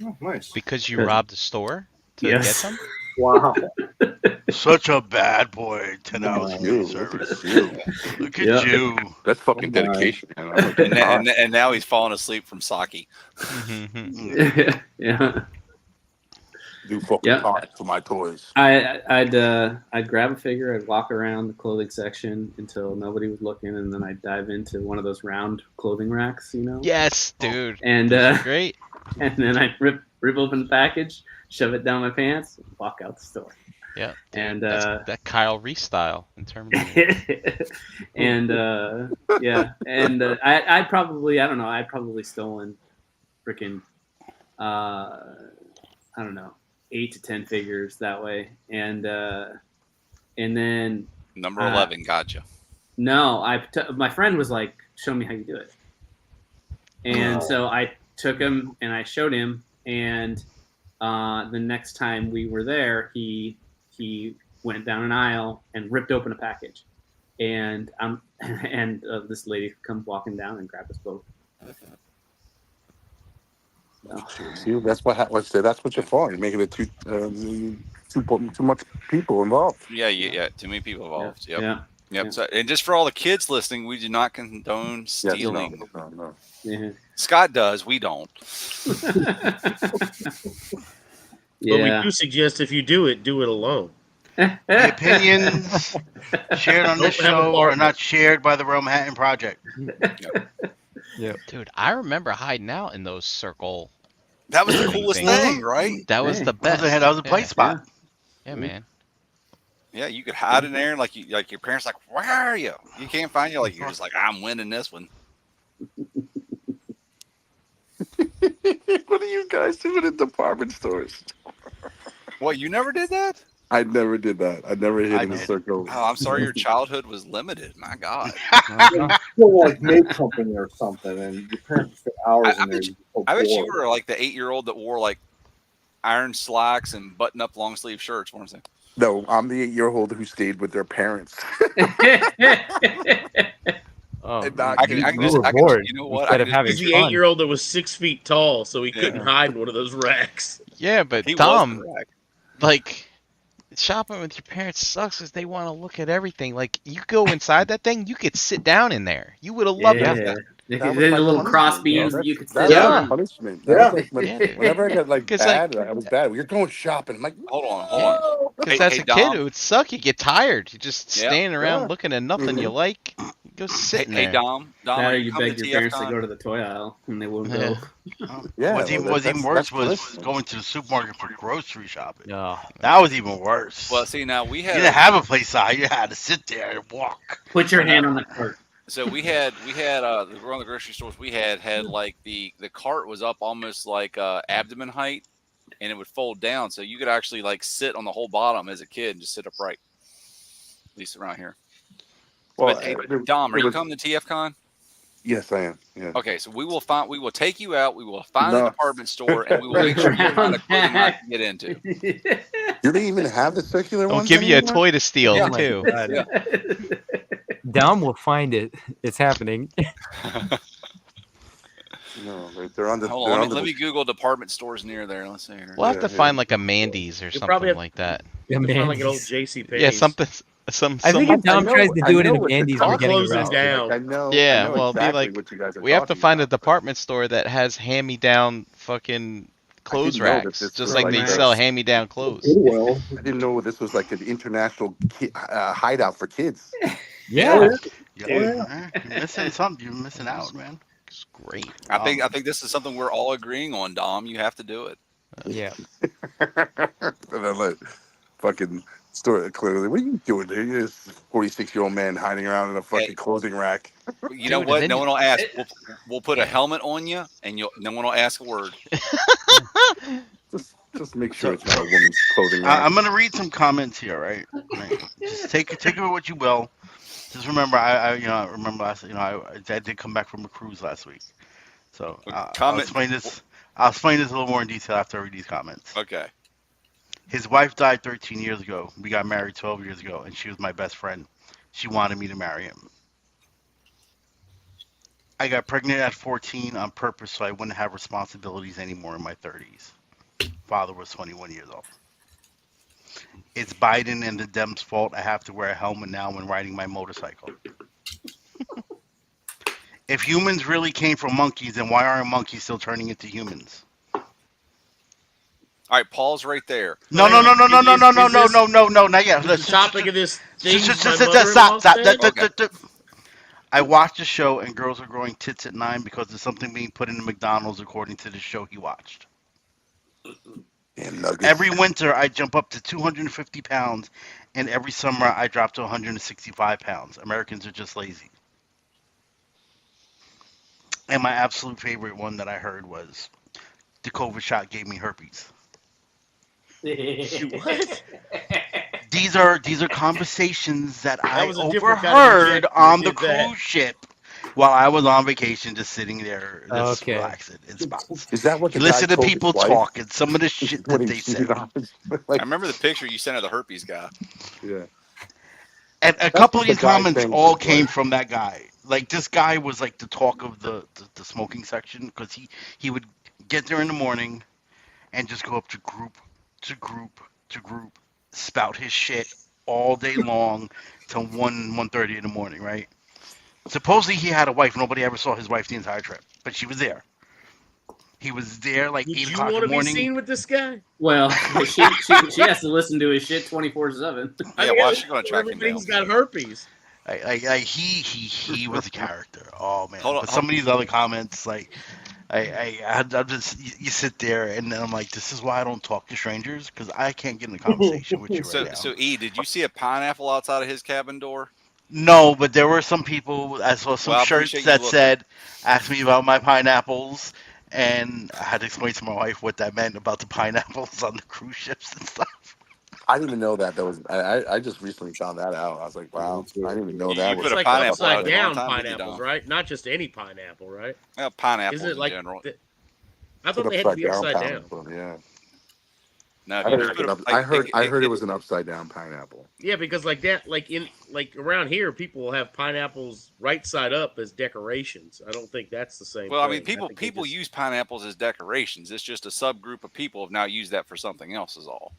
Oh, nice. Because you robbed the store to Yes. get them? Wow. Such a bad boy. 10 Look hours at of you. service. Look at Yeah. you. That's fucking Oh, my. dedication, man. I'm like, And now he's falling asleep from sake. Yeah. do fucking Yeah. parts for my toys. I'd grab a figure, I'd walk around the clothing section until nobody was looking, and then I'd dive into one of those round clothing racks, you know. Yes, dude. And Great. and then I'd rip open the package, shove it down my pants, and walk out the store. Yeah. And That's that Kyle Reese style in Terminator. and yeah, and I'd probably stolen freaking I don't know, 8 to 10 figures that way, and then Number 11, gotcha. no, my friend was like, "Show me how you do it," and so I took him and I showed him, and the next time we were there, he went down an aisle and ripped open a package, and this lady comes walking down and grabbed us both. See, that's what you're for. You're making it too much people involved. Yeah. Too many people involved. Yep. Yeah. Yep. Yeah. So, and just for all the kids listening, we do not condone Yes, stealing. no. Yeah. Scott does. We don't. But we do suggest if you do it alone. The opinions shared on this Don't have a show are not shared by the Realmhattan Project. Dude, I remember hiding out in those circle. That was the coolest things. thing, right? That was the best. That was a play spot. Yeah, man. Yeah, you could hide in there, like your parents, like, where are you? You can't find you. Like you're just like, I'm winning this one. What are you guys doing in department stores? What, you never did that? I never did that. I never hid I in a did. circle. Oh, I'm sorry your childhood was limited. My God. You go like maid company or something, and your parents spend I, hours I in there. bet You're you, so I bet you bored. were like the 8-year-old that wore like iron slacks and button up long sleeve shirts. What I'm saying. No, I'm the 8-year-old who stayed with their parents Oh, and man. not I can, came I can You just, were home. I can just, bored you know what? I instead can of just having He's the fun. 8-year-old that was 6 feet tall, so he couldn't Yeah. hide in one of those racks. Yeah, but He was Tom, correct. like shopping with your parents sucks because they want to look at everything. Like you go inside that thing, you could sit down in there. You would have loved Yeah. it. Yeah. That was There's my a little cross punishment. You know, beams that you could sit that's my Yeah, on. punishment. That was Yeah. like yeah, whenever I got like because bad, like I was bad. You're going shopping. I'm like, Hold on, hold yeah, on. no. because Hey, as a kid it Dom. would suck. You get tired. You just Yeah. standing around Yeah. looking at nothing you Mhm. like. You go sit in Hey, there. Dom. That Are or you you coming begged to your TF parents to Con? go to the toy aisle and they wouldn't Yeah. go. Yeah, What's well, even that's worse was punishment. going to the supermarket for grocery shopping. Oh, That was even worse. Well, see, now we You had didn't have a place to hide. You had to sit there and walk. Put your so now hand on the cart. so we had one of the grocery stores we had like the cart was up almost like abdomen height, and it would fold down, so you could actually like sit on the whole bottom as a kid and just sit upright. At least around here. Well, But hey, Dom, are it you was. coming to TF Con? Yes, I am. Yeah. Okay, so we will take you out. We will find a No. department store, and we will Look make sure you find a around clothing rack that. to get into. Do they even have the circular I'll ones give you a anymore? toy to steal oh Yeah. my too. God. Yeah. Dom will find it. It's happening. No, they're on the. Hold They're on, on let the. me Google department stores near there. Let's see here. We'll have Yeah, to yeah. find like a Mandy's or You probably something have like that. The to find like an old Mandy's. J.C. Yeah, Penney's. something, I think if some. Dom tries to do it in a what the Mandy's, we're They're talking getting closing arrested. about. down. Like, I Yeah, know well, be exactly like, what you guys are we have to talking find a about. But department store that has hand-me-down fucking I clothes didn't know that racks, this just was like Clothing like they the. sell racks. hand-me-down clothes. Goodwill. I didn't know this was like an international hideout for kids. Yeah. Oh, Yeah, yeah. you're missing something. You're missing out, man. It's great. I think this is something we're all agreeing on, Dom. You have to do it. Yeah. And then like fucking story clearly. What are you doing there? You're this 46-year-old man hiding around in a Hey, fucking clothing rack. you know Dude, and what? then No one will ask. It- We'll put a helmet on you, and no one will ask a word. Just make sure So it's not a woman's clothing rack. I'm gonna read some comments here, right? Right. Just take it with what you will. Just remember, I remember last, I did come back from a cruise last week, so I'll Comment. explain this. I'll explain this a little more in detail after I read these comments. Okay. His wife died 13 years ago. We got married 12 years ago, and she was my best friend. She wanted me to marry him. I got pregnant at 14 on purpose so I wouldn't have responsibilities anymore in my 30s. Father was 21 years old. It's Biden and the Dems' fault I have to wear a helmet now when riding my motorcycle. If humans really came from monkeys, then why aren't monkeys still turning into humans? All right. Pause right there. No, Wait, not yet. Is the topic of this thing my Stop. mother-in-law said? Okay. I watched the show and girls are growing tits at 9 because there's something being put into McDonald's according to the show he watched. Damn nuggets. Every winter I jump up to 250 pounds, and every summer I drop to 165 pounds. Americans are just lazy. And my absolute favorite one that I heard was the COVID shot gave me herpes. What? These are conversations that I was a different kind of overheard injection on that the did that. cruise ship while I was on vacation, just sitting there, just Okay. relaxing in spots. Is that what the Listen guy to told people his wife talk and some of the shit that when he they said. cheated on his- I like, remember the picture you sent of the herpes guy. yeah. And a couple of the these guy comments saying all to his came wife. from that guy. Like this guy was like the talk of the smoking section because he would get there in the morning and just go up to group to group to group, spout his shit all day long till 1:30 in the morning, right? Supposedly he had a wife. Nobody ever saw his wife the entire trip, but she was there. He was there like Would 8 you o'clock in want the to be morning. seen with this guy? Well, she has to listen to his shit 24/7. Yeah. Why is she going to track him down? Everybody's got herpes. He was a character. Oh man! Hold on, But some of these other comments, like I'm just you sit there and then I'm like, this is why I don't talk to strangers because I can't get in a conversation with you right now. So E, did you see a pineapple outside of his cabin door? No, but there were some people. I saw some Well, I shirts appreciate you that looking. said, "Ask me about my pineapples," and I had to explain to my wife what that meant about the pineapples on the cruise ships and stuff. I didn't even know that. That was I just recently found that out. I was like, wow, I didn't even know You that put was a It's like pineapple stuff out upside like there one down time, did you, pineapples, Dom? right? Not just any pineapple, right? Well, Isn't pineapples it in like? general. I an thought they had to upside be down upside down. pineapple. Yeah, No, if I you heard, just it put was a an like, I heard it was an upside down pineapple. Yeah, because like that, like around here, people will have pineapples right side up as decorations. I don't think that's the same well, I mean, thing. I think they people just use pineapples as decorations. It's just a subgroup of people have now used that for something else. Is all.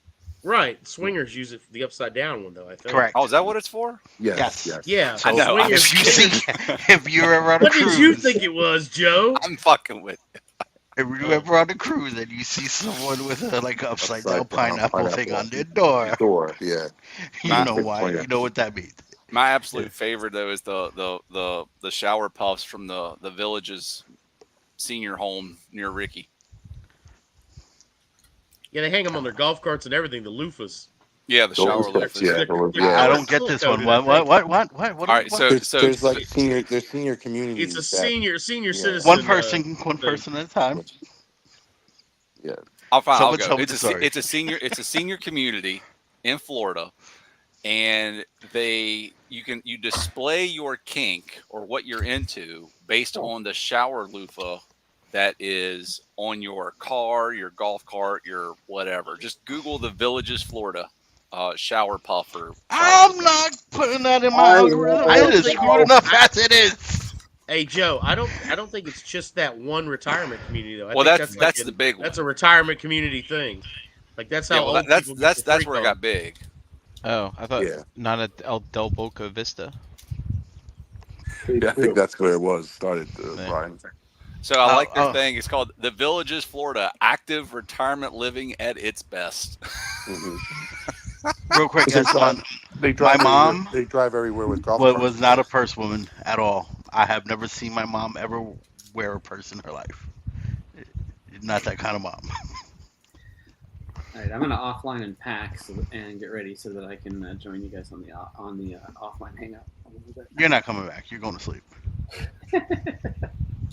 right. Swingers use it for the upside down one, though. I think. Oh, Correct. is that what it's for? Yes, Yes. yes. Yeah, I So know. I'm, swingers. if you see, if you're ever on a What did you cruise, think it was, Joe? I'm fucking with. if you're ever on a cruise and you see someone with a like upside down pineapple thing on their door, Door, yeah. you My, know why. You know what that means. my absolute favorite though is the shower puffs from the village's senior home near Ricky. Yeah, they hang them on their golf carts and everything. The loofahs. Yeah, the shower Those loofahs. yeah, Yeah. those- They're yeah. I color- don't get this color-coded, one. I think. What? All right, so there's like senior communities. It's a that, senior yeah. citizen. One person at a time. Yeah. I'll Someone go. tell me the story. It's a senior community in Florida, and you display your kink or what you're into based on the shower loofah that is on your car, your golf cart, your whatever. Just Google the Villages, Florida, shower puff or. I'm not putting that in my I algorithm. know. It is screwed enough as it is. Hey Joe, I don't think it's just that one retirement community though. I Well, think that's the big one. That's a retirement community thing. Like that's how Yeah, well, old that's people get the that's freak where it on. got big. Oh, I thought Yeah. not at El Del Boca Vista. Yeah, I think that's where it was started, Yeah. Brian. So I like their oh. thing. It's called the Villages, Florida, active retirement living at its best. Mhm. Real quick, They guys, drive- they drive my mom They drive everywhere with golf was carts. not a purse woman at all. I have never seen my mom ever wear a purse in her life. Not that kind of mom. All right, I'm gonna offline and pack and get ready so that I can join you guys on the offline hangout a little bit. You're not coming back. You're going to sleep.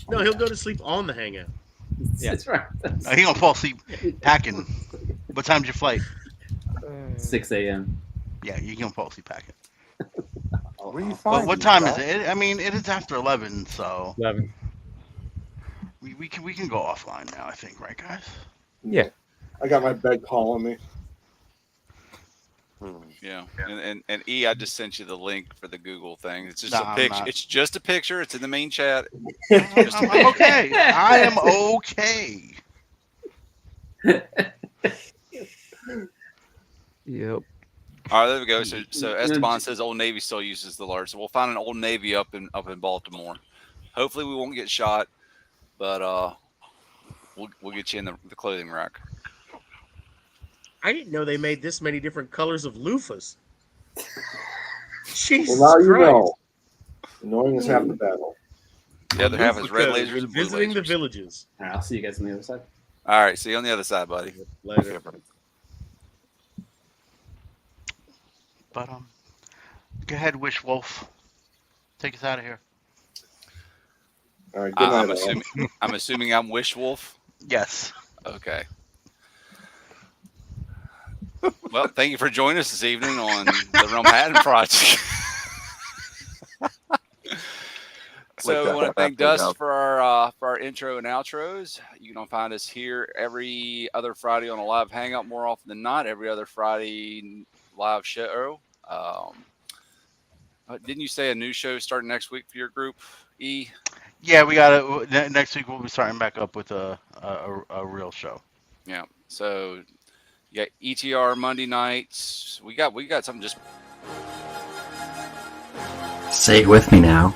No, he'll go to sleep on the hangout. Yeah, that's right. He gonna fall asleep packing. What time's your flight? 6 a.m. Yeah, you're gonna fall asleep packing. Where you But find what these, time is Doc? it? I mean, it is after 11, so 11. we can go offline now. I think, right, guys? Yeah. I got my bed calling me. Yeah, and E, I just sent you the link for the Google thing. It's just Nah, a I'm picture. not. It's just a picture. It's in the main chat. I'm okay. I am okay. Yep. All right, there we go. So Esteban says Old Navy still uses the large. So we'll find an Old Navy up in Baltimore. Hopefully we won't get shot, but we'll get you in the clothing rack. I didn't know they made this many different colors of loofahs. Jesus Well, now you Christ. know. Knowing is half the battle. The other half is red Loofah lasers code and blue visiting the lasers. villages. All right, I'll see you guys on the other side. All right, see you on the other side, buddy. Later. But go ahead, Wish Wolf. Take us out of here. All right, good night. I'm assuming I'm Wish Wolf. Yes. Okay. Well, thank you for joining us this evening on the Realmhattan Project. So we want to thank Dust for our intro and outros. You can find us here every other Friday on a live hangout more often than not. Every other Friday live show. Didn't you say a new show starting next week for your group, E? Yeah, we got it. Next week we'll be starting back up with a real show. Yeah. So you got ETR Monday nights. We got something just. Say it with me now.